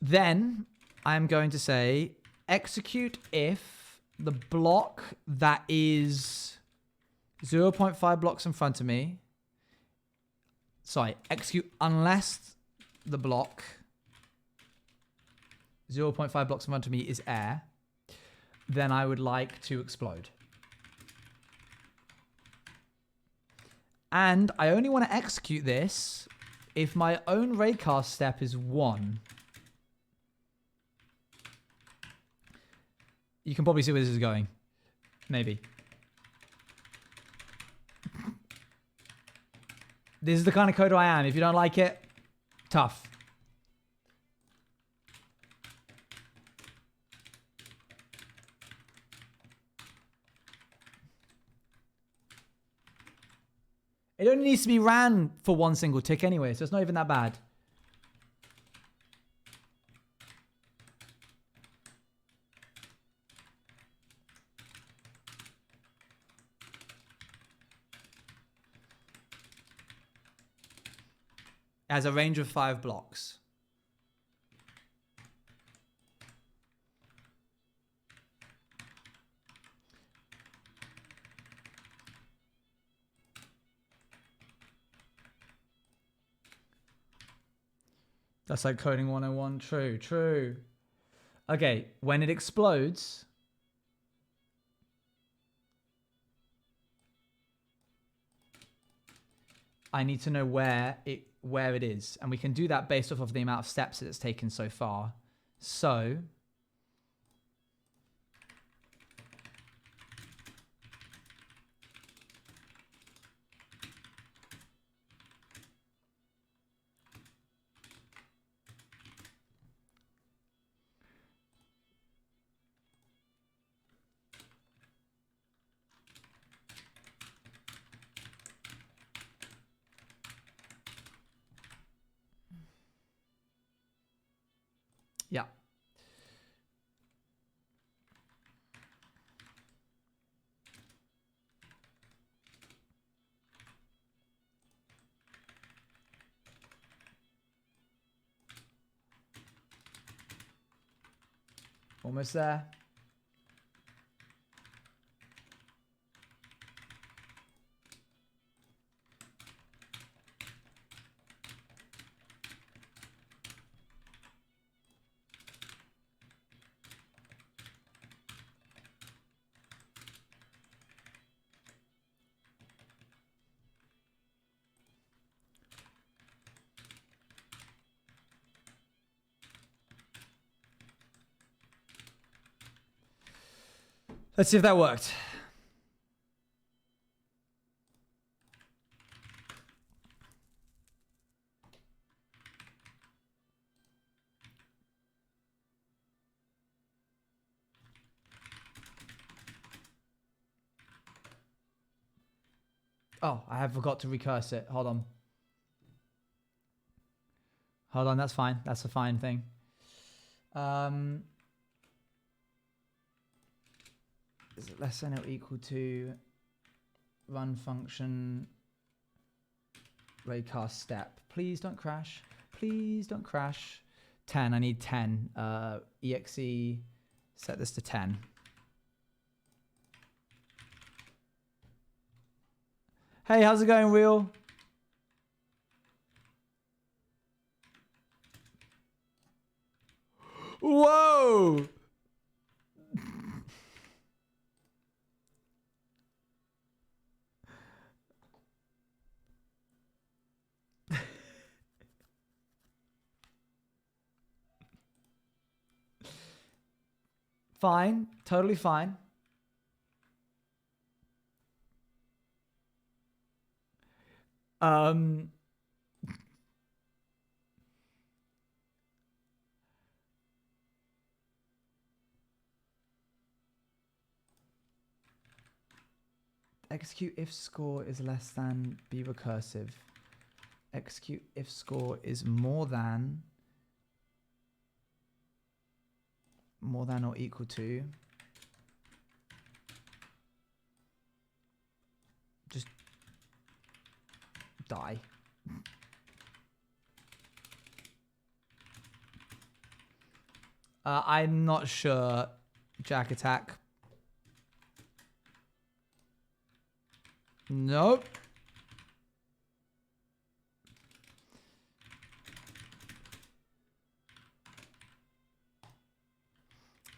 Then I'm going to say execute if the block that is 0.5 blocks in front of me. Sorry, execute unless the block 0.5 blocks in front of me is air. Then I would like to explode. And I only want to execute this if my own raycast step is 1. You can probably see where this is going. Maybe. This is the kind of coder I am. If you don't like it, tough. It only needs to be ran for one single tick anyway, so it's not even that bad. It has a range of 5 blocks. That's like coding 101. True, true. Okay, when it explodes, I need to know where it is. And we can do that based off of the amount of steps that it's taken so far. So yeah. Almost there. Let's see if that worked. Oh, I have forgot to recurse it. Hold on. Hold on, that's fine. That's a fine thing. Is it less than or equal to run function raycast step? Please don't crash. Please don't crash. 10. I need 10. Exe. Set this to 10. Hey, how's it going, Real? Whoa! Fine. Totally fine. Execute if score is less than, be recursive. Execute if score is more than or equal to. Just die. I'm not sure. Jack attack. Nope.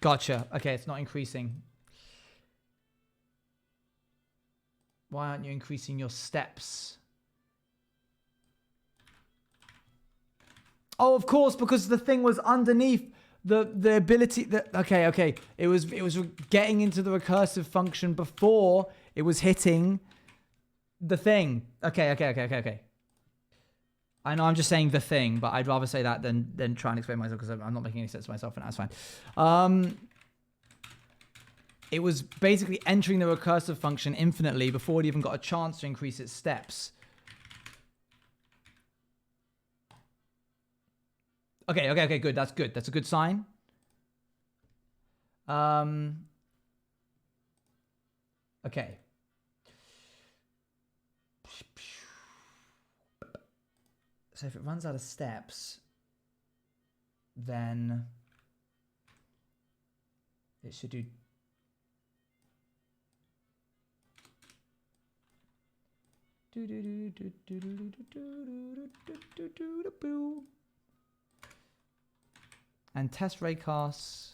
Gotcha. Okay, it's not increasing. Why aren't you increasing your steps? Oh, of course, because the thing was underneath the ability that okay. It was getting into the recursive function before it was hitting the thing. Okay. I know I'm just saying the thing, but I'd rather say that than try and explain myself because I'm not making any sense to myself, and that's fine. It was basically entering the recursive function infinitely before it even got a chance to increase its steps. Okay, good. That's good. That's a good sign. Okay. So if it runs out of steps, then it should do. and test raycasts.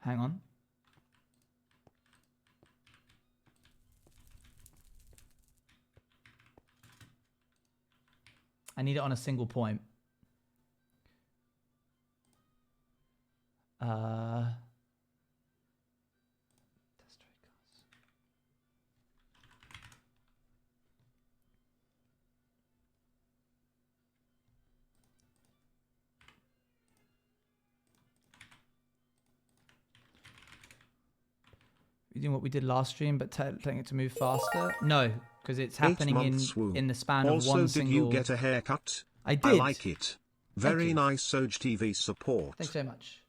Hang on. I need it on a single point. Test raycasts. We're doing what we did last stream, but telling it to move faster? No, because it's happening in the span of one single... Also, did you get a haircut? I did. I like it. Very nice Soj TV support. Thanks so much.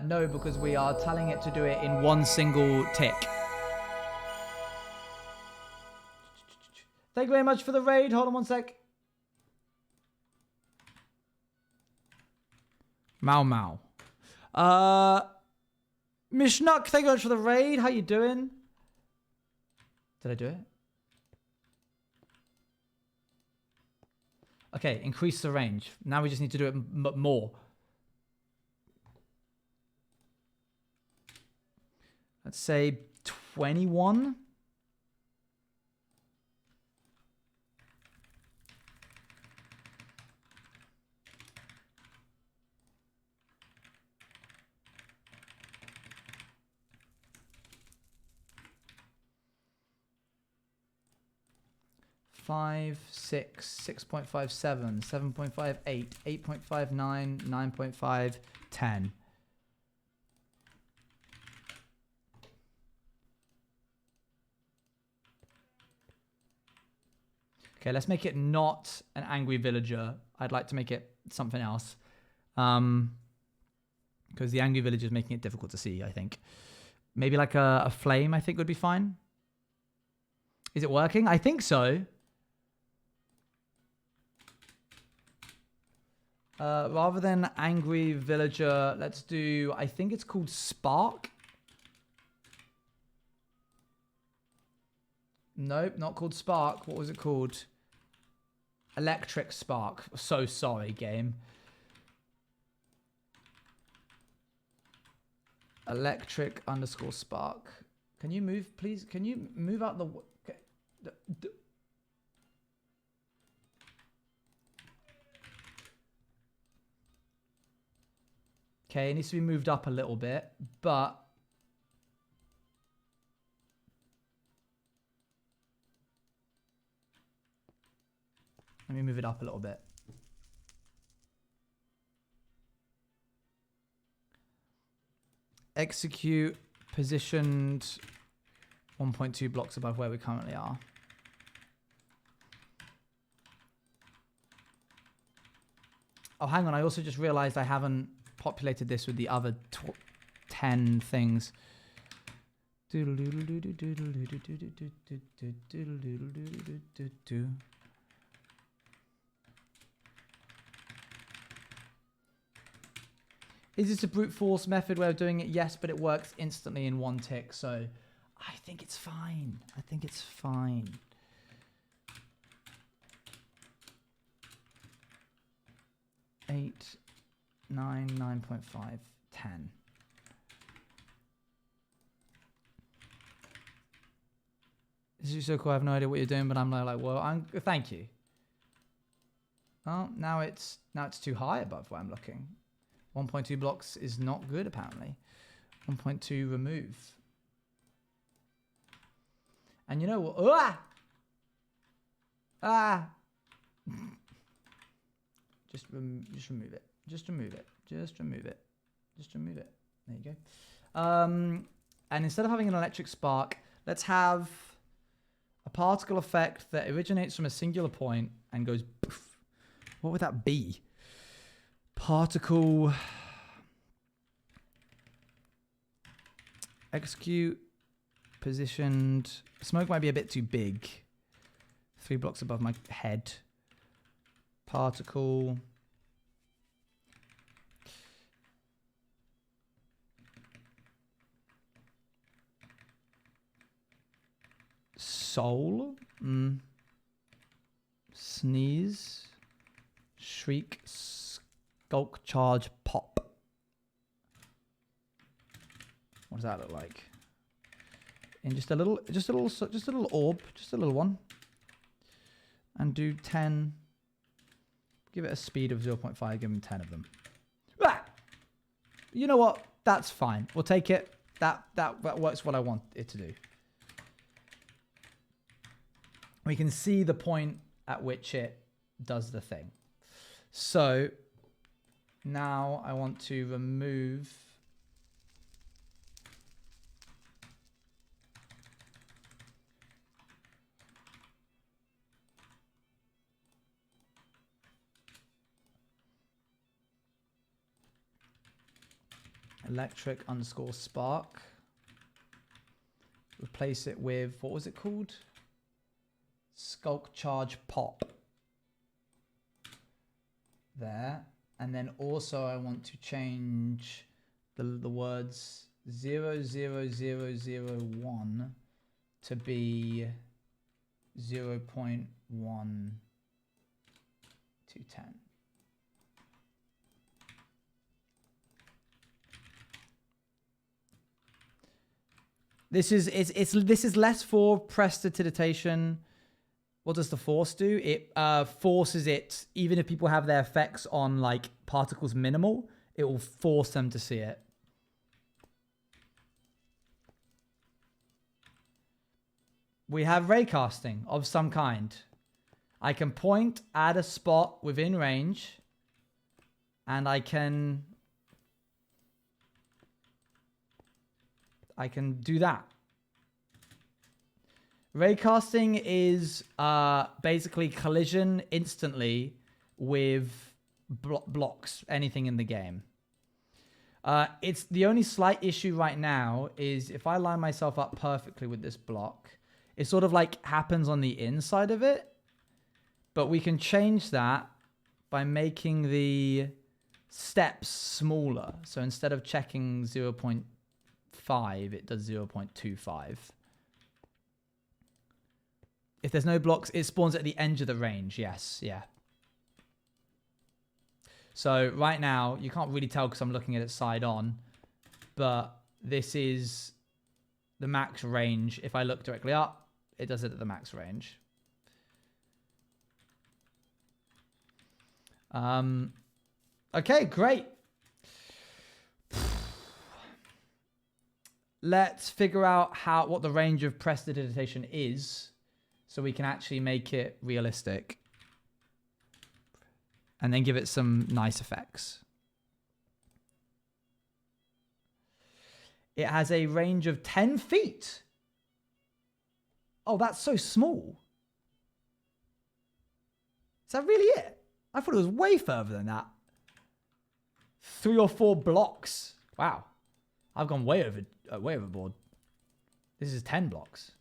No, because we are telling it to do it in one single tick. Thank you very much for the raid. Hold on one sec. Mau Mau. Mishnuck, thank you very much for the raid. How you doing? Did I do it? Okay, increase the range. Now we just need to do it more. Let's say 21. Five, 6, 6.57, 7.58, 8.59, 9.5, 10. Okay, let's make it not an angry villager. I'd like to make it something else. Because the angry villager is making it difficult to see, I think. Maybe like a flame, I think would be fine. Is it working? I think so. Rather than angry villager, let's do, I think it's called Spark. Nope, not called Spark. What was it called? Electric Spark. So sorry, game. Electric _ Spark. Can you move, please? Can you move out the... Okay. Okay, it needs to be moved up a little bit, but... Let me move it up a little bit. Execute, positioned 1.2 blocks above where we currently are. Oh, hang on. I also just realized I haven't populated this with the other 10 things. Is this a brute force method way of doing it? Yes, but it works instantly in one tick, so I think it's fine. I think it's fine. Eight, 9, 9.5, 10. This is so cool. I have no idea what you're doing, but I'm like, well, thank you. Oh, now it's too high above where I'm looking. 1.2 blocks is not good, apparently. 1.2 remove. And you know what? Just remove it. Just remove it. Just remove it. Just remove it. There you go. And instead of having an electric spark, let's have a particle effect that originates from a singular point and goes poof. What would that be? Particle. Execute. Positioned. Smoke might be a bit too big. 3 blocks above my head. Particle. soul. Sneeze. Shriek. Skulk, charge, pop. What does that look like? In just a little orb, just a little one. And do 10. Give it a speed of 0.5, give him 10 of them. Ah! You know what? That's fine. We'll take it. That works what I want it to do. We can see the point at which it does the thing. So now I want to remove electric _ spark. Replace it with, what was it called? Skulk charge pop. There. And then also I want to change the words 00001 to be 0.1 to 10. This is less for prestidigitation. What does the force do? It forces it, even if people have their effects on like particles minimal, it will force them to see it. We have raycasting of some kind. I can point at a spot within range, and I can do that. Raycasting is basically collision instantly with blocks, anything in the game. It's the only slight issue right now is if I line myself up perfectly with this block, it sort of like happens on the inside of it, but we can change that by making the steps smaller. So instead of checking 0.5, it does 0.25. If there's no blocks, it spawns at the edge of the range. Yes, yeah. So right now, you can't really tell because I'm looking at it side on, but this is the max range. If I look directly up, it does it at the max range. Okay, great. Let's figure out what the range of prestidigitation is so we can actually make it realistic. And then give it some nice effects. It has a range of 10 feet. Oh, that's so small. Is that really it? I thought it was way further than that. 3 or 4 blocks. Wow. I've gone way overboard. This is 10 blocks.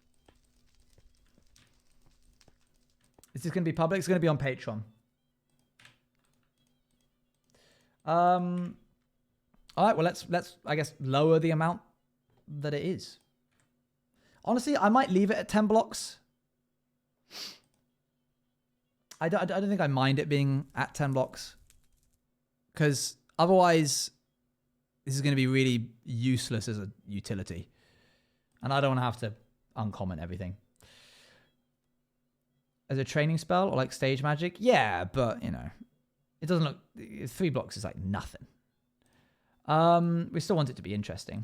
Is this going to be public? It's going to be on Patreon. All right, well, let's I guess lower the amount that it is. Honestly, I might leave it at 10 blocks. I don't think I mind it being at 10 blocks. Because otherwise, this is going to be really useless as a utility. And I don't want to have to uncomment everything. As a training spell or like stage magic? Yeah, but, you know, it doesn't look... 3 blocks is like nothing. We still want it to be interesting.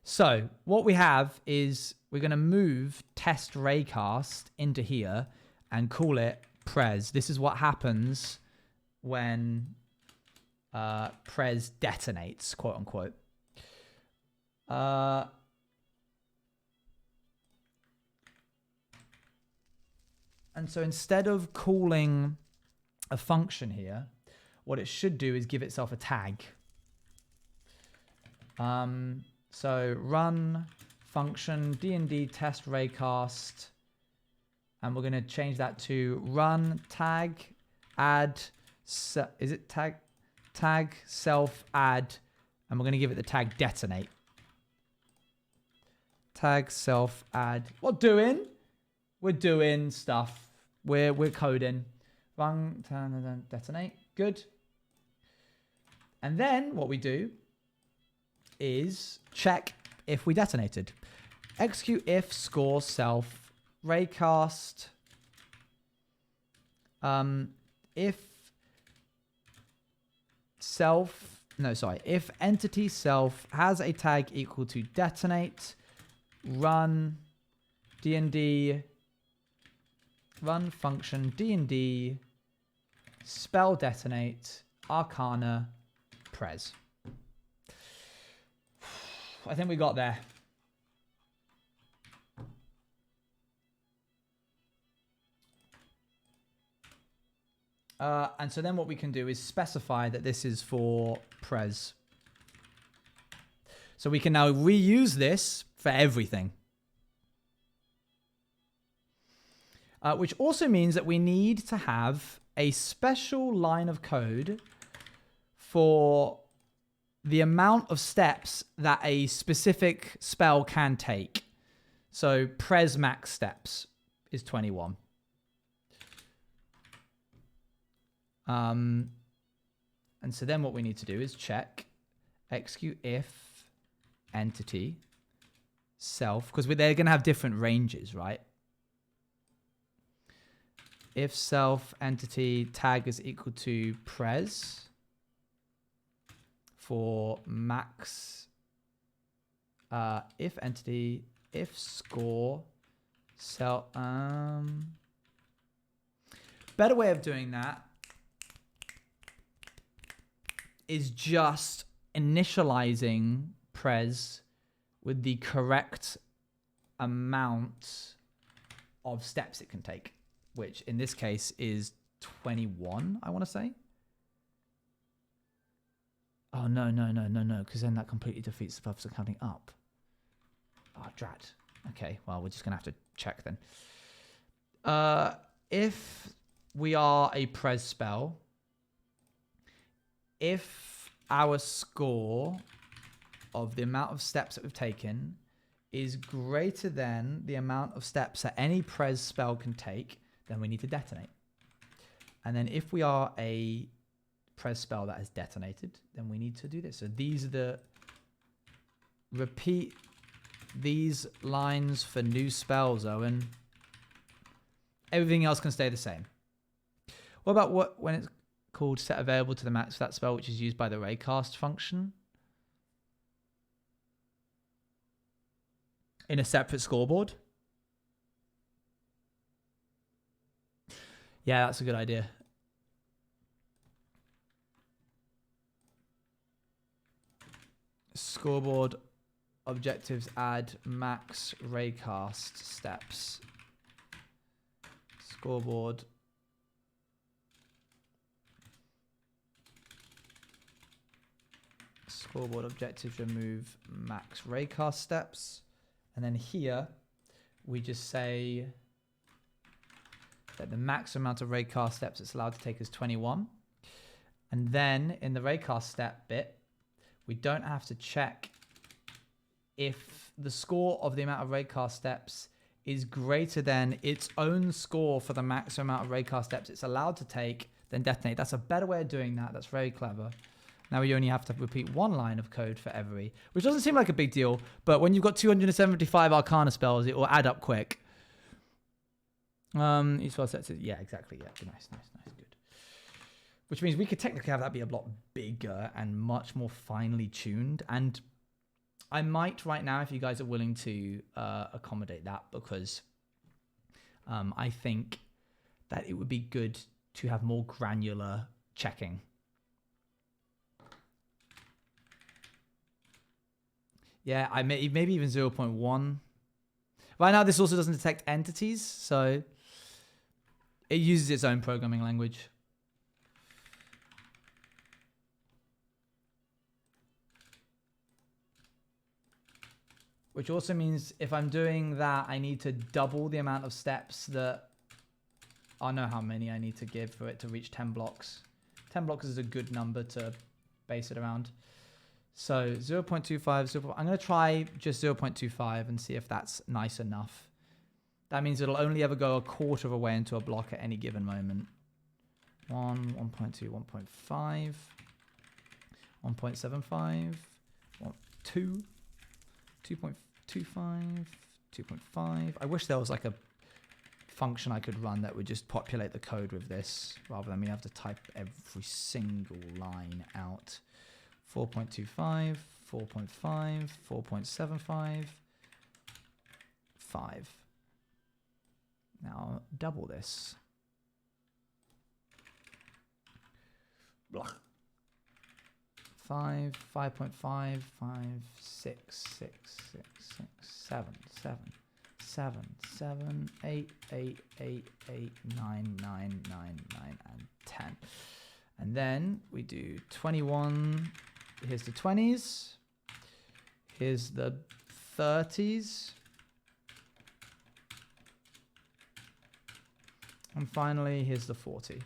So what we have is we're going to move test raycast into here and call it Prez. This is what happens when Prez detonates, quote unquote. And so instead of calling a function here, what it should do is give itself a tag. So run function d&d test raycast, and we're going to change that to run tag add, is it tag self add, and we're going to give it the tag detonate. Tag self add. What doing? We're doing stuff. We're coding. Run, detonate. Good. And then what we do is check if we detonated. Execute if score self raycast. If entity self has a tag equal to detonate, run D&D, run function D&D, spell detonate, arcana, prez. I think we got there. And so then what we can do is specify that this is for prez. So we can now reuse this for everything. Which also means that we need to have a special line of code for the amount of steps that a specific spell can take. So prez max steps is 21. And so then what we need to do is check execute if entity self, because they're going to have different ranges, right? If self entity tag is equal to prez for max, if entity, if score, self, better way of doing that is just initializing prez with the correct amount of steps it can take, which in this case is 21, I want to say. Oh, no, because then that completely defeats the purpose of counting up. Oh, drat. Okay, well, we're just going to have to check then. If we are a prez spell, if our score of the amount of steps that we've taken is greater than the amount of steps that any prez spell can take, then we need to detonate. And then if we are a prez spell that has detonated, then we need to do this. So these are the repeat these lines for new spells, Owen. Everything else can stay the same. What about when it's called set available to the max for that spell, which is used by the raycast function in a separate scoreboard? Yeah, that's a good idea. Scoreboard objectives add max raycast steps. Scoreboard objectives remove max raycast steps. And then here we just say that the max amount of raycast steps it's allowed to take is 21. And then in the raycast step bit, we don't have to check if the score of the amount of raycast steps is greater than its own score for the maximum amount of raycast steps it's allowed to take, then detonate. That's a better way of doing that. That's very clever. Now we only have to repeat one line of code for every, which doesn't seem like a big deal, but when you've got 275 Arcana spells, it will add up quick. Each spell sets it. Yeah, exactly. Yeah, nice, good. Which means we could technically have that be a lot bigger and much more finely tuned. And I might right now, if you guys are willing to accommodate that, because I think that it would be good to have more granular checking. Yeah, maybe even 0.1. Right now, this also doesn't detect entities, so it uses its own programming language. Which also means if I'm doing that, I need to double the amount of steps that... I know how many I need to give for it to reach 10 blocks. 10 blocks is a good number to base it around. So 0.25, I'm going to try just 0.25 and see if that's nice enough. That means it'll only ever go a quarter of a way into a block at any given moment. 1, 1.2, 1.5, 1.75, 2, 2.25, 2.5. I wish there was like a function I could run that would just populate the code with this rather than me have to type every single line out. 4.25, 4.5, 4.75, 5. Now double this. Blah. 5, 5.5, 5, 6, 6, 6, 6, 7, 7, 7, 7, 8, 8, 8, 8, 9, 9, 9, 9, and 10. And then we do 21. Here's the 20s. Here's the 30s. And finally, here's the 40.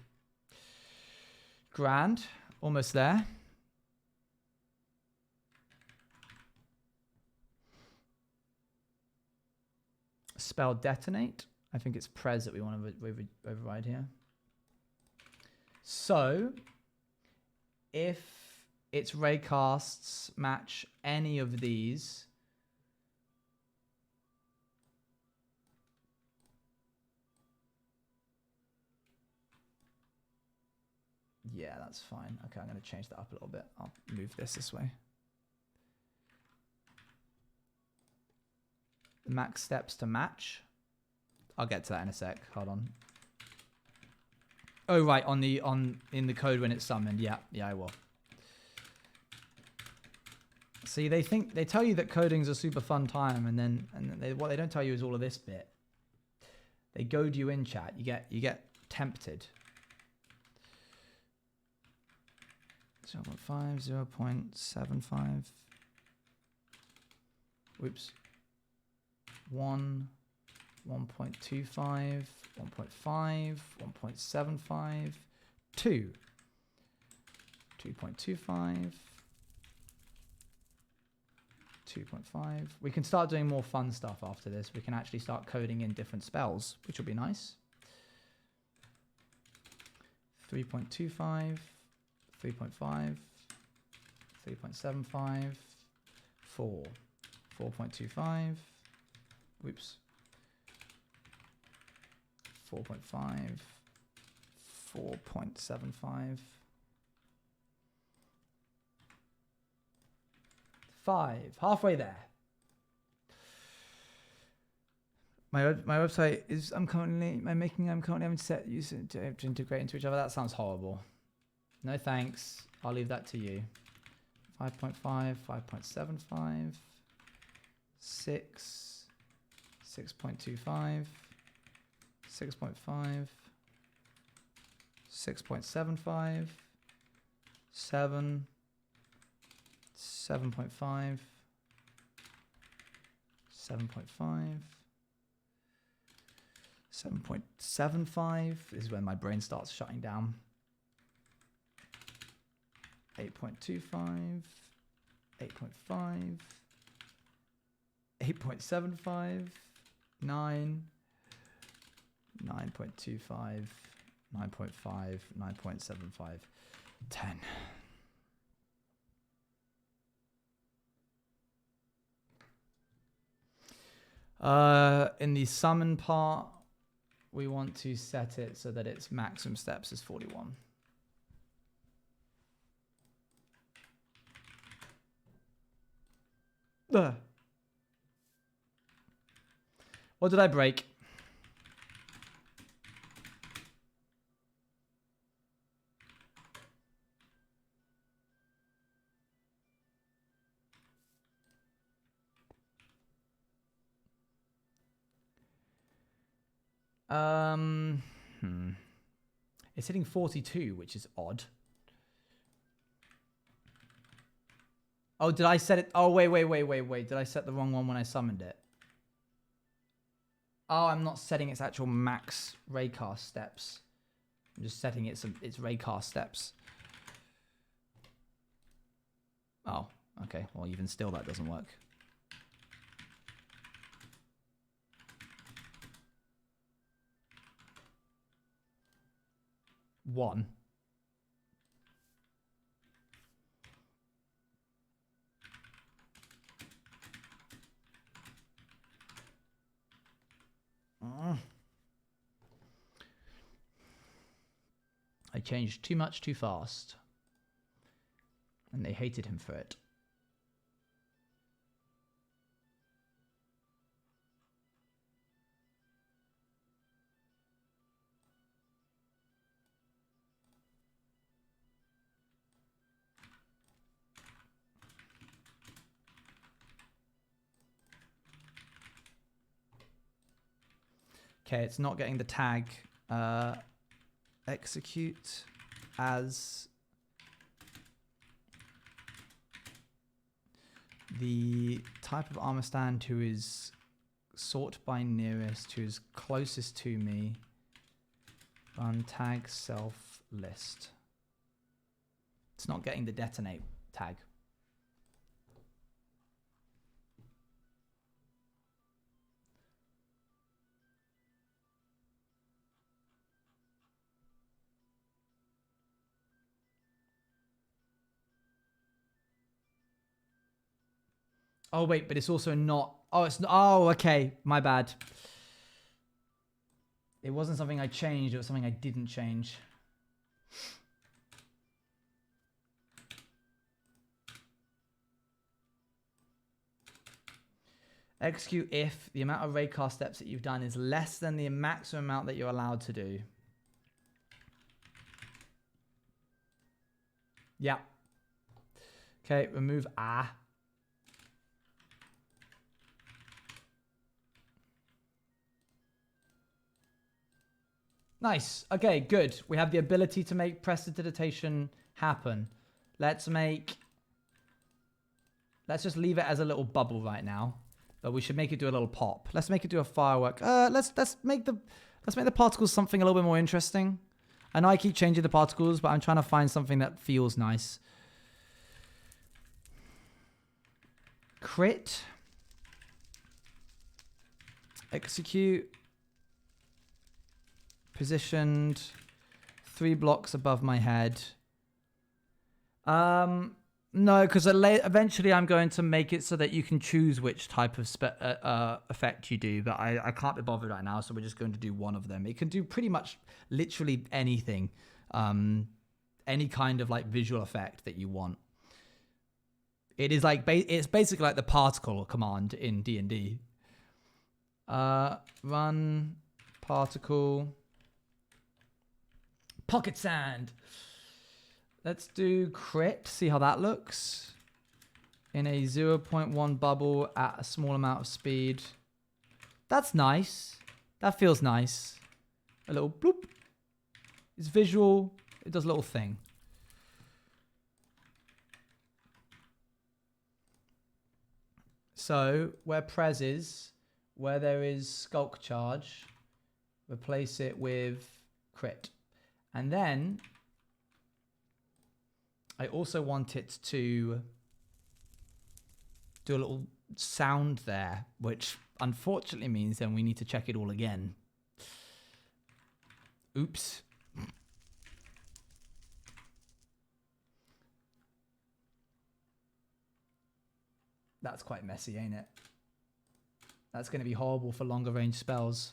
Grand. Almost there. Spell detonate. I think it's pres that we want to override here. So, if its raycasts match any of these, yeah, that's fine. Okay, I'm going to change that up a little bit. I'll move this way. Max steps to match. I'll get to that in a sec. Hold on. Oh right, in the code when it's summoned. Yeah, I will. See, they tell you that coding's a super fun time, and then what they don't tell you is all of this bit. They goad you in, chat. You get tempted. 0.5, 0.75. Whoops. 1, 1.25, 1.5, 1.75, 2, 2.25, 2.5. We can start doing more fun stuff after this. We can actually start coding in different spells, which will be nice. 3.25, 3.5, 3.75, 4, 4.25, whoops, 4.5, 4.75, 5, halfway there. My website is I'm currently having set use to integrate into each other. That sounds horrible. No thanks. I'll leave that to you. 5.5, 5.75, 6, 6.25, 6.5, 6.75, 7, 7.5, 7.5, 7.75. This is when my brain starts shutting down. 8.25, 8.5, 8.75, 9, 9.25, 9.5, 9.75, 10. In the summon part, we want to set it so that its maximum steps is 41. What did I break? It's hitting 42, which is odd. Oh, did I set it? Oh, wait. Did I set the wrong one when I summoned it? Oh, I'm not setting its actual max raycast steps. I'm just setting its raycast steps. Oh, okay. Well, even still, that doesn't work. 1. I changed too much too fast. And they hated him for it. Okay, it's not getting the tag execute as the type of armor stand who is sort by nearest, who is closest to me. Run tag self list. It's not getting the detonate tag. Oh, wait, but it's also not. Oh, it's not. Oh, okay. My bad. It wasn't something I changed. It was something I didn't change. Execute if the amount of raycast steps that you've done is less than the maximum amount that you're allowed to do. Yeah. Okay, remove ah. Nice. Okay, good. We have the ability to make prestidigitation happen. Let's just leave it as a little bubble right now. But we should make it do a little pop. Let's make it do a firework. Let's make the particles something a little bit more interesting. I know I keep changing the particles, but I'm trying to find something that feels nice. Crit. Execute. Positioned 3 blocks above my head. No, because eventually I'm going to make it so that you can choose which type of effect you do, but I can't be bothered right now, so we're just going to do one of them. It can do pretty much literally anything, any kind of like visual effect that you want. It is like it's basically like the particle command in D&D. Run particle. Pocket sand. Let's do crit. See how that looks. In a 0.1 bubble at a small amount of speed. That's nice. That feels nice. A little bloop. It's visual. It does a little thing. So where Prez is, where there is Skulk Charge, replace it with crit. And then I also want it to do a little sound there, which unfortunately means then we need to check it all again. Oops. That's quite messy, ain't it? That's going to be horrible for longer range spells.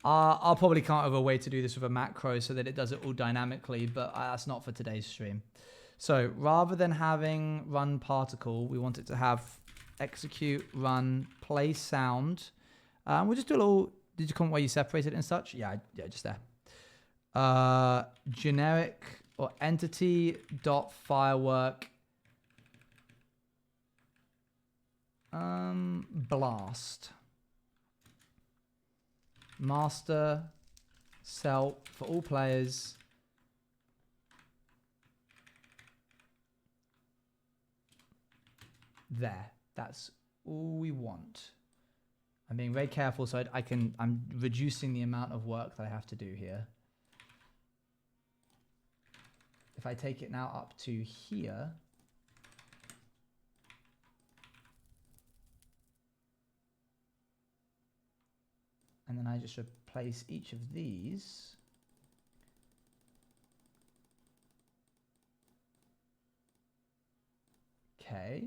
I'll probably come up with a way to do this with a macro so that it does it all dynamically, but that's not for today's stream. So rather than having run particle, we want it to have execute, run, play sound. We'll just do a little, did you comment where you separate it and such? Yeah, just there. Generic or entity dot firework blast. Master cell for all players. There. That's all we want. I'm being very careful so I'm reducing the amount of work that I have to do here. If I take it now up to here, and then I just replace each of these Okay.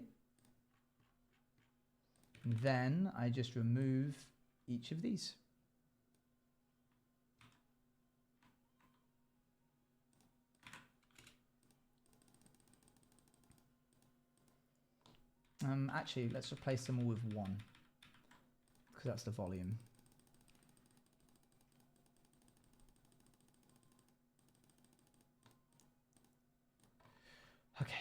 Then I just remove each of these. Actually, let's replace them all with 1 because that's the volume. Okay.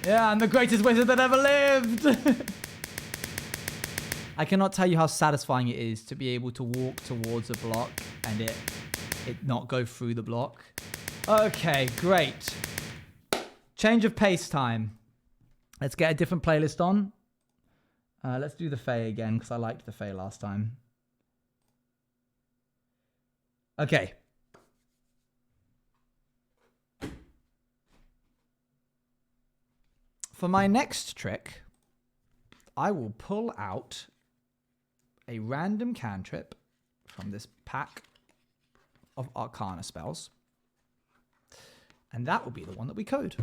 Yeah, I'm the greatest wizard that ever lived. I cannot tell you how satisfying it is to be able to walk towards a block and it not go through the block. Okay, great. Change of pace time. Let's get a different playlist on. Let's do the Fae again because I liked the Fae last time. Okay. For my next trick, I will pull out a random cantrip from this pack of Arcana spells. And that will be the one that we code.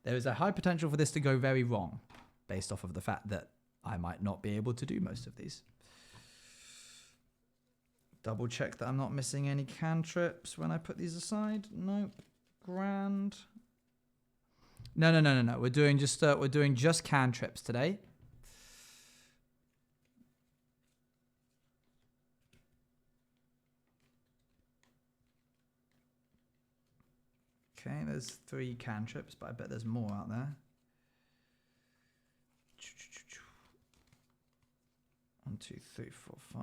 There is a high potential for this to go very wrong, based off of the fact that I might not be able to do most of these. Double check that I'm not missing any cantrips when I put these aside. Nope. Grand. No. We're doing just cantrips today. Okay, there's 3 cantrips, but I bet there's more out there. 1, 2, 3, 4, 5.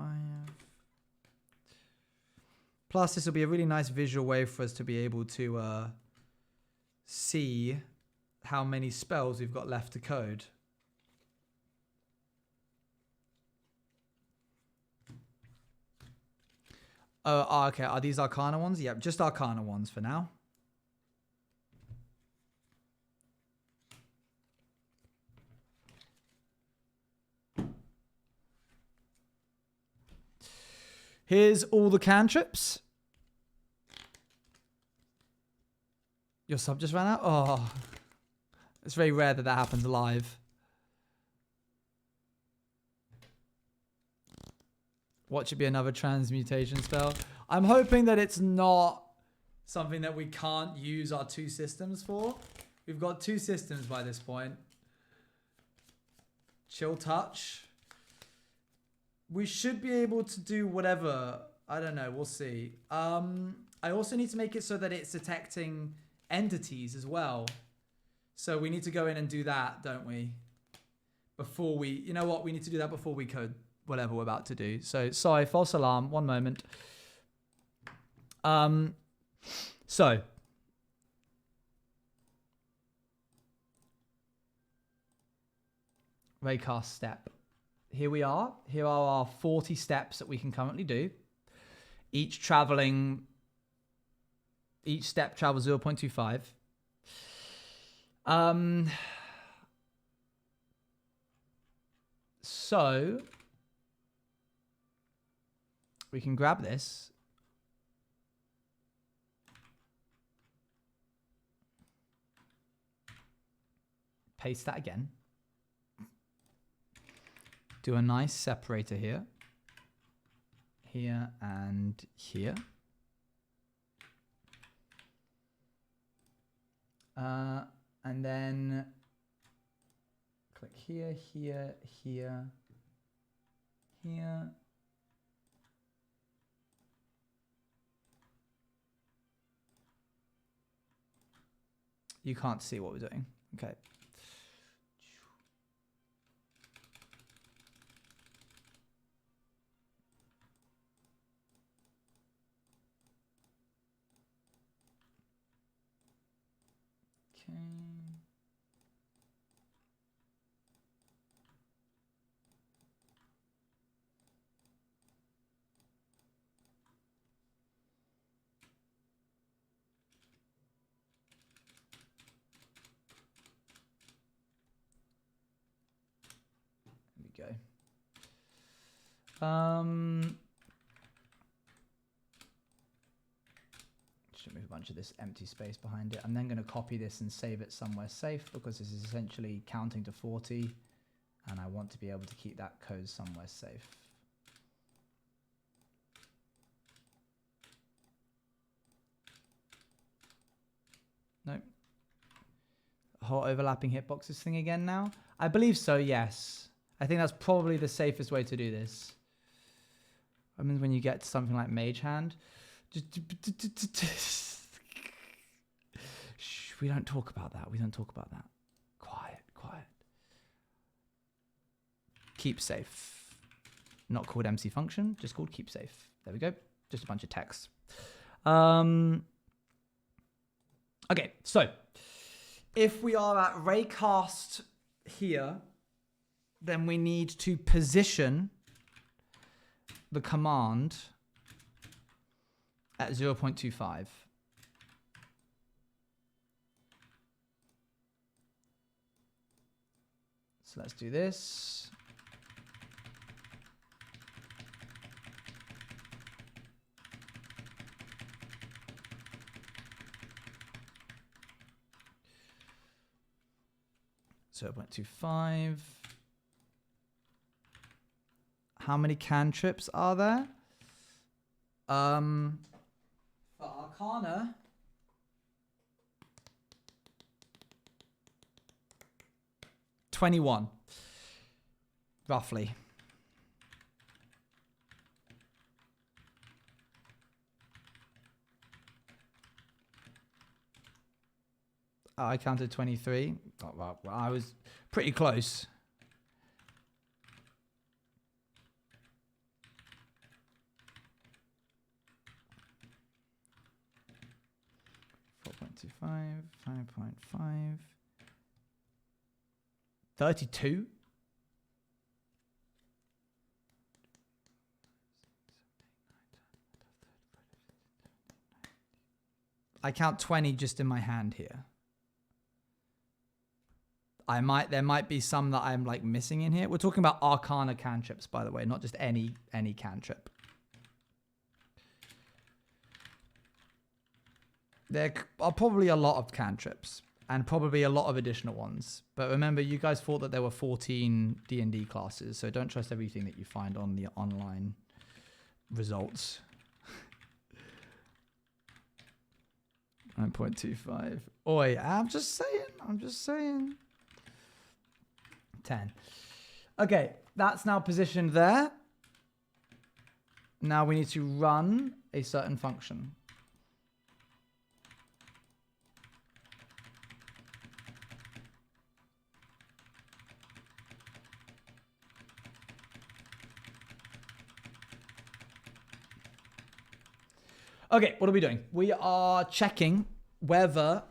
Plus, this will be a really nice visual way for us to be able to see how many spells we've got left to code. Oh, okay. Are these Arcana ones? Yep, just Arcana ones for now. Here's all the cantrips. Your sub just ran out? Oh, it's very rare that that happens live. What should be another transmutation spell? I'm hoping that it's not something that we can't use our 2 systems for. We've got 2 systems by this point. Chill Touch. We should be able to do whatever. I don't know. We'll see. I also need to make it so that it's detecting entities as well. So we need to go in and do that, don't we? Before we... You know what? We need to do that before we code whatever we're about to do. So, sorry. False alarm. One moment. So... Raycast step. Here we are. Here are our 40 steps that we can currently do. Each step travels 0.25. So we can grab this. Paste that again. Do a nice separator here. Here and here. And then click here, here, here, here. You can't see what we're doing. Okay. Just remove a bunch of this empty space behind it. I'm then going to copy this and save it somewhere safe because this is essentially counting to 40 and I want to be able to keep that code somewhere safe. Nope. Whole overlapping hitboxes thing again now? I believe so, yes. I think that's probably the safest way to do this. I mean, when you get to something like Mage Hand, shh, we don't talk about that. We don't talk about that. Quiet, quiet. Keep safe. Not called MC function, just called keep safe. There we go. Just a bunch of text. Okay, so if we are at Raycast here, then we need to position the command at 0.25. So let's do this. So 0.25. How many cantrips are there? For Arcana, $21, roughly. I counted 23. Oh, well, I was pretty close. $4.25, 5.5, 32. I count 20 just in my hand here. There might be some that I'm like missing in here. We're talking about Arcana cantrips, by the way, not just any cantrip. There are probably a lot of cantrips and probably a lot of additional ones. But remember, you guys thought that there were 14 D&D classes, so don't trust everything that you find on the online results. 9.25. Oi, I'm just saying. 10. Okay, that's now positioned there. Now we need to run a certain function. Okay, what are we doing? We are checking whether...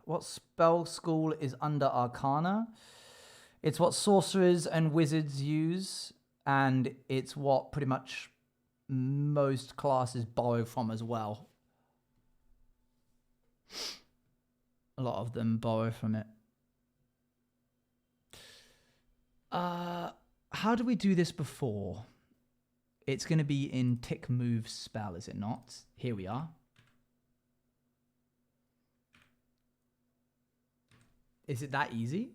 what spell school is under Arcana? It's what sorcerers and wizards use, and it's what pretty much most classes borrow from as well. A lot of them borrow from it. How do we do this before? It's going to be in tick move spell, is it not? Here we are. Is it that easy?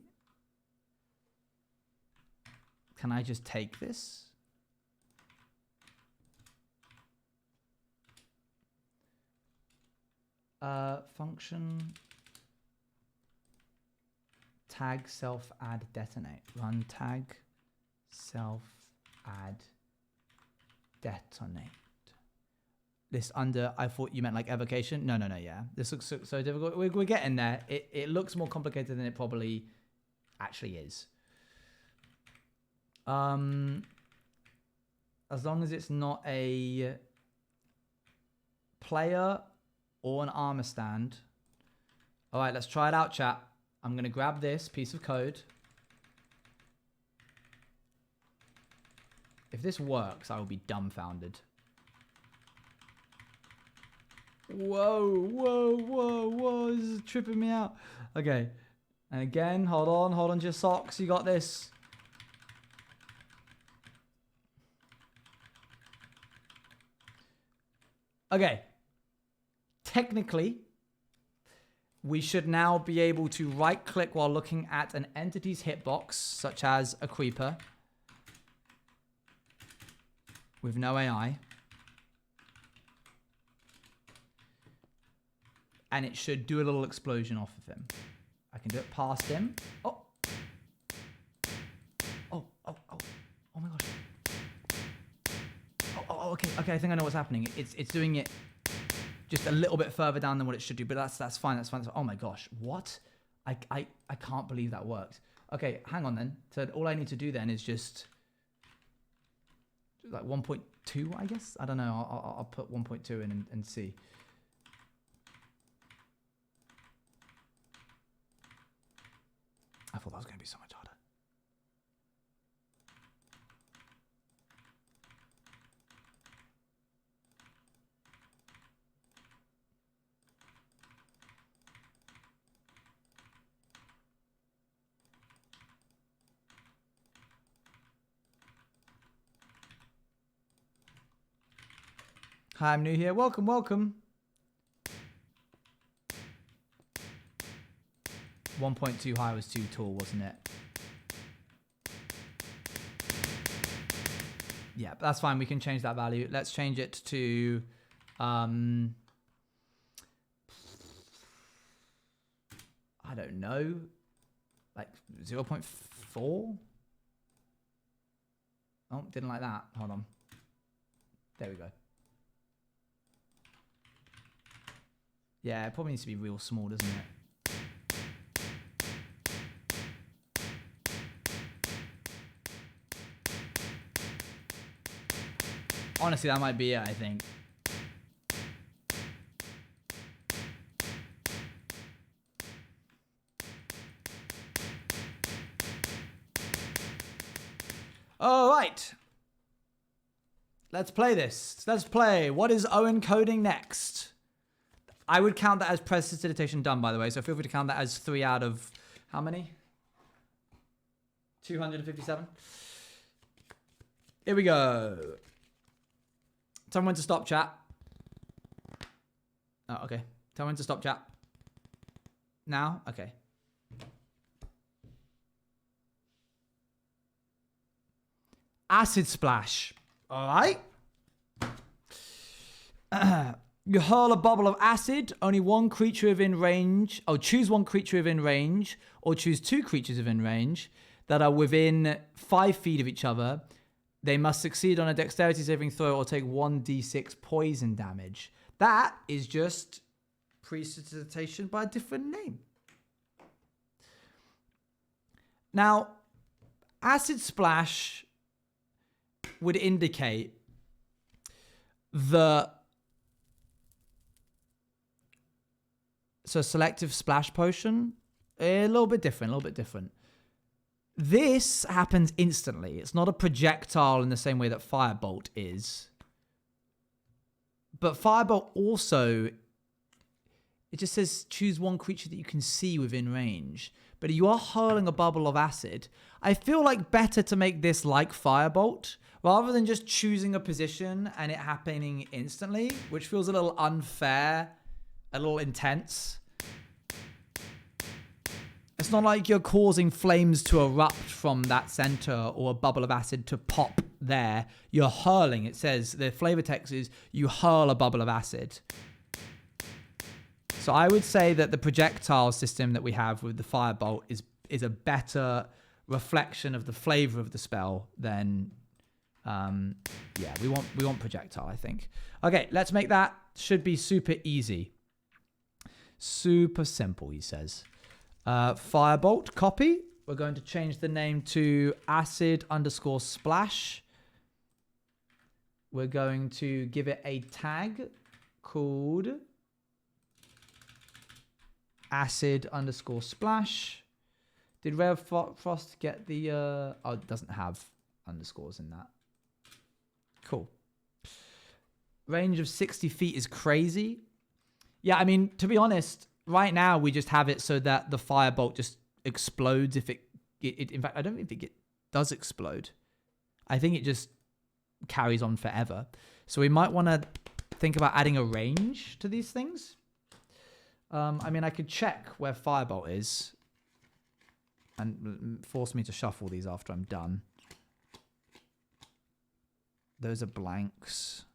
Can I just take this? Function tag self add detonate. Run tag self add detonate. This under, I thought you meant like evocation. No, yeah. This looks so difficult. We're getting there. It looks more complicated than it probably actually is. As long as it's not a player or an armor stand. All right, let's try it out, chat. I'm going to grab this piece of code. If this works, I will be dumbfounded. Whoa. This is tripping me out. Okay. And again, hold on to your socks. You got this. Okay. Technically, we should now be able to right-click while looking at an entity's hitbox, such as a creeper, with no AI. And it should do a little explosion off of him. I can do it past him. Oh. Oh my gosh. Okay, I think I know what's happening. It's doing it just a little bit further down than what it should do, but that's fine. Oh my gosh, what? I can't believe that worked. Okay, hang on then. So all I need to do then is just like 1.2, I guess. I don't know. I'll put 1.2 in and see. I thought that was going to be so much harder. Hi, I'm new here. Welcome, welcome. 1.2 high was too tall, wasn't it? Yeah, but that's fine. We can change that value. Let's change it to... I don't know. Like 0.4? Oh, didn't like that. Hold on. There we go. Yeah, it probably needs to be real small, doesn't it? Honestly, that might be it, I think. All right. Let's play this. Let's play. What is Owen coding next? I would count that as precipitation done, by the way. So feel free to count that as 3 out of how many? 257. Here we go. Tell me when to stop, chat. Oh, okay. Tell me when to stop, chat. Now? Okay. Acid splash. All right. You hurl a bubble of acid. Only one creature within range. Oh, choose one creature within range, or choose 2 creatures within range that are within 5 feet of each other. They must succeed on a dexterity saving throw or take 1d6 poison damage. That is just precipitation by a different name. Now, acid splash would indicate the... So selective splash potion, a little bit different. This happens instantly. It's not a projectile in the same way that Firebolt is. But Firebolt also, it just says choose one creature that you can see within range. But you are hurling a bubble of acid. I feel like better to make this like Firebolt, rather than just choosing a position and it happening instantly, which feels a little unfair, a little intense. It's not like you're causing flames to erupt from that center or a bubble of acid to pop there. You're hurling. It says, the flavor text is, you hurl a bubble of acid. So I would say that the projectile system that we have with the Firebolt is a better reflection of the flavor of the spell than... yeah, we want projectile, I think. Okay, let's make that. Should be super easy. Super simple, he says. Firebolt, copy. We're going to change the name to acid_splash. We're going to give it a tag called acid_splash. Did Ray of Frost get the... oh, it doesn't have underscores in that. Cool. Range of 60 feet is crazy. Yeah, I mean, to be honest, right now we just have it so that the Firebolt just explodes if it in fact, I don't think it does explode. I think it just carries on forever. So we might want to think about adding a range to these things. I mean, I could check where Firebolt is and force me to shuffle these after I'm done. Those are blanks.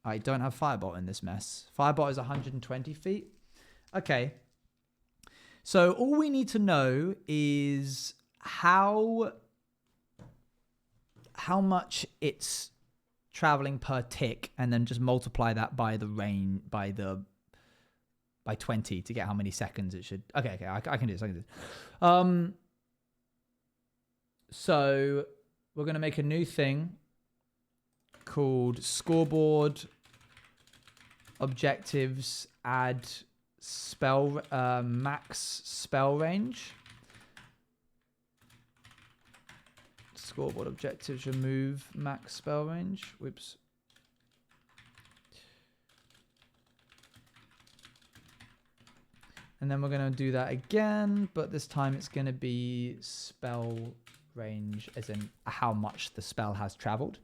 I don't have Firebolt in this mess. Firebolt is 120 feet. Okay. So all we need to know is how much it's traveling per tick, and then just multiply that by the range by 20 to get how many seconds it should. Okay, I can do this. So we're gonna make a new thing called scoreboard objectives, add spell max spell range. Scoreboard objectives, remove max spell range. Whoops. And then we're going to do that again, but this time it's going to be spell range, as in how much the spell has traveled.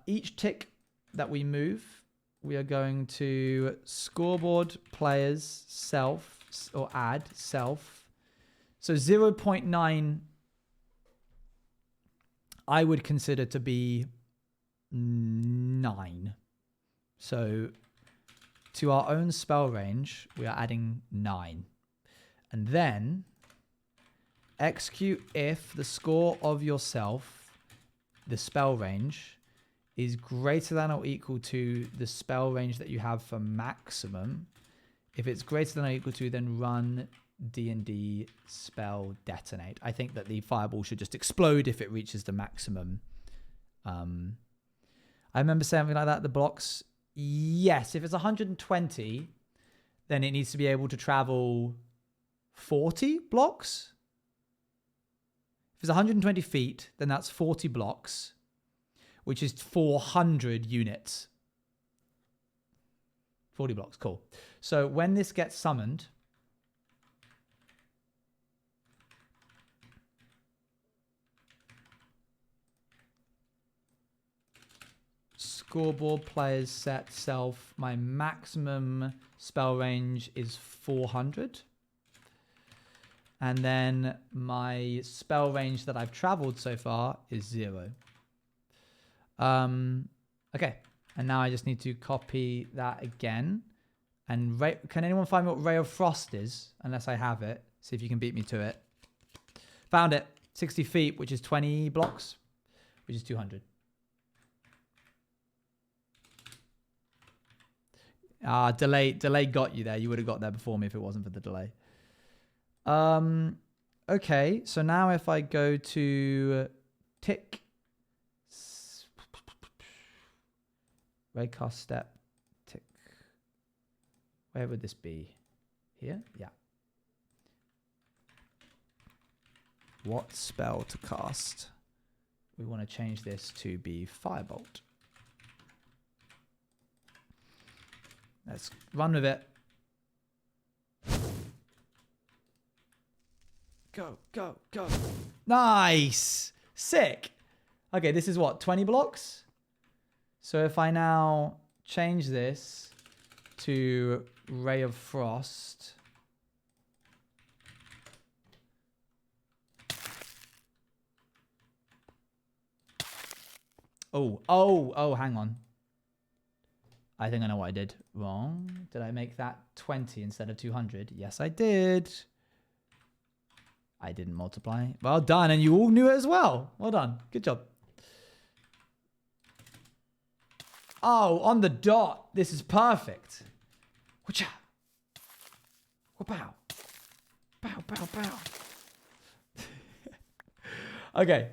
Each tick that we move, we are going to scoreboard players self, or add self. So 0.9 I would consider to be 9. So to our own spell range, we are adding 9. And then execute if the score of yourself, the spell range, is greater than or equal to the spell range that you have for maximum. If it's greater than or equal to, then run D&D spell detonate. I think that the fireball should just explode if it reaches the maximum. I remember something like that. The blocks, yes. If it's 120, then it needs to be able to travel 40 blocks. If it's 120 feet, then that's 40 blocks, which is 400 units. 40 blocks, cool. So when this gets summoned, scoreboard players set self, my maximum spell range is 400. And then my spell range that I've traveled so far is 0. Okay. And now I just need to copy that again. And can anyone find me what Ray of Frost is? Unless I have it. See if you can beat me to it. Found it. 60 feet, which is 20 blocks, which is 200. Delay got you there. You would have got there before me if it wasn't for the delay. Okay, so now if I go to tick, Raycast step, tick, where would this be? Here? Yeah. What spell to cast? We want to change this to be Firebolt. Let's run with it. Go, go, go. Nice. Sick. Okay, this is what, 20 blocks? So if I now change this to Ray of Frost. Oh, hang on. I think I know what I did wrong. Did I make that 20 instead of 200? Yes, I did. I didn't multiply. Well done. And you all knew it as well. Well done. Good job. Oh, on the dot. This is perfect. Whatcha? Bow. Bow, bow, bow. Okay.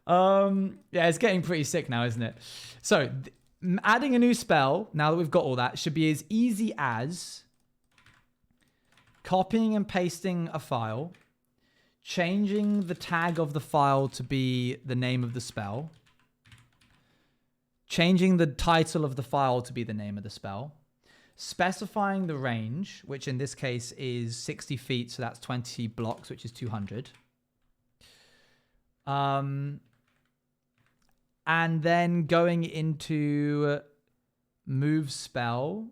Yeah, it's getting pretty sick now, isn't it? So, adding a new spell, now that we've got all that, should be as easy as copying and pasting a file, changing the tag of the file to be the name of the spell, changing the title of the file to be the name of the spell, specifying the range, which in this case is 60 feet, so that's 20 blocks, which is 200. And then going into move spell.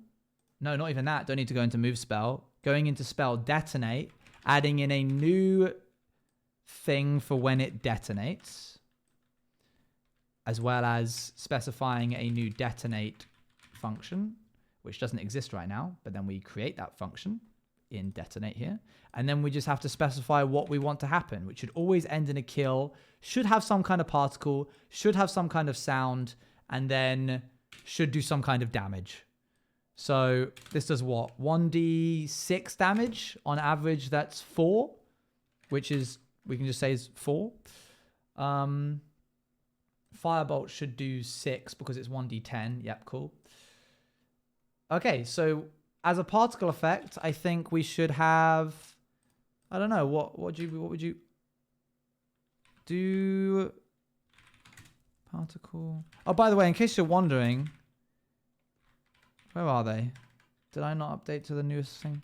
No, not even that. Don't need to go into move spell. Going into spell detonate, adding in a new thing for when it detonates, as well as specifying a new detonate function, which doesn't exist right now, but then we create that function in detonate here. And then we just have to specify what we want to happen, which should always end in a kill, should have some kind of particle, should have some kind of sound, and then should do some kind of damage. So this does what? 1d6 damage. On average, that's 4, which is, we can just say is 4. Firebolt should do 6 because it's 1d10. Yep, cool. Okay, so as a particle effect, I think we should have, I don't know, what would you do? Particle. Oh, by the way, in case you're wondering, where are they? Did I not update to the newest thing?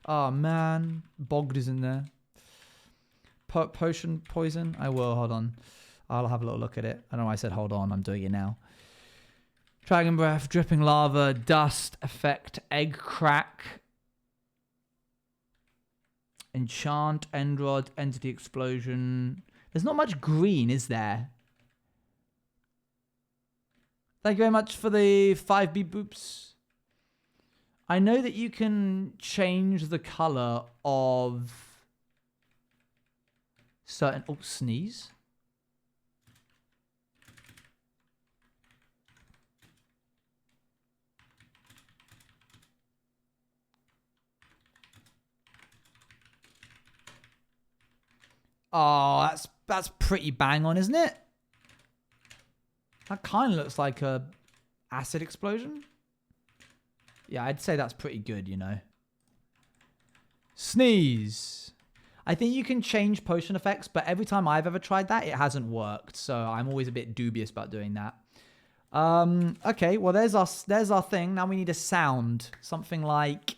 Oh man, Bogged is in there. Potion poison. I will, hold on. I'll have a little look at it. I don't know why I said hold on, I'm doing it now. Dragon breath, dripping lava, dust, effect, egg crack, enchant, end rod, entity explosion. There's not much green, is there? Thank you very much for the 5B boops. I know that you can change the color of certain... Oh, sneeze. Oh, that's pretty bang on, isn't it? That kind of looks like a acid explosion. Yeah, I'd say that's pretty good, you know. Sneeze. I think you can change potion effects, but every time I've ever tried that, it hasn't worked. So I'm always a bit dubious about doing that. Okay, well, there's our thing. Now we need a sound. Something like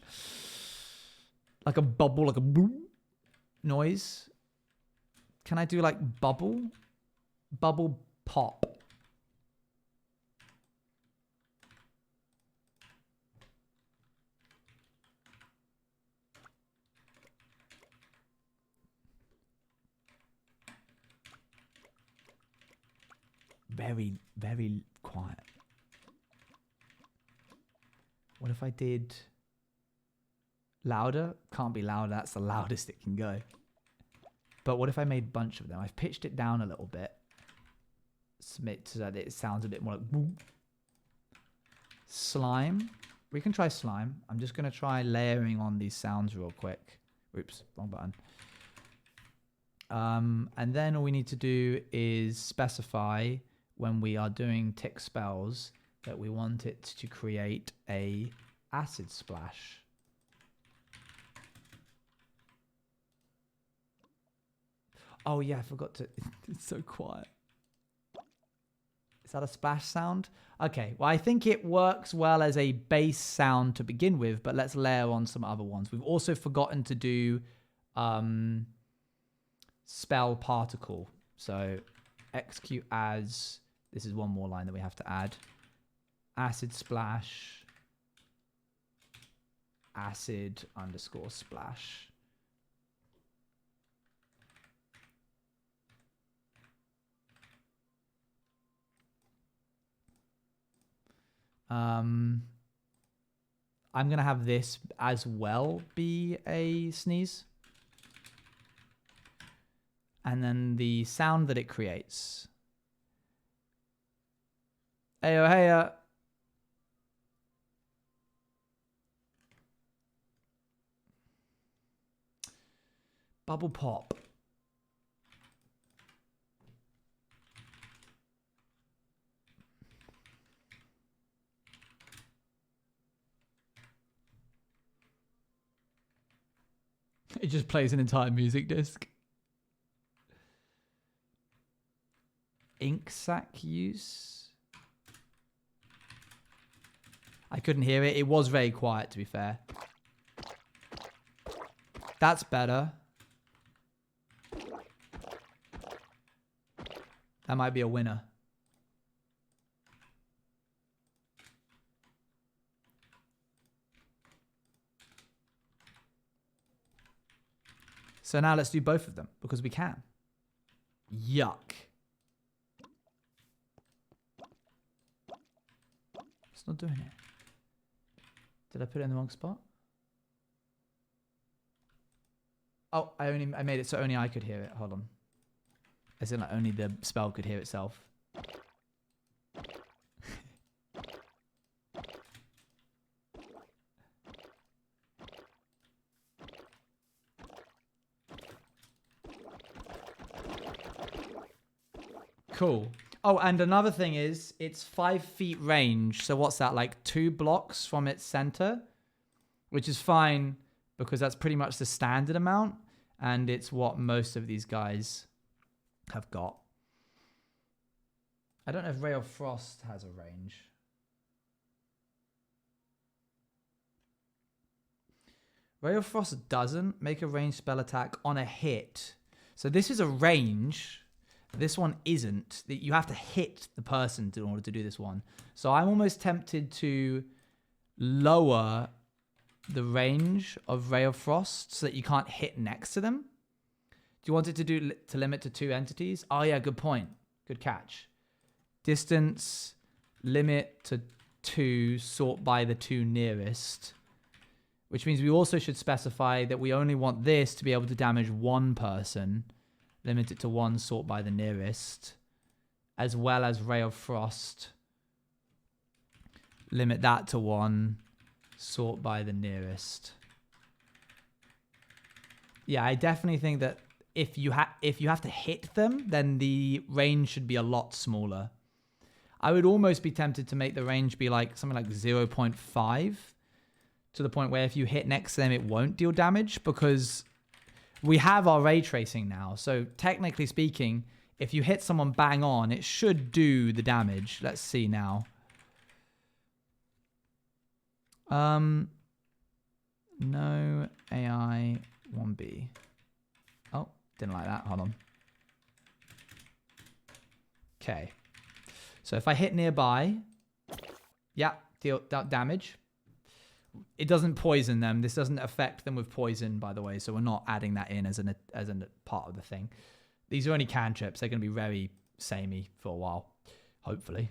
a bubble, like a boom noise. Can I do like bubble? Bubble pop. Very, very quiet. What if I did louder? Can't be louder. That's the loudest it can go. But what if I made a bunch of them? I've pitched it down a little bit. So that it sounds a bit more like boom. Slime. We can try slime. I'm just going to try layering on these sounds real quick. Oops, wrong button. And then all we need to do is specify when we are doing tick spells that we want it to create a acid splash. Oh yeah, I forgot to, it's so quiet. Is that a splash sound? Okay, well I think it works well as a bass sound to begin with, but let's layer on some other ones. We've also forgotten to do spell particle. So execute as, this is one more line that we have to add. Acid splash, acid underscore splash. I'm going to have this as well be a sneeze. And then the sound that it creates. Heyo, heyo. Bubble pop. It just plays an entire music disc. Ink sac use. I couldn't hear it. It was very quiet, to be fair. That's better. That might be a winner. So now let's do both of them because we can. Yuck. It's not doing it. Did I put it in the wrong spot? Oh, I made it so only I could hear it. Hold on. As in, like, only the spell could hear itself. Cool. Oh, and another thing is, it's 5 feet range. So what's that, like 2 blocks from its center? Which is fine, because that's pretty much the standard amount. And it's what most of these guys have got. I don't know if Ray of Frost has a range. Ray of Frost doesn't make a ranged spell attack on a hit. So this is a range. This one isn't. You have to hit the person in order to do this one. So I'm almost tempted to lower the range of Ray of Frost so that you can't hit next to them. Do you want it to limit to 2 entities? Oh yeah, good point. Good catch. Distance, limit to 2, sort by the 2 nearest. Which means we also should specify that we only want this to be able to damage 1 person. Limit it to 1, sort by the nearest. As well as Ray of Frost. Limit that to 1, sort by the nearest. Yeah, I definitely think that if you have to hit them, then the range should be a lot smaller. I would almost be tempted to make the range be like something like 0.5, to the point where if you hit next to them, it won't deal damage, because we have our ray tracing now. So technically speaking, if you hit someone bang on, it should do the damage. Let's see now. No AI 1B. Oh, didn't like that. Hold on. Okay. So if I hit nearby, yeah, deal damage. It doesn't poison them. This doesn't affect them with poison, by the way. So we're not adding that in as a part of the thing. These are only cantrips. They're going to be very samey for a while, hopefully.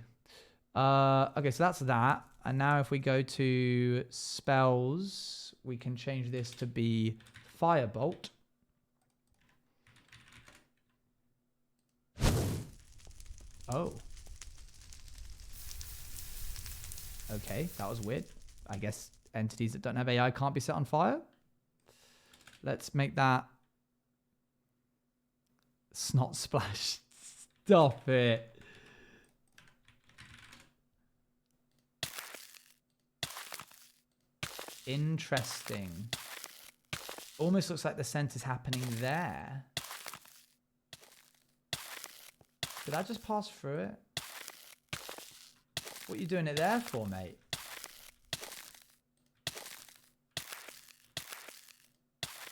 Okay, so that's that. And now if we go to spells, we can change this to be Firebolt. Oh. Okay, that was weird. I guess entities that don't have AI can't be set on fire. Let's make that Snot Splash. Stop it. Interesting. Almost looks like the scent is happening there. Did I just pass through it? What are you doing it there for, mate?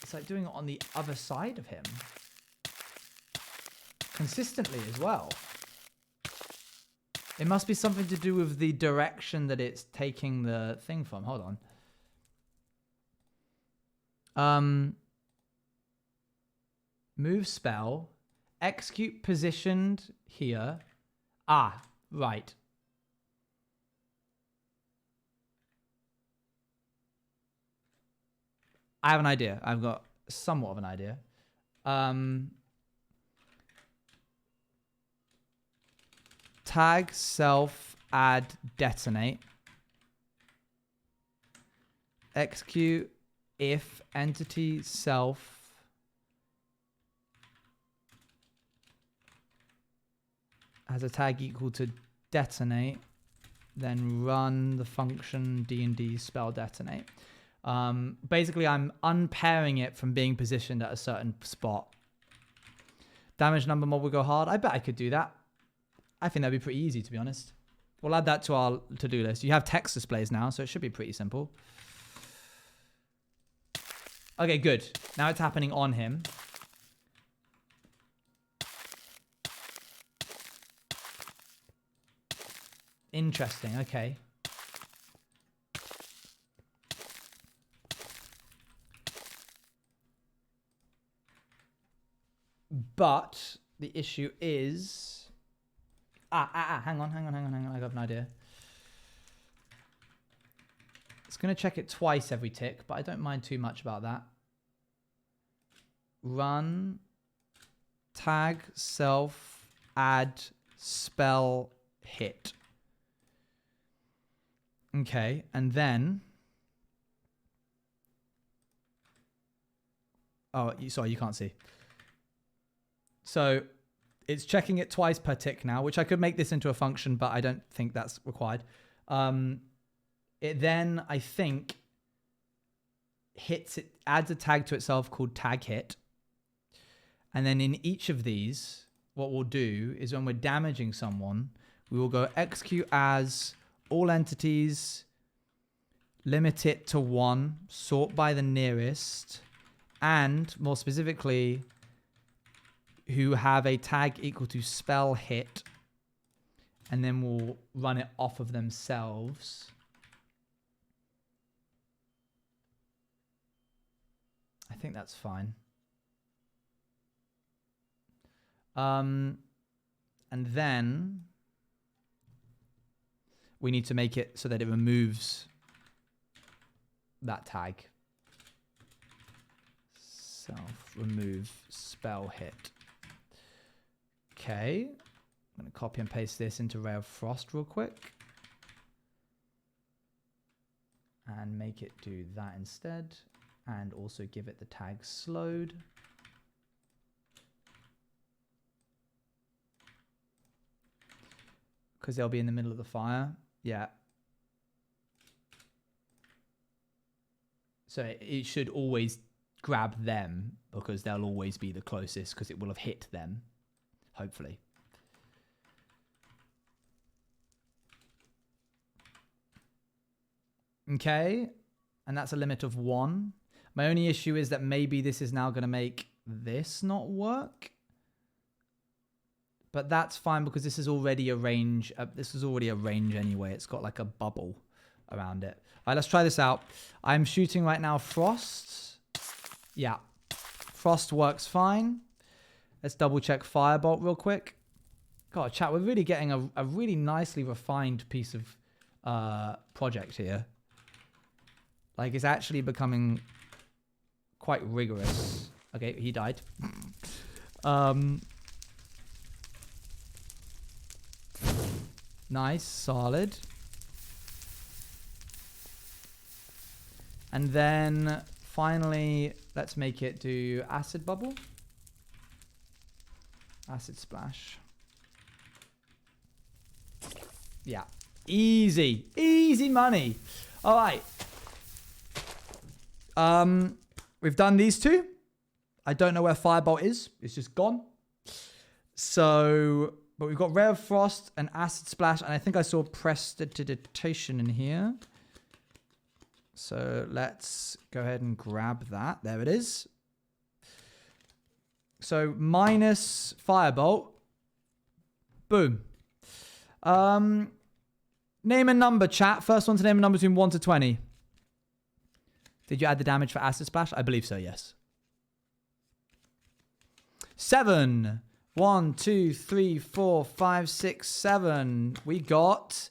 It's like doing it on the other side of him. Consistently as well. It must be something to do with the direction that it's taking the thing from. Hold on. Move spell. Execute positioned here. Ah, right. I have an idea. I've got somewhat of an idea. Tag self add detonate. Execute if entity self has a tag equal to detonate, then run the function D&D spell detonate. Basically, I'm unpairing it from being positioned at a certain spot. Damage number mob will go hard. I bet I could do that. I think that'd be pretty easy, to be honest. We'll add that to our to-do list. You have text displays now, so it should be pretty simple. Okay, good. Now it's happening on him. Interesting, okay. But the issue is... hang on. I got an idea. It's going to check it twice every tick, but I don't mind too much about that. Run, tag, self, add, spell, hit. Okay, and then... Oh, sorry, you can't see. So it's checking it twice per tick now, which I could make this into a function, but I don't think that's required. It then, I think, hits it, adds a tag to itself called tag hit. And then in each of these, what we'll do is when we're damaging someone, we will go execute as all entities, limit it to 1, sort by the nearest, and more specifically, who have a tag equal to spell hit, and then we'll run it off of themselves. I think that's fine. And then we need to make it so that it removes that tag. Self remove spell hit. Okay. I'm going to copy and paste this into Ray of Frost real quick. And make it do that instead. And also give it the tag slowed. Because they'll be in the middle of the fire. Yeah. So it should always grab them because they'll always be the closest because it will have hit them. Hopefully. Okay. And that's a limit of 1. My only issue is that maybe this is now going to make this not work. But that's fine because this is already a range. This is already a range anyway. It's got like a bubble around it. All right, let's try this out. I'm shooting right now Frost. Yeah. Frost works fine. Let's double check Firebolt real quick. God, chat, we're really getting a really nicely refined piece of project here. Like, it's actually becoming quite rigorous. Okay, he died. Nice, solid. And then finally, let's make it do acid bubble. Acid splash. Yeah. Easy. Easy money. All right. We've done these two. I don't know where Firebolt is. It's just gone. So, but we've got Ray of Frost and Acid Splash. And I think I saw Prestidigitation in here. So let's go ahead and grab that. There it is. So minus Firebolt. Boom. Name a number, chat. First one to name a number between 1 to 20. Did you add the damage for Acid Splash? I believe so, yes. 7. 1, 2, 3, 4, 5, 6, 7. We got...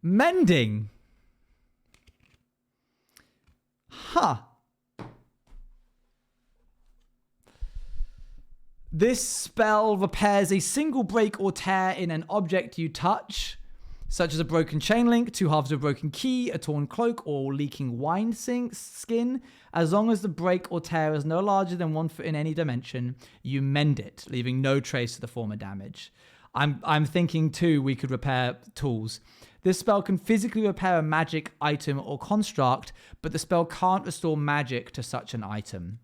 Mending. Huh. This spell repairs a single break or tear in an object you touch, such as a broken chain link, 2 halves of a broken key, a torn cloak, or leaking wine skin. As long as the break or tear is no larger than 1 foot in any dimension, you mend it, leaving no trace of the former damage. I'm thinking too we could repair tools. This spell can physically repair a magic item or construct, but the spell can't restore magic to such an item.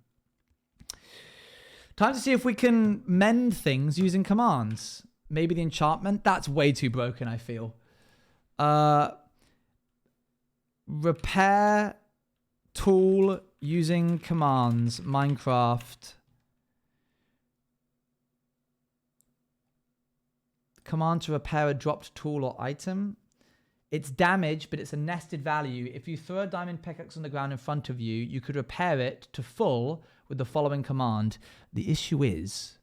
Time to see if we can mend things using commands. Maybe the enchantment. That's way too broken, I feel. Repair tool using commands. Minecraft. Command to repair a dropped tool or item. It's damage, but it's a nested value. If you throw a diamond pickaxe on the ground in front of you, you could repair it to full with the following command. The issue is,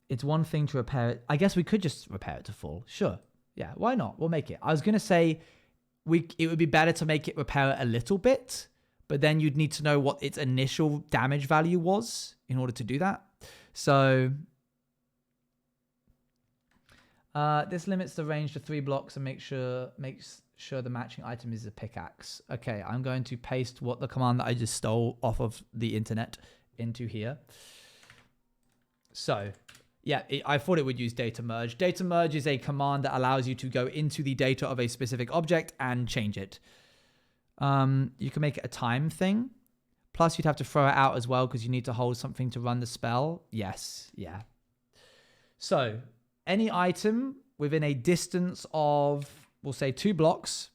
it's one thing to repair it. I guess we could just repair it to full. Sure. Yeah, why not? We'll make it. I was going to say it would be better to make it repair it a little bit, but then you'd need to know what its initial damage value was in order to do that. So this limits the range to 3 blocks and makes sure the matching item is a pickaxe. Okay, I'm going to paste what the command that I just stole off of the internet into here. So, yeah, I thought it would use data merge. Data merge is a command that allows you to go into the data of a specific object and change it. You can make it a time thing. Plus, you'd have to throw it out as well because you need to hold something to run the spell. Yes, yeah. So, any item within a distance of, we'll say 2 blocks,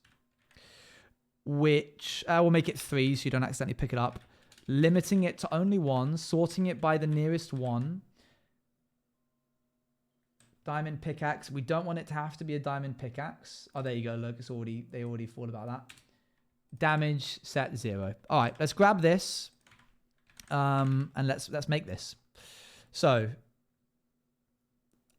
which we'll make it 3 so you don't accidentally pick it up. Limiting it to only 1, sorting it by the nearest one. Diamond pickaxe. We don't want it to have to be a diamond pickaxe. Oh, there you go. Look, they already thought about that. Damage set 0. All right, let's grab this, and let's make this. So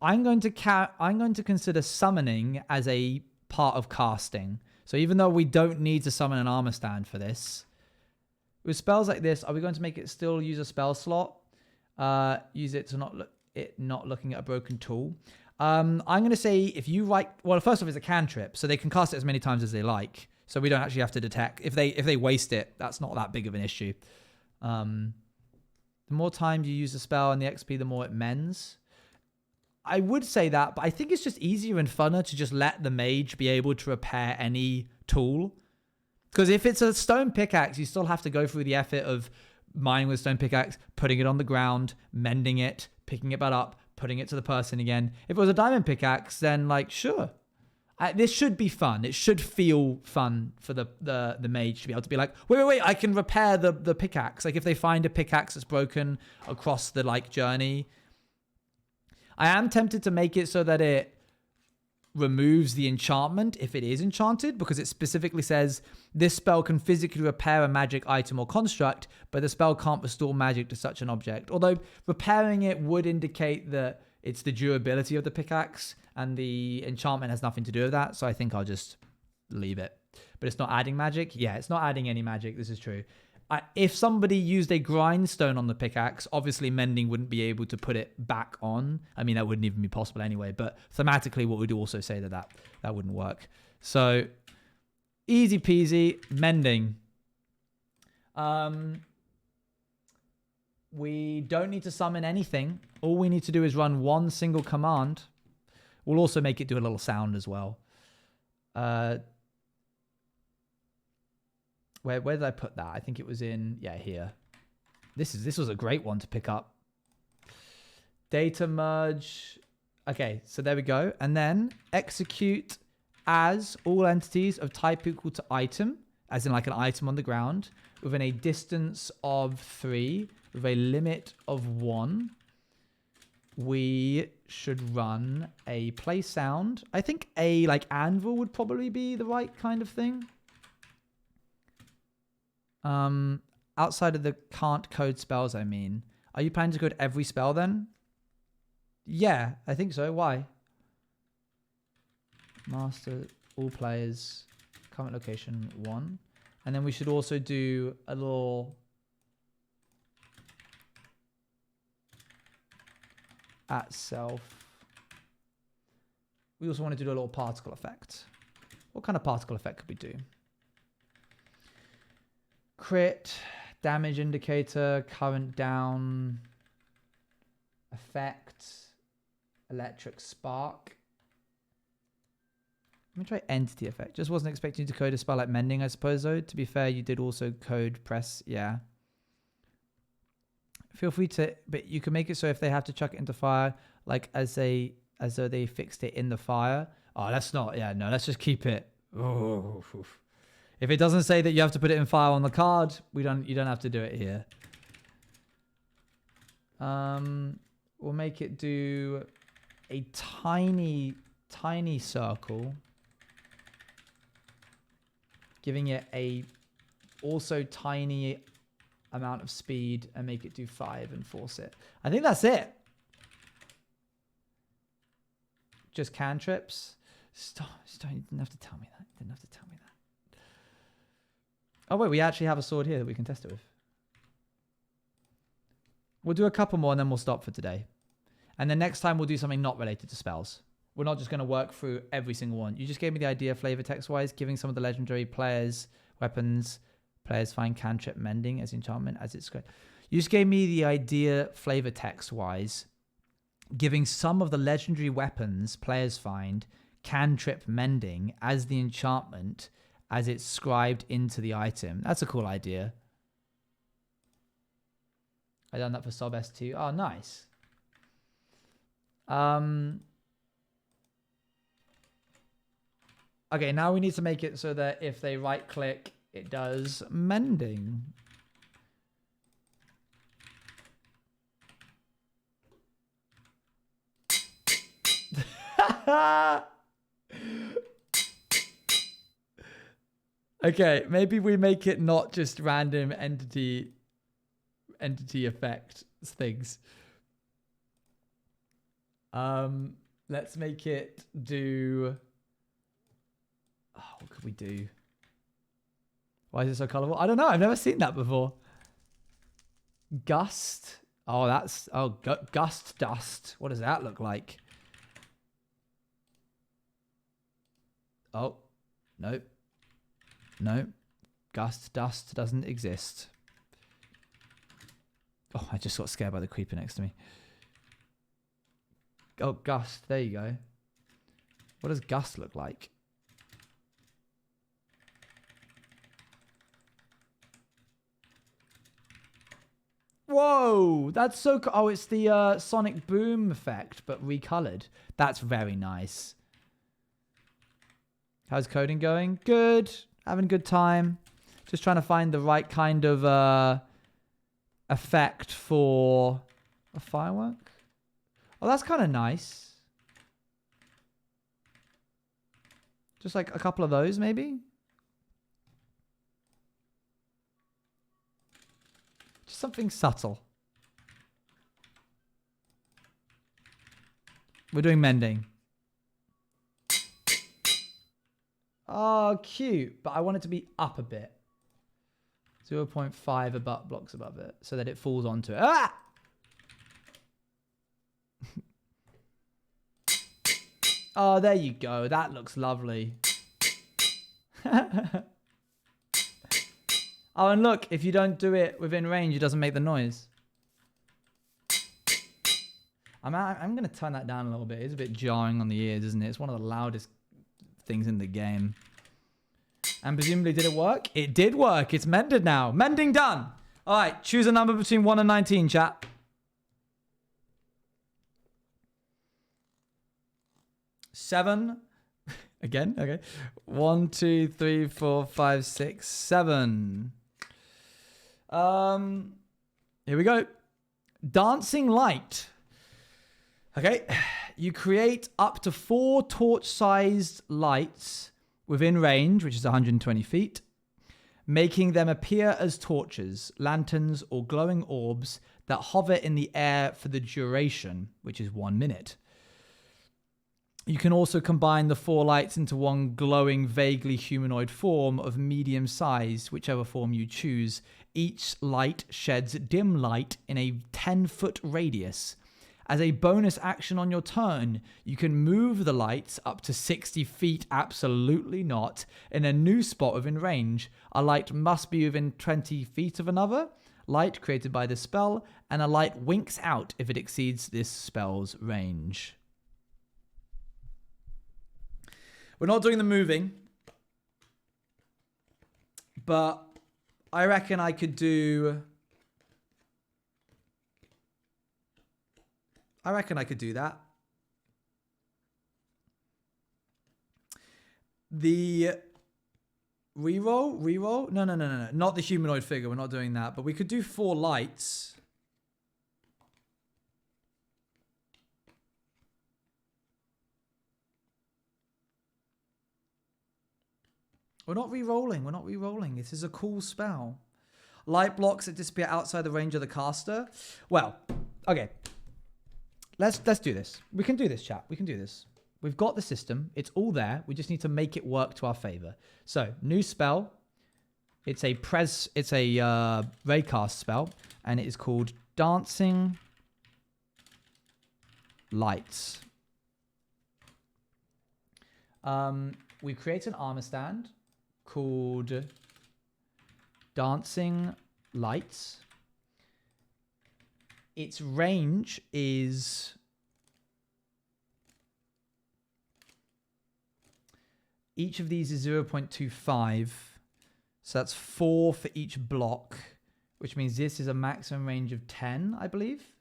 I'm going to consider summoning as a part of casting. So even though we don't need to summon an armor stand for this, with spells like this, are we going to make it still use a spell slot? Use it to not looking at a broken tool. I'm going to say if you write, well, first off, it's a cantrip, so they can cast it as many times as they like. So we don't actually have to detect. If they waste it, that's not that big of an issue. The more times you use the spell and the XP, the more it mends. I would say that, but I think it's just easier and funner to just let the mage be able to repair any tool. Because if it's a stone pickaxe, you still have to go through the effort of mining with a stone pickaxe, putting it on the ground, mending it, picking it back up, putting it to the person again. If it was a diamond pickaxe, then like, sure. This should be fun. It should feel fun for the mage to be able to be like, wait, I can repair the pickaxe. Like if they find a pickaxe that's broken across the like journey. I am tempted to make it so that it removes the enchantment if it is enchanted, because it specifically says this spell can physically repair a magic item or construct, but the spell can't restore magic to such an object. Although repairing it would indicate that it's the durability of the pickaxe and the enchantment has nothing to do with that. So I think I'll just leave it. But it's not adding magic. Yeah, it's not adding any magic. This is true. If somebody used a grindstone on the pickaxe, obviously mending wouldn't be able to put it back on. I mean, that wouldn't even be possible anyway. But thematically, what would also say that wouldn't work. So easy peasy, mending. We don't need to summon anything. All we need to do is run one single command. We'll also make it do a little sound as well. Where did I put that? I think it was in, yeah, here. This was a great one to pick up. Data merge. Okay, so there we go. And then execute as all entities of type equal to item, as in like an item on the ground, within a distance of 3, with a limit of 1. We should run a play sound. I think a like anvil would probably be the right kind of thing. Outside of the can't code spells, I mean. Are you planning to code every spell then? Yeah, I think so. Why? Master, all players, current location 1. And then we should also do a little at self. We also wanted to do a little particle effect. What kind of particle effect could we do? Crit, damage indicator, current down, effect, electric spark. Let me try entity effect. Just wasn't expecting you to code a spell like mending, I suppose, though. To be fair, you did also code press, yeah. Feel free to, but you can make it so if they have to chuck it into fire, like as though they fixed it in the fire. Oh, let's not. Yeah, no, let's just keep it. Oh, oof. If it doesn't say that you have to put it in fire on the card, you don't have to do it here. We'll make it do a tiny circle, giving it a also tiny amount of speed, and make it do 5 and force it. I think that's it. Just cantrips. Stop. You didn't have to tell me that. Oh wait, we actually have a sword here that we can test it with. We'll do a couple more and then we'll stop for today. And then next time we'll do something not related to spells. We're not just going to work through every single one. You just gave me the idea flavor text-wise, giving some of the legendary players weapons. Players find cantrip mending as enchantment as it's good. You just gave me the idea flavor text-wise, giving some of the legendary weapons players find cantrip mending as the enchantment as it's scribed into the item. That's a cool idea. I done that for Sob S2. Oh, nice. Okay, now we need to make it so that if they right click, it does mending. Okay, maybe we make it not just random entity effect things. Let's make it do. Oh, what could we do? Why is it so colorful? I don't know. I've never seen that before. Gust. Oh, that's gust dust. What does that look like? Oh, nope. No, gust dust doesn't exist. Oh, I just got scared by the creeper next to me. Oh, gust. There you go. What does gust look like? Whoa, that's so cool. Oh, it's the sonic boom effect, but recolored. That's very nice. How's coding going? Good. Having a good time. Just trying to find the right kind of effect for a firework. Oh, that's kind of nice. Just like a couple of those, maybe. Just something subtle. We're doing mending. Oh, cute. But I want it to be up a bit. 0.5 blocks above it. So that it falls onto it. Ah! Oh, there you go. That looks lovely. Oh, and look. If you don't do it within range, it doesn't make the noise. I'm going to turn that down a little bit. It's a bit jarring on the ears, isn't it? It's one of the loudest things in the game. And presumably, did it work? It did work. It's mended now. Mending done. All right. Choose a number between 1 and 19, chat. 7. Again? Okay. 1, 2, 3, 4, 5, 6, 7. Here we go. Dancing light. Okay. You create up to 4 torch-sized lights within range, which is 120 feet, making them appear as torches, lanterns, or glowing orbs that hover in the air for the duration, which is 1 minute. You can also combine the 4 lights into one glowing, vaguely humanoid form of medium size, whichever form you choose. Each light sheds dim light in a 10-foot radius. As a bonus action on your turn, you can move the lights up to 60 feet, absolutely not, in a new spot within range. A light must be within 20 feet of another light created by the spell, and a light winks out if it exceeds this spell's range. We're not doing the moving, but I reckon I could do I reckon I could do that. The reroll? No. Not the humanoid figure. We're not doing that. But we could do 4 lights. We're not re-rolling. This is a cool spell. Light blocks that disappear outside the range of the caster. Well, okay. Let's do this. We can do this, chat. We can do this. We've got the system. It's all there. We just need to make it work to our favor. So, new spell. It's a Raycast spell, and it is called Dancing Lights. We create an armor stand called Dancing Lights. Its range is each of these is 0.25. So that's 4 for each block, which means this is a maximum range of 10, I believe.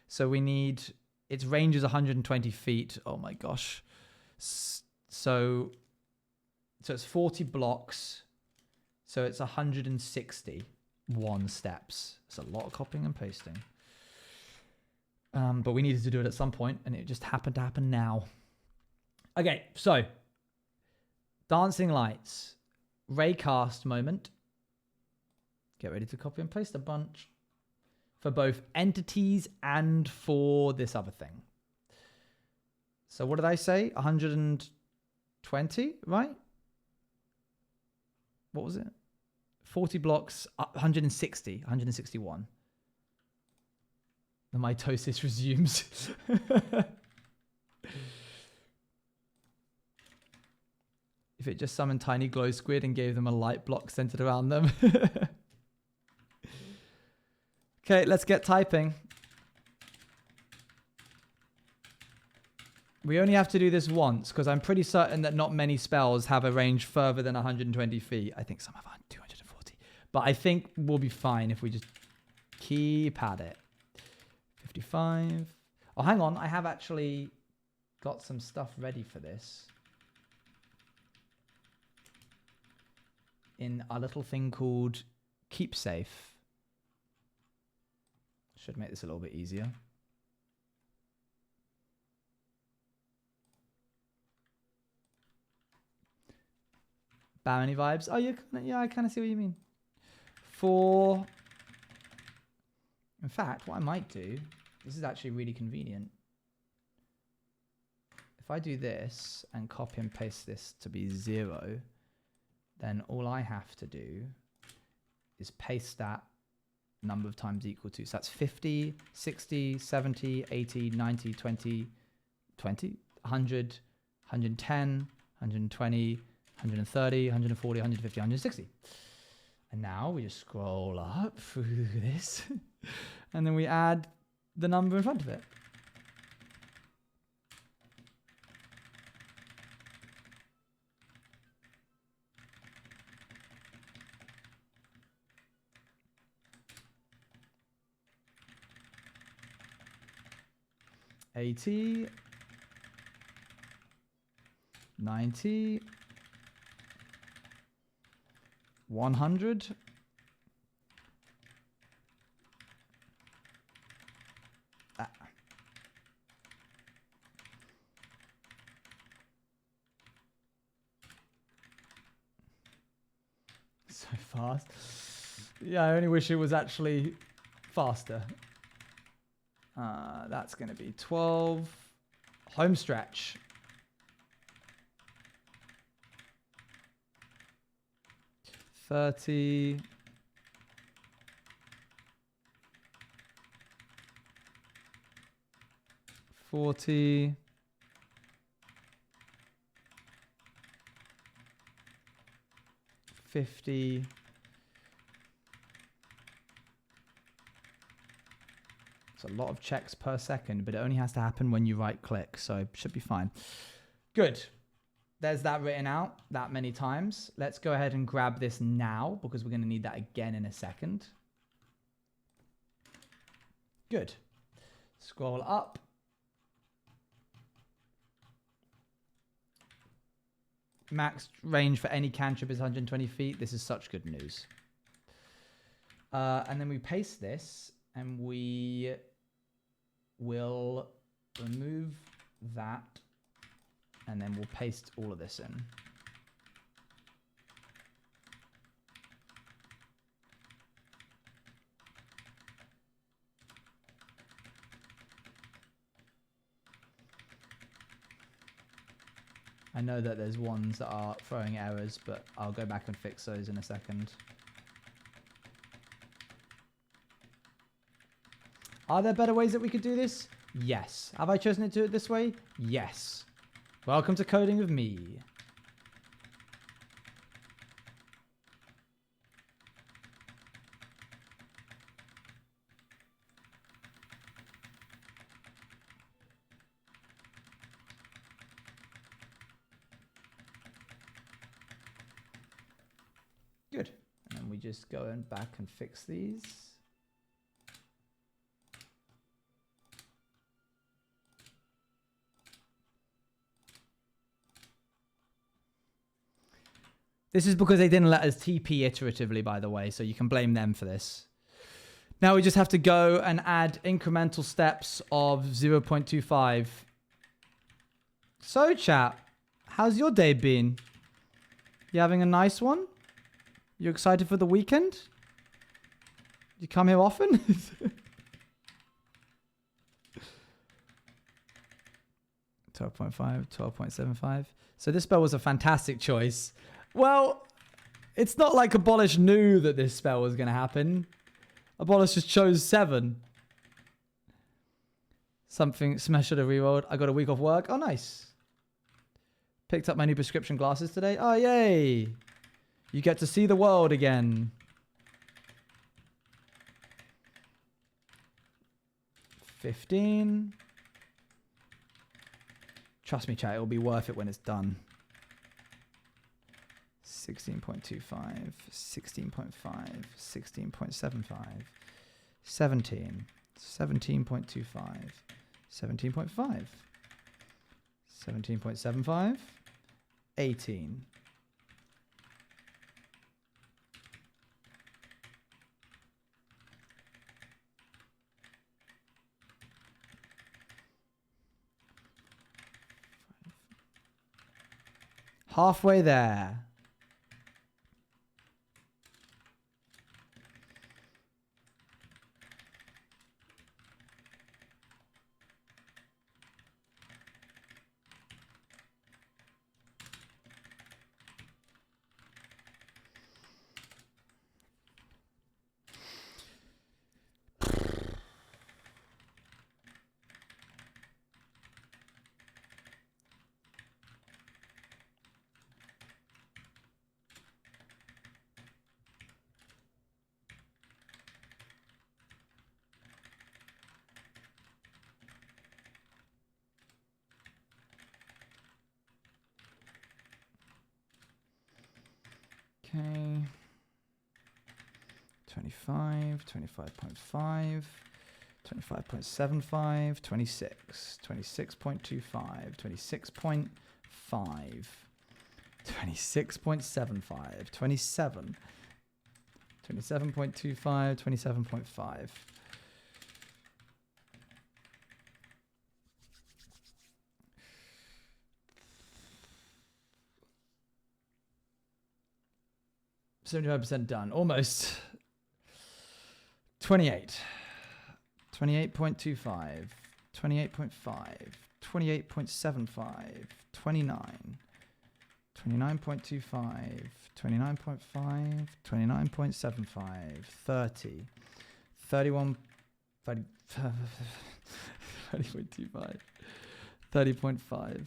So we need, its range is 120 feet. Oh my gosh. So it's 40 blocks. So it's 161 steps. It's a lot of copying and pasting. But we needed to do it at some point, and it just happened to happen now. Okay, so Dancing Lights. Raycast moment. Get ready to copy and paste a bunch for both entities and for this other thing. So what did I say? 120, right? What was it? 40 blocks, 160, 161. The mitosis resumes. If it just summoned tiny glow squid and gave them a light block centered around them. Okay, let's get typing. We only have to do this once because I'm pretty certain that not many spells have a range further than 120 feet. I think some have 240. But I think we'll be fine if we just keep at it. 55. Oh, hang on. I have actually got some stuff ready for this. In a little thing called Keep Safe. Should make this a little bit easier. Barony vibes. Oh, yeah, I kind of see what you mean. In fact, what I might do, this is actually really convenient. If I do this and copy and paste this to be 0, then all I have to do is paste that number of times equal to. So that's 50, 60, 70, 80, 90, 20, 100, 110, 120, 130, 140, 150, 160. And now we just scroll up through this and then we add the number in front of it. $80, 90, 100, so fast. Yeah, I only wish it was actually faster. That's going to be 12. Home stretch. $30. 40. 50. It's a lot of checks per second, but it only has to happen when you right click, so it should be fine. Good. There's that written out that many times. Let's go ahead and grab this now because we're going to need that again in a second. Good. Scroll up max range for any cantrip is 120 feet. This is such good news. And then we paste this, and we will remove that, and then we'll paste all of this in. I know that there's ones that are throwing errors, but I'll go back and fix those in a second. Are there better ways that we could do this? Yes. Have I chosen to do it this way? Yes. Welcome to coding with me. Good. And then we just go and back and fix these. This is because they didn't let us TP iteratively, by the way, so you can blame them for this. Now we just have to go and add incremental steps of 0.25. So, chat, how's your day been? You having a nice one? You excited for the weekend? You come here often? 12.5, 12.75. So this spell was a fantastic choice. Well, it's not like Abolish knew that this spell was going to happen. Abolish just chose 7. Something Smash should have rerolled. I got a week off work. Oh, nice. Picked up my new prescription glasses today. Oh, yay. You get to see the world again. 15. Trust me, chat. It'll be worth it when it's done. 16.25, 16.5, 16.75, 17, 17.25, 17.5, 17.75, 18. Halfway there. Okay. 25, 25.5, 25.75, 26, 26.25, 26.5, 26.75, 27, 27.25, 27.5. %75 done. Almost. 28. 28.25. 28.5. 28.75. 29. 29.25. 29.5. 29.75. 30. 31. 30. 30.25. 30.5.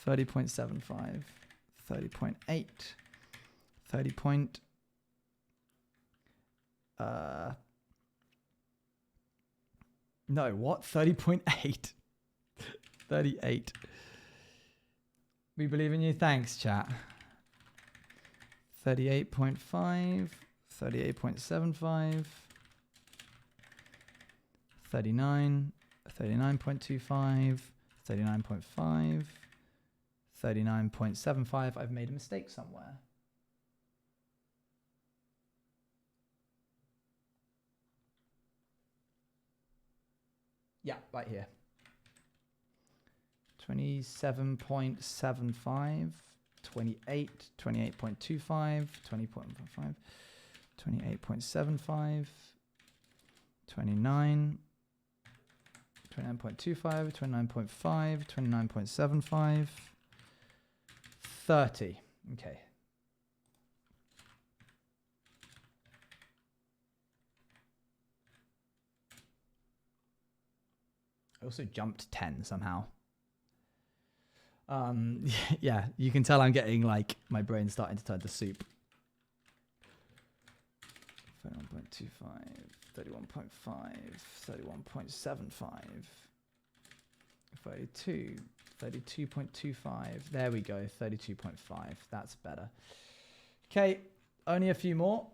30.75. 30.8. 30 point, no, what? 30.8. 38. We believe in you. Thanks, chat. 38.5, 38.75, 39, 39.25, 39.5, 39.75. I've made a mistake somewhere. Yeah, right here. 27.75, 28, 28.25, 20.15, 28.75, 29, 29.25, 29.5, 29.75, 30. Okay. I also jumped 10 somehow. Yeah, you can tell I'm getting like my brain's starting to turn to soup. 31.25, 31.5, 31.75, 32, 32.25. There we go, 32.5. That's better. Okay, only a few more.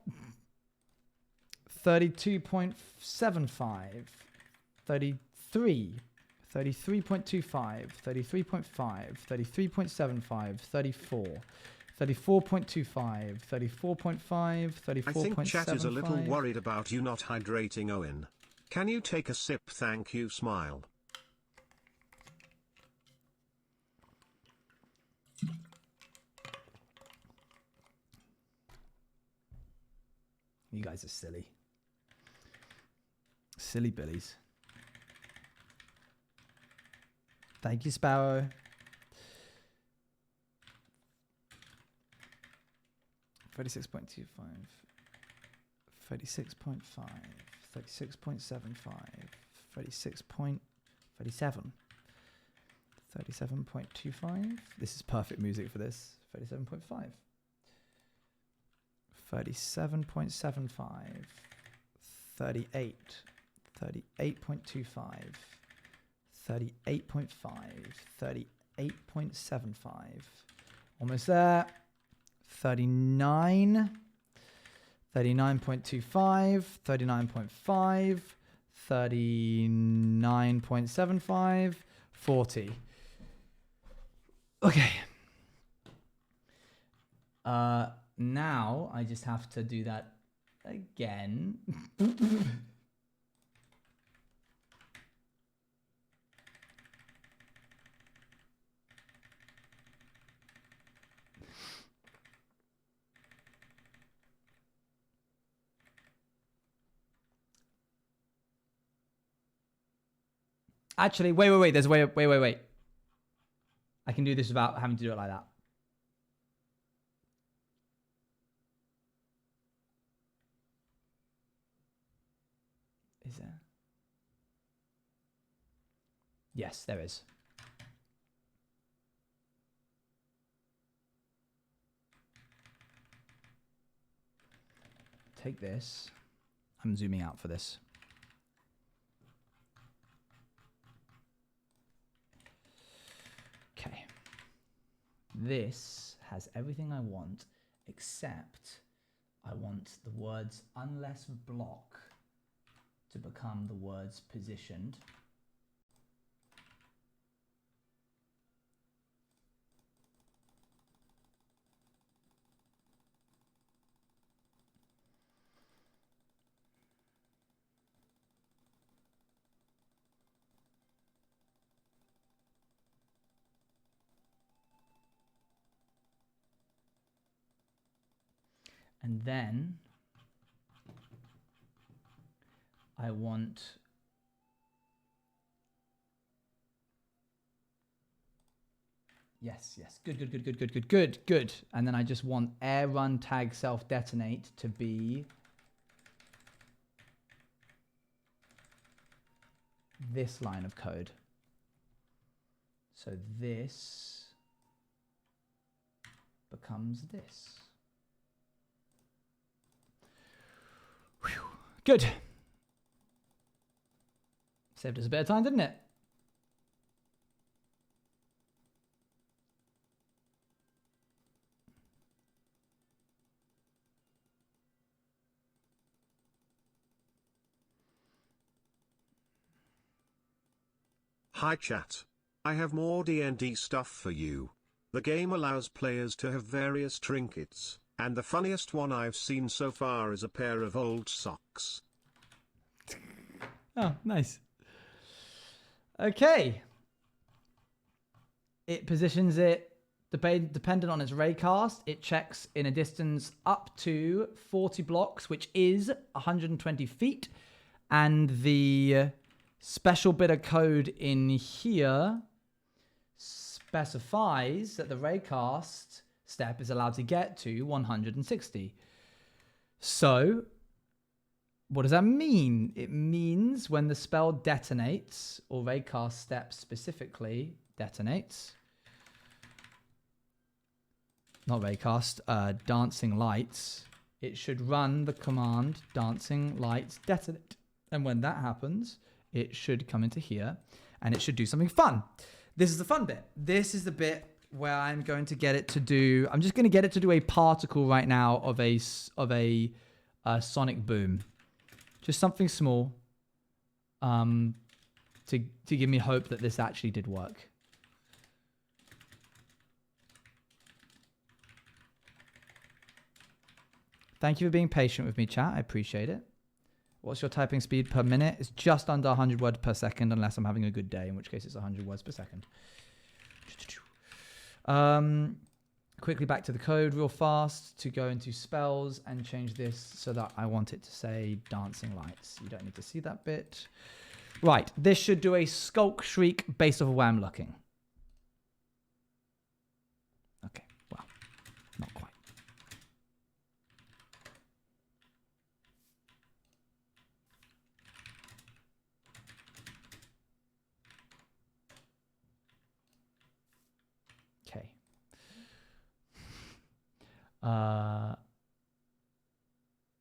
32.75, 33. 33.25, 33.5, 33.75, 34, 34.25, 34.5, 34.75. I think chat is a little worried about you not hydrating, Owen. Can you take a sip? Thank you, smile. You guys are silly. Silly billies. Thank you, Sparrow. 36.25, 36.5, 36.75, 36.37, 37.25. This is perfect music for this. 37.5, 37.75, 38, 38.25. 38.5, 38.75, almost there. 39, 39.25, 39.5, 39.75, 40. Okay. Now I just have to do that again. Actually, wait. There's wait. I can do this without having to do it like that. Is there? Yes, there is. Take this. I'm zooming out for this. Okay. This has everything I want, except I want the words unless block to become the words positioned. And then I want yes, good. And then I just want air run tag self detonate to be this line of code. So this becomes this. Whew. Good. Saved us a bit of time, didn't it? Hi chat. I have more D&D stuff for you. The game allows players to have various trinkets, and the funniest one I've seen so far is a pair of old socks. Oh, nice. Okay. It positions it dependent on its raycast. It checks in a distance up to 40 blocks, which is 120 feet. And the special bit of code in here specifies that the raycast step is allowed to get to 160. So, what does that mean? It means when the spell detonates, or raycast step specifically detonates, not raycast, dancing lights, it should run the command dancing lights detonate. And when that happens, it should come into here and it should do something fun. This is the fun bit. This is the bit where I'm going to get it to do, I'm just going to get it to do a particle right now of a sonic boom. Just something small to give me hope that this actually did work. Thank you for being patient with me, chat. I appreciate it. What's your typing speed per minute? It's just under 100 words per second, unless I'm having a good day, in which case it's 100 words per second. Quickly back to the code real fast to go into spells and change this so that I want it to say dancing lights. You don't need to see that bit. Right, this should do a skulk shriek based off of where I'm looking. Okay, well, not quite. Okay.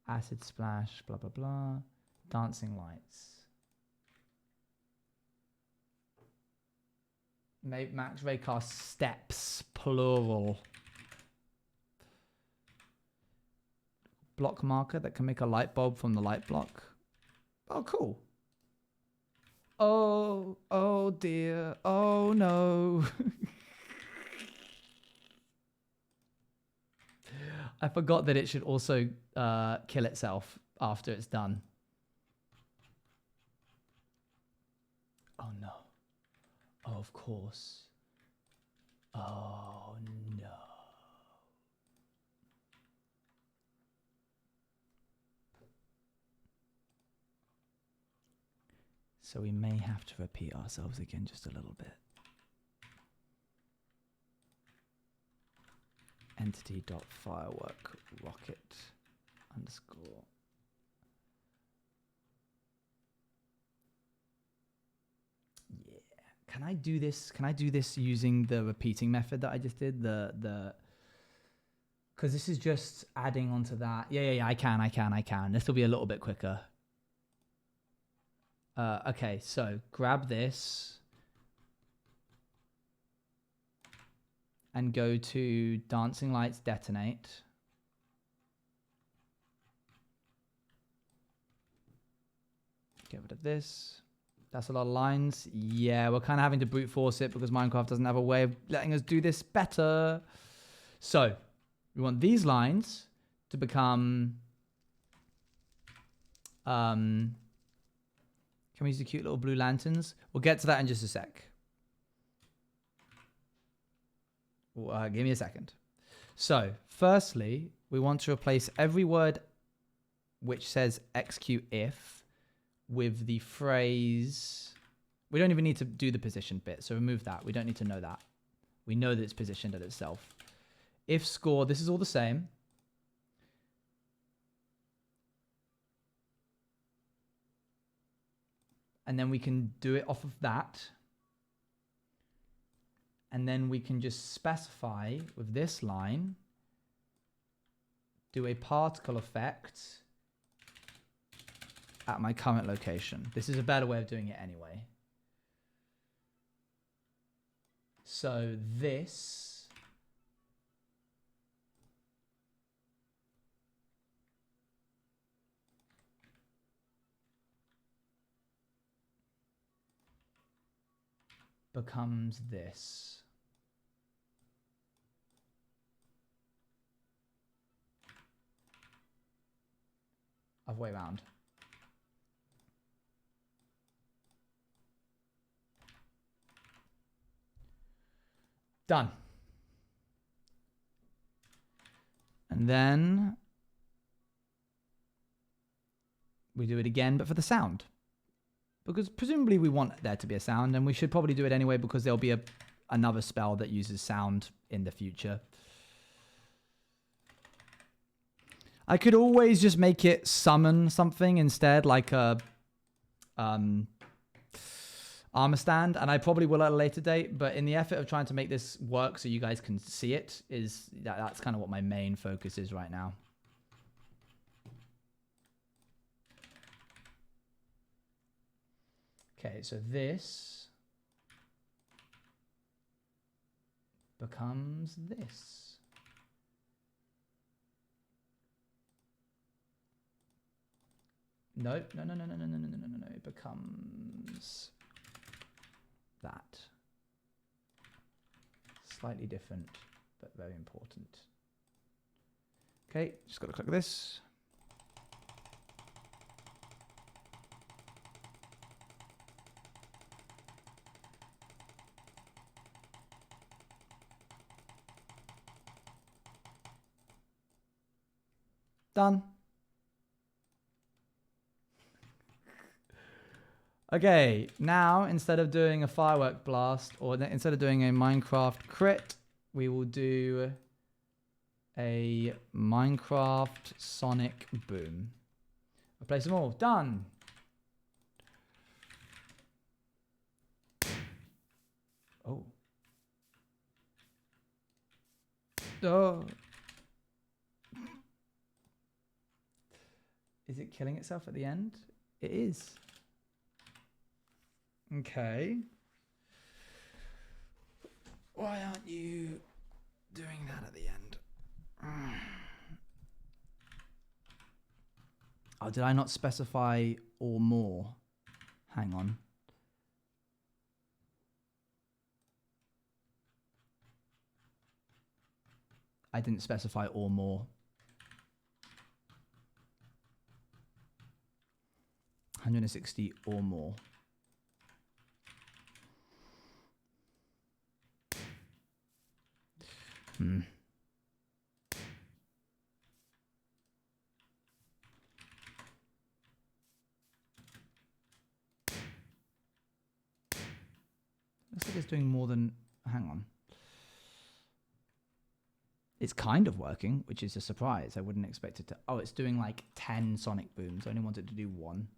Acid splash, blah, blah, blah. Dancing lights. Max raycast steps, plural. Block marker that can make a light bulb from the light block. Oh, cool. Oh dear. Oh no. I forgot that it should also kill itself after it's done. Oh no. Oh, of course. Oh no. So we may have to repeat ourselves again just a little bit. Entity.firework rocket underscore. Yeah. Can I do this? Can I do this using the repeating method that I just did? Because this is just adding onto that. Yeah. I can. This will be a little bit quicker. Okay, so grab this and go to dancing lights detonate. Get rid of this. That's a lot of lines. Yeah, we're kind of having to brute force it because Minecraft doesn't have a way of letting us do this better. So we want these lines to become... Can we use the cute little blue lanterns? We'll get to that in just a sec. Give me a second. So, firstly, we want to replace every word which says execute if with the phrase... We don't even need to do the position bit, so remove that. We don't need to know that. We know that it's positioned at itself. If score, this is all the same. And then we can do it off of that. And then we can just specify with this line, do a particle effect at my current location. This is a better way of doing it anyway. So this becomes this. Other way around. Done. And then we do it again, but for the sound. Because presumably we want there to be a sound, and we should probably do it anyway because there'll be another spell that uses sound in the future. I could always just make it summon something instead, like a armor stand, and I probably will at a later date, but in the effort of trying to make this work so you guys can see it, that's kind of what my main focus is right now. Okay, so this becomes this. No. It becomes that. Slightly different, but very important. Okay, just got to click this. Done. Okay, now instead of doing a firework blast, or instead of doing a Minecraft crit, we will do a Minecraft Sonic Boom. Replace them all. Done. Oh. Oh. Is it killing itself at the end? It is. Okay. Why aren't you doing that at the end? Oh, did I not specify or more? Hang on. I didn't specify or more. 160 or more. Looks like it's doing more than... Hang on. It's kind of working, which is a surprise. I wouldn't expect it to... Oh, it's doing like 10 sonic booms. I only wanted to do 1.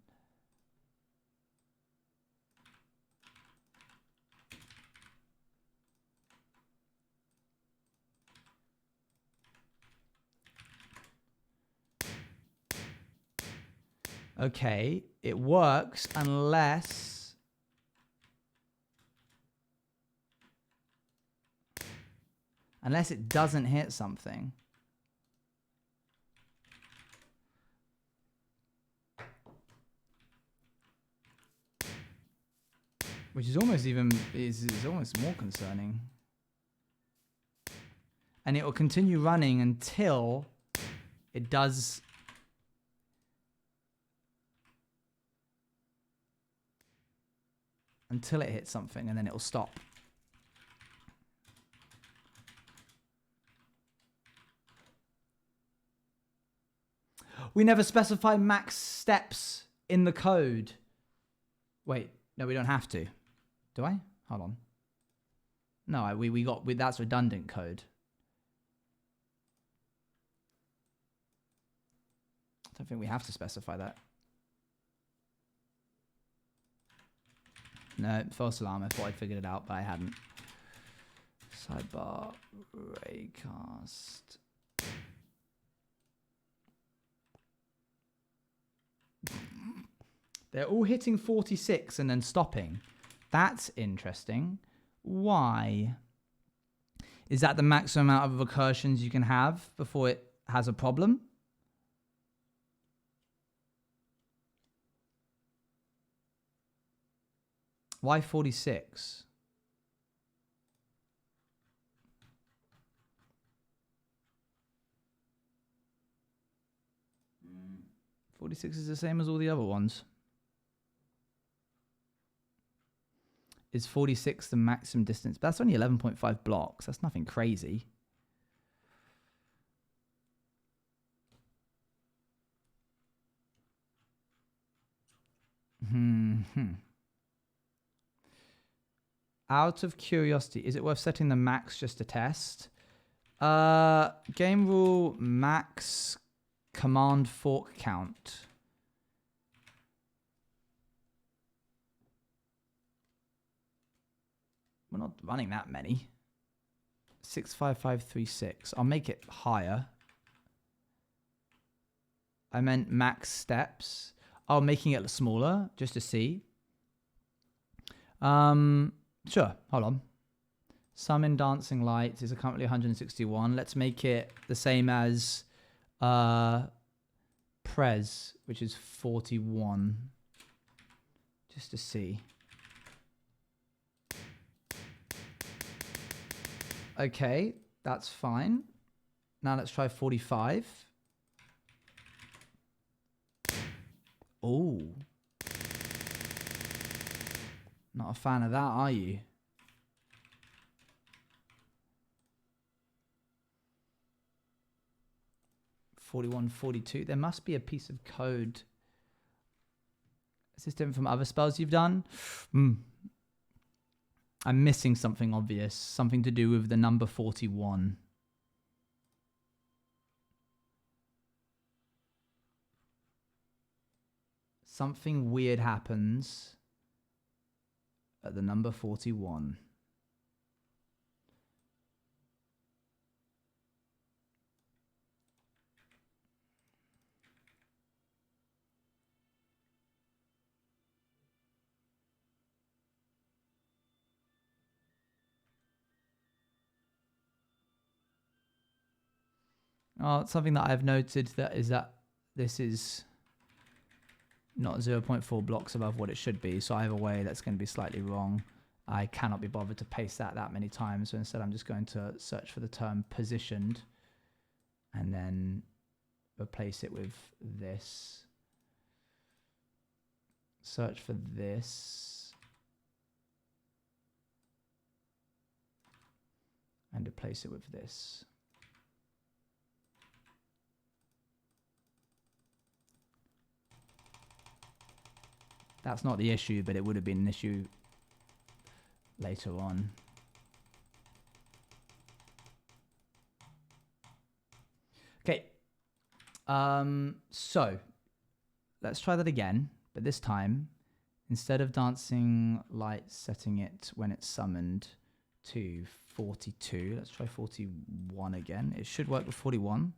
Okay, it works unless... Unless it doesn't hit something. Which is almost even... is almost more concerning. And it will continue running until it does... Until it hits something, and then it will stop. We never specify max steps in the code. Wait, no, we don't have to. Do I? Hold on. No, that's redundant code. I don't think we have to specify that. No, false alarm. I thought I'd figured it out, but I hadn't. Sidebar, Raycast. They're all hitting 46 and then stopping. That's interesting. Why? Is that the maximum amount of recursions you can have before it has a problem? Why 46? 46 is the same as all the other ones. Is 46 the maximum distance? But that's only 11.5 blocks. That's nothing crazy. Out of curiosity, is it worth setting the max just to test? Game rule max command fork count. We're not running that many. 65536. I'll make it higher. I meant max steps. Oh, making it smaller just to see. Sure. Hold on. Summon dancing lights is currently 161. Let's make it the same as Prez, which is 41. Just to see. Okay, that's fine. Now let's try 45. Oh. Not a fan of that, are you? $41, $42. There must be a piece of code. Is this different from other spells you've done? I'm missing something obvious. Something to do with the number 41. Something weird happens at the number 41. Oh, something that I've noted that this is not 0.4 blocks above what it should be. So either way, that's going to be slightly wrong. I cannot be bothered to paste that many times. So instead, I'm just going to search for the term positioned and then replace it with this. Search for this and replace it with this. That's not the issue, but it would have been an issue later on. Okay. So let's try that again, but this time, instead of dancing lights, setting it when it's summoned to 42. Let's try 41 again. It should work with 41.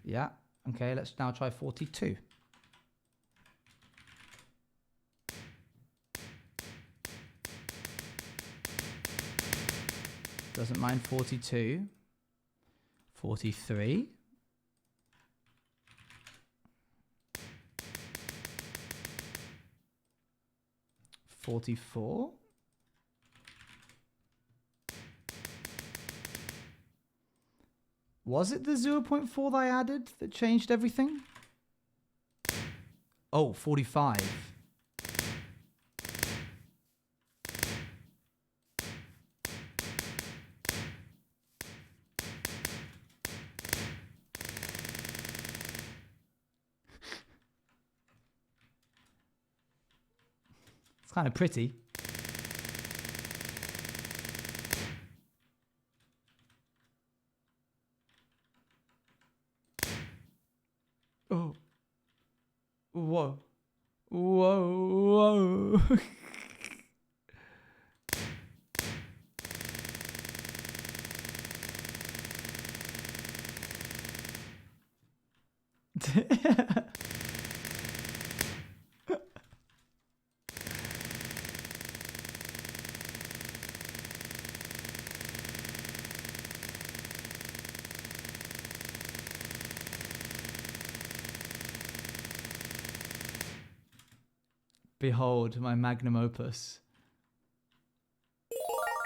Yeah. Okay, let's now try 42. Doesn't mind 42. 43. 44. Was it the 0.4 that I added that changed everything? Oh, 45. It's kind of pretty. Oh. Whoa. Whoa. Whoa. Behold my magnum opus.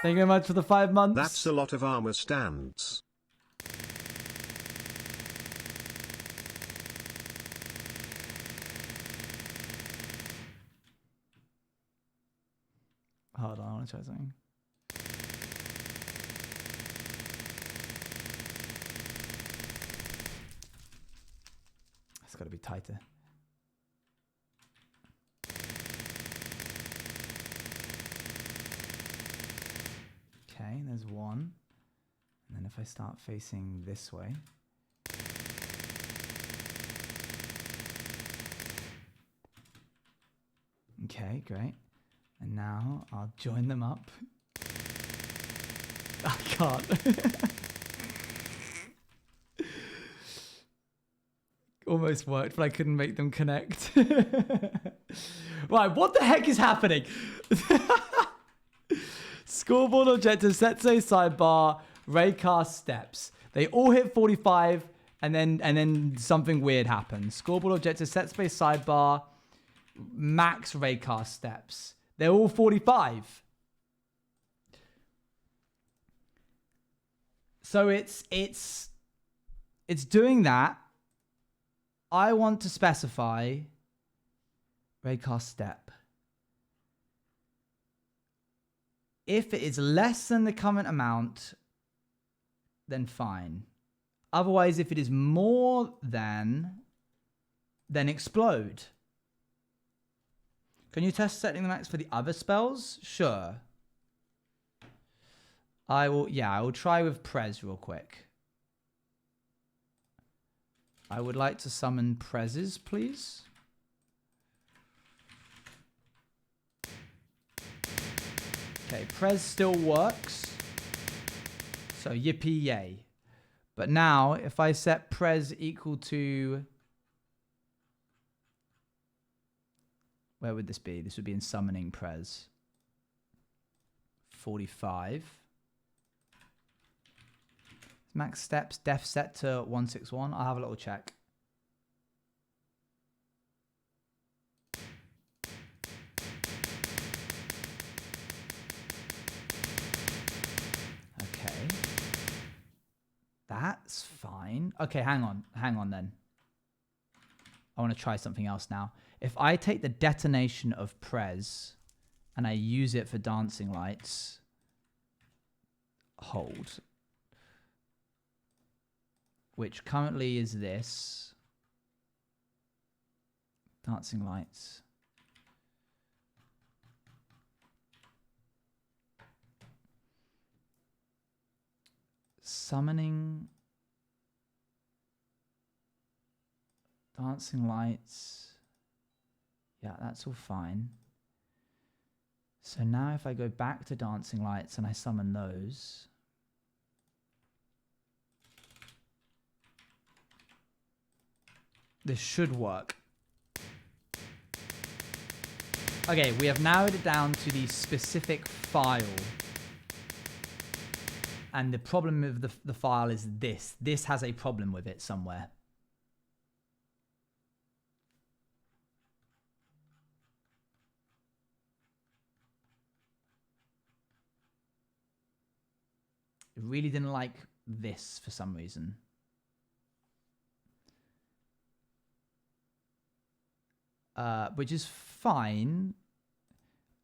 Thank you very much for the 5 months. That's a lot of armor stands. Hold on, I want to try something. It's got to be tighter. Okay, there's one. And then if I start facing this way. Okay, great. And now I'll join them up. I can't. Almost worked, but I couldn't make them connect. Right, what the heck is happening? Scoreboard objective, setsei sidebar, raycast steps. They all hit 45, and then something weird happens. Scoreboard objective, set space sidebar, max raycast steps. They're all 45. So it's doing that. I want to specify raycast step. If it is less than the current amount, then fine. Otherwise, if it is more than, then explode. Can you test setting the max for the other spells? Sure. I will try with Prez real quick. I would like to summon Prezes, please. Okay, Prez still works. So yippee yay. But now, if I set Prez equal to... Where would this be? This would be in summoning Prez. 45. Max steps, def set to 161. I'll have a little check. Okay. That's fine. Okay, hang on then. I want to try something else now. If I take the detonation of Prez and I use it for dancing lights, hold. Which currently is this. Dancing lights. Summoning. Dancing lights. Yeah, that's all fine. So now if I go back to dancing lights and I summon those. This should work. Okay, we have narrowed it down to the specific file. And the problem with the file is this. This has a problem with it somewhere. It really didn't like this for some reason. Which is fine.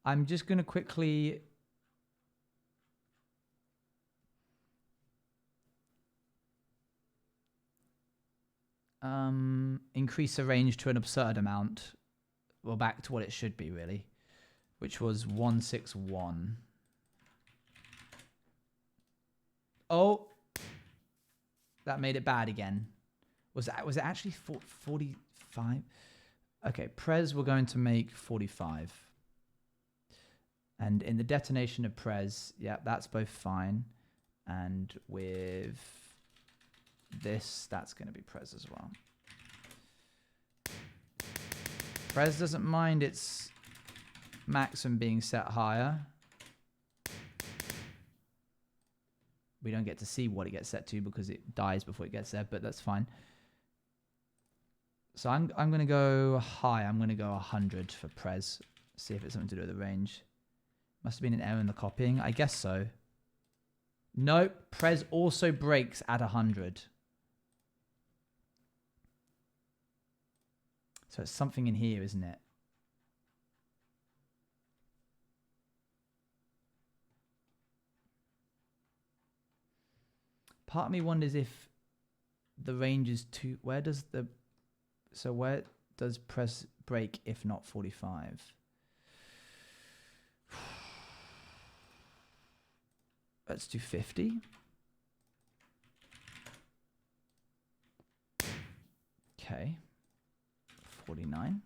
I'm just going to quickly... increase the range to an absurd amount. Well, back to what it should be, really. Which was 161. Oh! That made it bad again. Was it actually 45? Okay, Prez we're going to make 45. And in the detonation of Prez, yeah, that's both fine. And with this, that's going to be Prez as well. Prez doesn't mind its maximum being set higher. We don't get to see what it gets set to because it dies before it gets there, but that's fine. So I'm going to go high. I'm going to go 100 for Prez. See if it's something to do with the range. Must have been an error in the copying. I guess so. Nope. Prez also breaks at 100. So it's something in here, isn't it? part of me wonders if the range is too... Where does press break if not 45? Let's do 50. Okay. 49.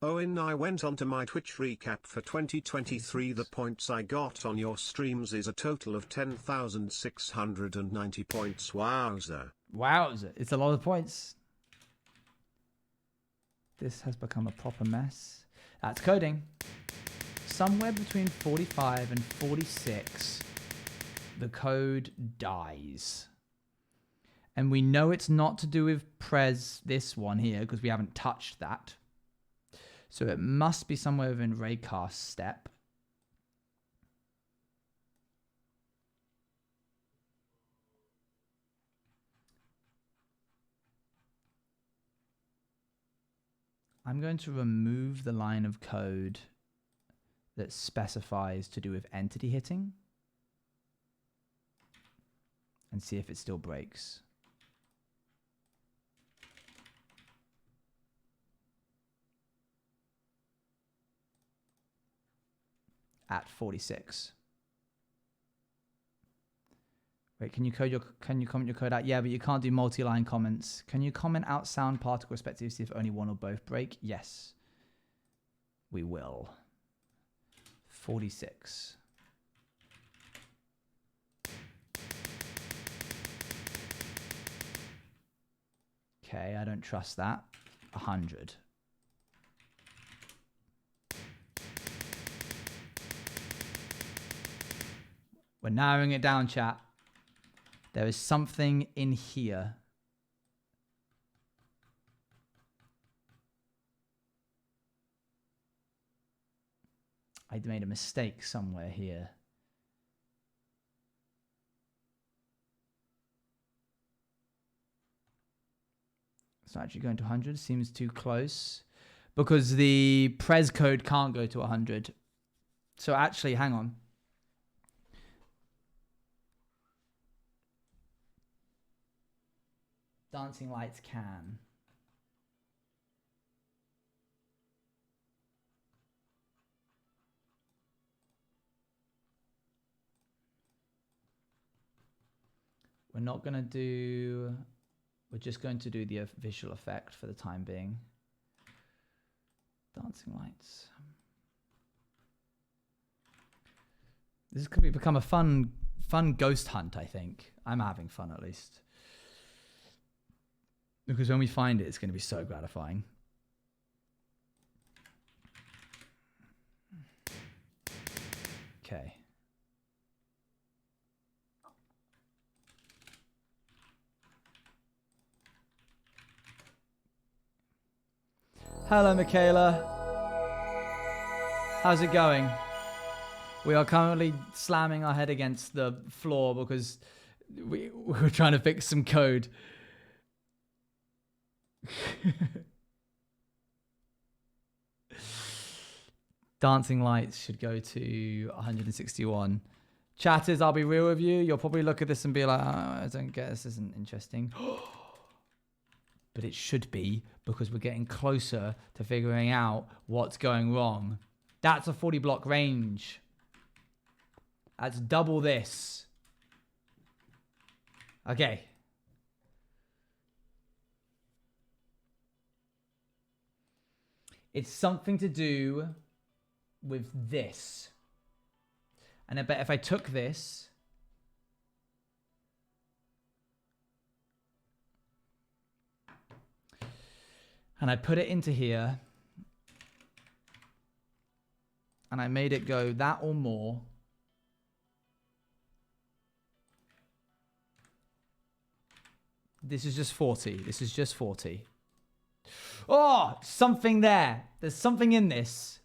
Owen, I went onto my Twitch recap for 2023. The points I got on your streams is a total of 10,690 points. Wowza. Wowza. It's a lot of points. This has become a proper mess. That's coding. Somewhere between 45 and 46, the code dies. And we know it's not to do with Prez, this one here, because we haven't touched that. So it must be somewhere within Raycast step. I'm going to remove the line of code that specifies to do with entity hitting and see if it still breaks. At 46. Wait, can you comment your code out? Yeah, but you can't do multi-line comments. Can you comment out sound particle respectively, see if only one or both break? Yes. We will. 46. Okay, I don't trust that. 100. We're narrowing it down, chat. There is something in here. I made a mistake somewhere here. So actually going to 100 seems too close because the Prez code can't go to 100. So actually, hang on. Dancing lights can. We're not going to do... We're just going to do the visual effect for the time being. Dancing lights. This could become a fun ghost hunt, I think. I'm having fun, at least. Because when we find it, it's going to be so gratifying. Okay. Hello, Michaela. How's it going? We are currently slamming our head against the floor because we're trying to fix some code. Dancing lights should go to 161. Chatters, I'll be real with you. You'll probably look at this and be like, oh, I don't get this. Isn't interesting. But it should be because we're getting closer to figuring out what's going wrong. That's a 40 block range. That's double this. Okay. It's something to do with this. And I bet if I took this, and I put it into here, and I made it go that or more, this is just 40. This is just 40. Oh, something there. There's something in this.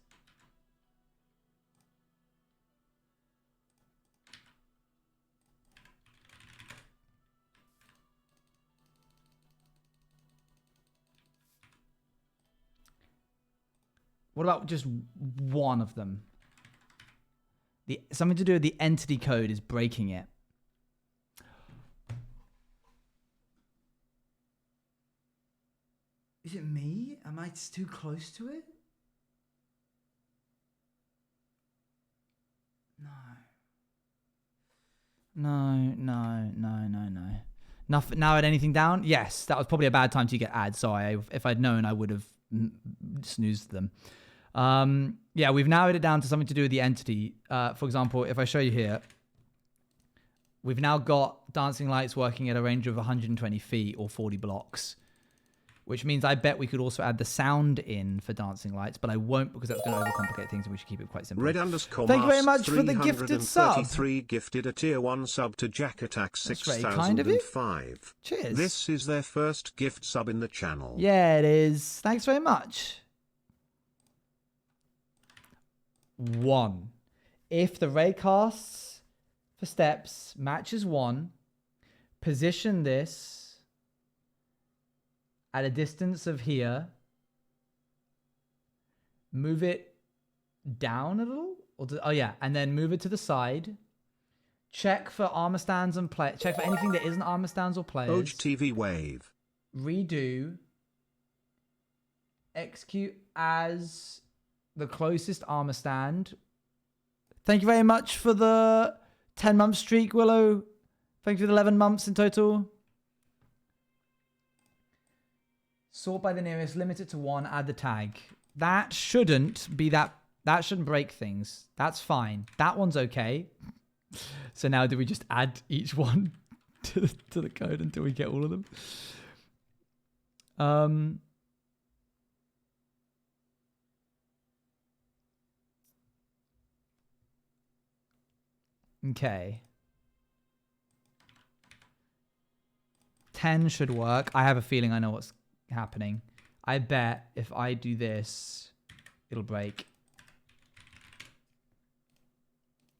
What about just one of them? Something to do with the entity code is breaking it. Is it me? Am I too close to it? No. Nothing. Now add anything down? Yes, that was probably a bad time to get ads. Sorry, if I'd known, I would have snoozed them. Yeah, we've narrowed it down to something to do with the entity. For example, if I show you here, we've now got dancing lights working at a range of 120 feet or 40 blocks, which means I bet we could also add the sound in for dancing lights, but I won't because that's going to overcomplicate things and we should keep it quite simple. Thank you very much for the gifted sub. Gifted a tier 1 sub to Jack Attack That's very kind of you. 6005. Cheers. This is their first gift sub in the channel. Yeah, it is. Thanks very much. 1. If the raycasts for steps matches 1, position this at a distance of here, move it down a little, and then move it to the side. Check for armor stands and check for anything that isn't armor stands or players. Oj TV wave. Redo. Execute as the closest armor stand. Thank you very much for the 10-month streak, Willow. Thank you for the 11 months in total. Sort by the nearest, limit it to 1, add the tag. That shouldn't be that shouldn't break things. That's fine. That one's okay. So now do we just add each one to the code until we get all of them? Okay. 10 should work. I have a feeling I know what's happening. I bet if I do this, it'll break.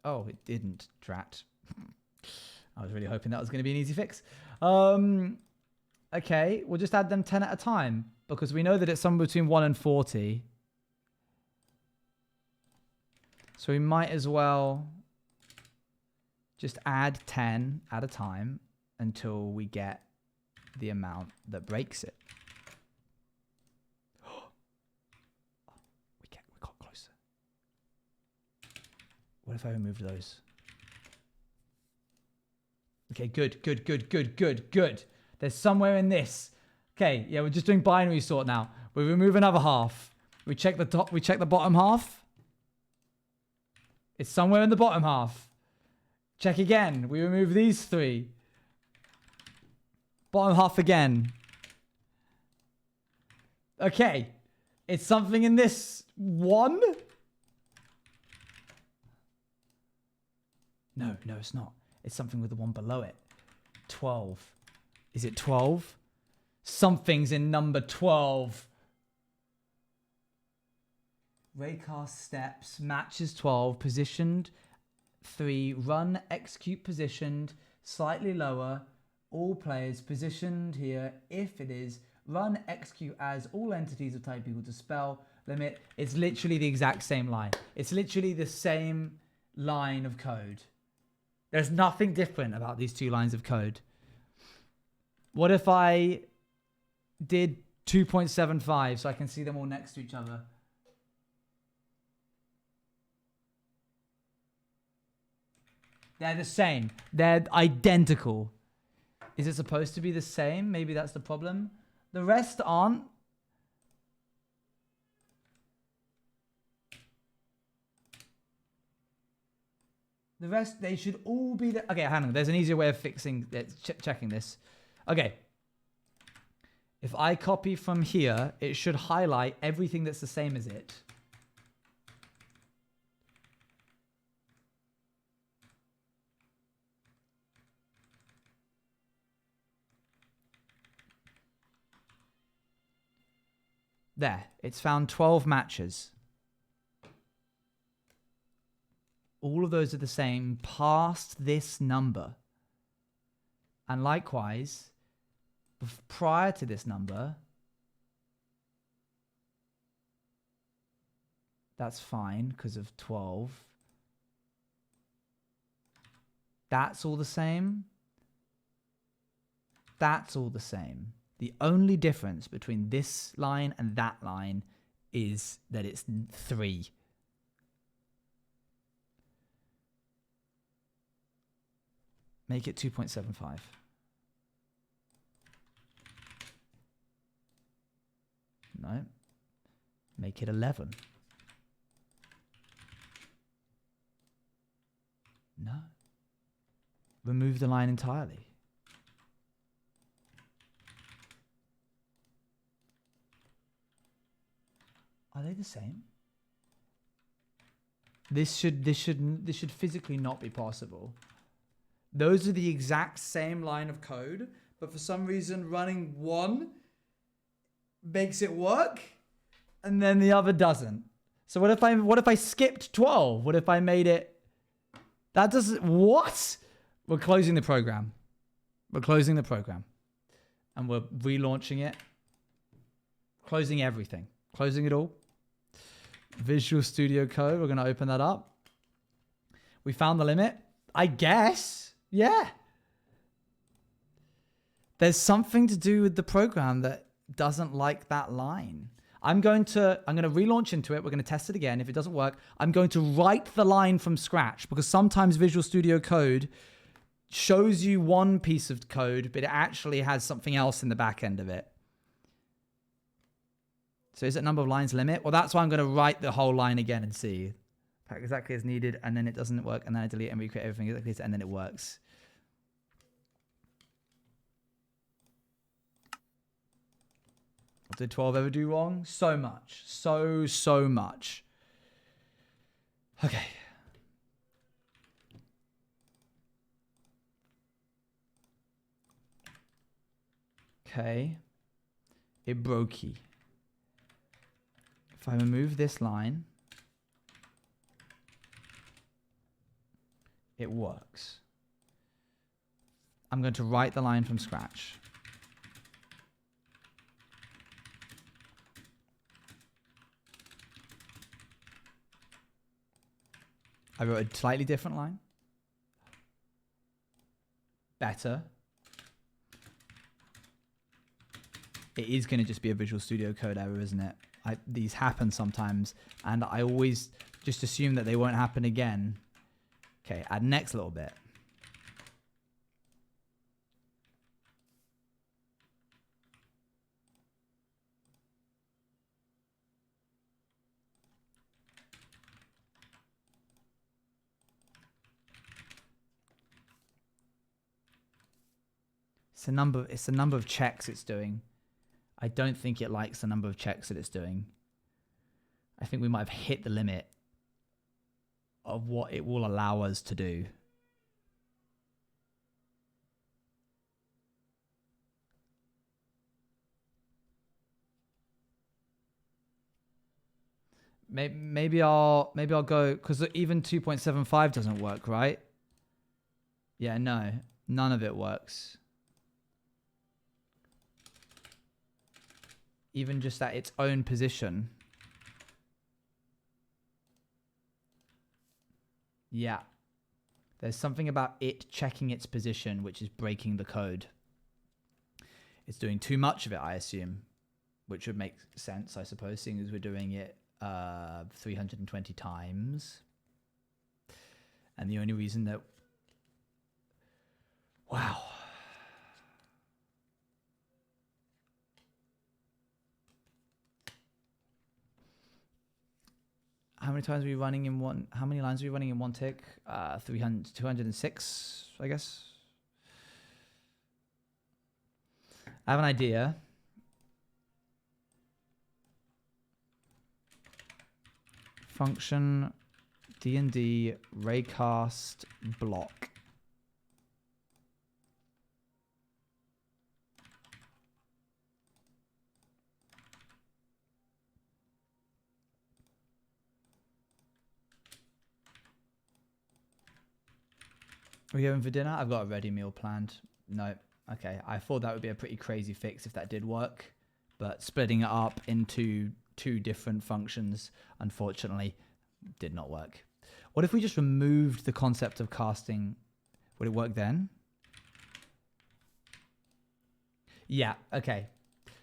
Oh, it didn't. Drat. I was really hoping that was going to be an easy fix. Okay, we'll just add them 10 at a time because we know that it's somewhere between 1 and 40. So we might as well just add 10 at a time until we get the amount that breaks it. We got closer. What if I removed those? Okay, good. There's somewhere in this. Okay, yeah, we're just doing binary sort now. We remove another half. We check the top. We check the bottom half. It's somewhere in the bottom half. Check again. We remove these 3. Bottom half again. Okay. It's something in this 1. No, it's not. It's something with the one below it. 12. Is it 12? Something's in number 12. Raycast steps matches 12. Positioned 3. Run execute positioned slightly lower. All players positioned here. If it is run execute as all entities of type equal to spell limit. It's literally the exact same line. It's literally the same line of code. There's nothing different about these 2 lines of code. What if I did 2.75 so I can see them all next to each other? They're the same. They're identical. Is it supposed to be the same? Maybe that's the problem. The rest aren't. The rest, they should all be the... Okay, hang on. There's an easier way of fixing... checking this. Okay. If I copy from here, it should highlight everything that's the same as it. There. It's found 12 matches. All of those are the same past this number. And likewise, prior to this number, that's fine because of 12. That's all the same. That's all the same. The only difference between this line and that line is that it's 3. Make it 2.75. No. Make it 11. No. Remove the line entirely. Are they the same? This should physically not be possible. Those are the exact same line of code, but for some reason running one makes it work and then the other doesn't. So what if I skipped 12? What if I made it that doesn't what? We're closing the program. We're closing the program. And we're relaunching it. Closing everything. Closing it all. Visual Studio Code. We're going to open that up. We found the limit. I guess. Yeah. There's something to do with the program that doesn't like that line. I'm going to relaunch into it. We're going to test it again. If it doesn't work, I'm going to write the line from scratch, because sometimes Visual Studio Code shows you one piece of code, but it actually has something else in the back end of it. So is it number of lines limit? Well, that's why I'm going to write the whole line again and see exactly as needed, and then it doesn't work, and then I delete and recreate everything exactly, and then it works. What did 12 ever do wrong? So much. So much. Okay. Okay. It brokey. If I remove this line, it works. I'm going to write the line from scratch. I wrote a slightly different line. Better. It is going to just be a Visual Studio Code error, isn't it? These happen sometimes, and I always just assume that they won't happen again. Okay, add next little bit. It's the number of checks it's doing. I don't think it likes the number of checks that it's doing. I think we might have hit the limit of what it will allow us to do. Maybe I'll go, because even 2.75 doesn't work, right? Yeah, no, none of it works. Even just at its own position. Yeah. There's something about it checking its position which is breaking the code. It's doing too much of it, I assume. Which would make sense, I suppose, seeing as we're doing it 320 times. And the only reason that... Wow. How many times are we running in one? How many lines are we running in one tick? 206, I guess. I have an idea. Function D&D raycast block. Are we going for dinner? I've got a ready meal planned. No. Okay. I thought that would be a pretty crazy fix if that did work. But splitting it up into 2 different functions, unfortunately, did not work. What if we just removed the concept of casting? Would it work then? Yeah, okay.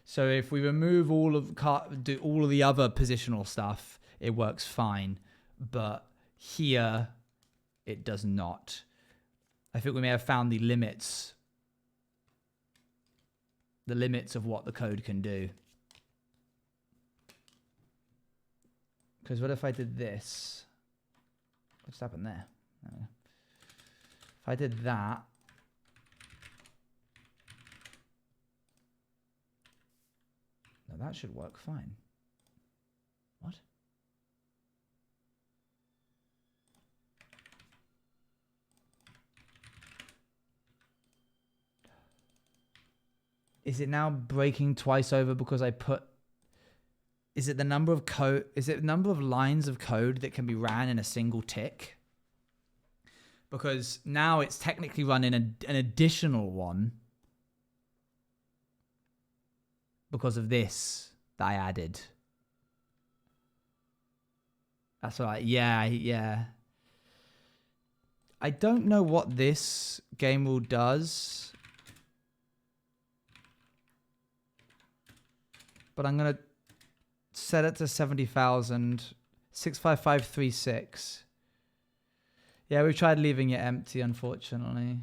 So if we remove do all of the other positional stuff, it works fine. But here, it does not. I think we may have found the limits of what the code can do. Because what if I did this? What's happened there? If I did that, no, that should work fine. What? Is it now breaking twice over because I put... Is it the number of code? Is it the number of lines of code that can be ran in a single tick? Because now it's technically running an additional one because of this that I added. That's right. Yeah. I don't know what this game rule does, but I'm going to set it to 70,000. 65536. Yeah, we tried leaving it empty, unfortunately.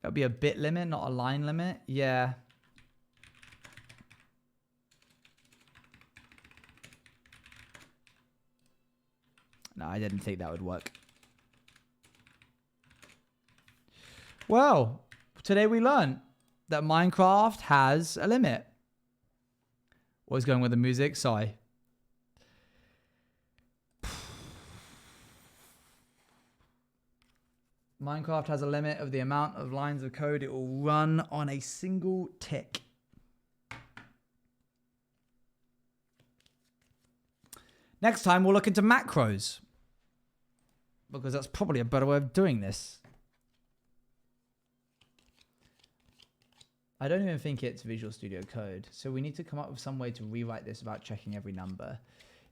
That'll be a bit limit, not a line limit. Yeah. No, I didn't think that would work. Well, today we learned that Minecraft has a limit. What was going with the music? Sorry. Minecraft has a limit of the amount of lines of code it will run on a single tick. Next time we'll look into macros, because that's probably a better way of doing this. I don't even think it's Visual Studio Code, so we need to come up with some way to rewrite this without checking every number.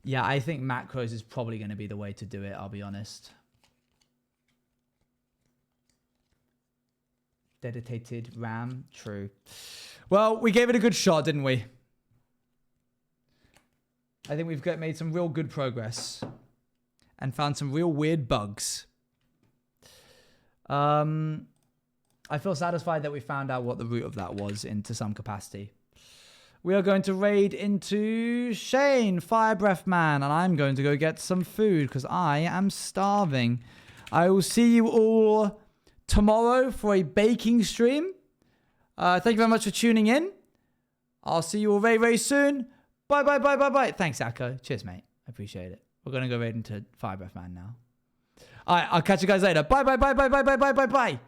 Yeah, I think macros is probably going to be the way to do it, I'll be honest. Dedicated RAM, true. Well, we gave it a good shot, didn't we? I think we've made some real good progress and found some real weird bugs. I feel satisfied that we found out what the root of that was into some capacity. We are going to raid into Shane, Fire Breath Man, and I'm going to go get some food because I am starving. I will see you all tomorrow for a baking stream. Thank you very much for tuning in. I'll see you all very, very soon. Bye, bye, bye, bye, bye. Thanks, Akko. Cheers, mate. I appreciate it. We're going to go raid into Fire Breath Man now. All right, I'll catch you guys later. Bye, bye, bye, bye, bye, bye, bye, bye, bye.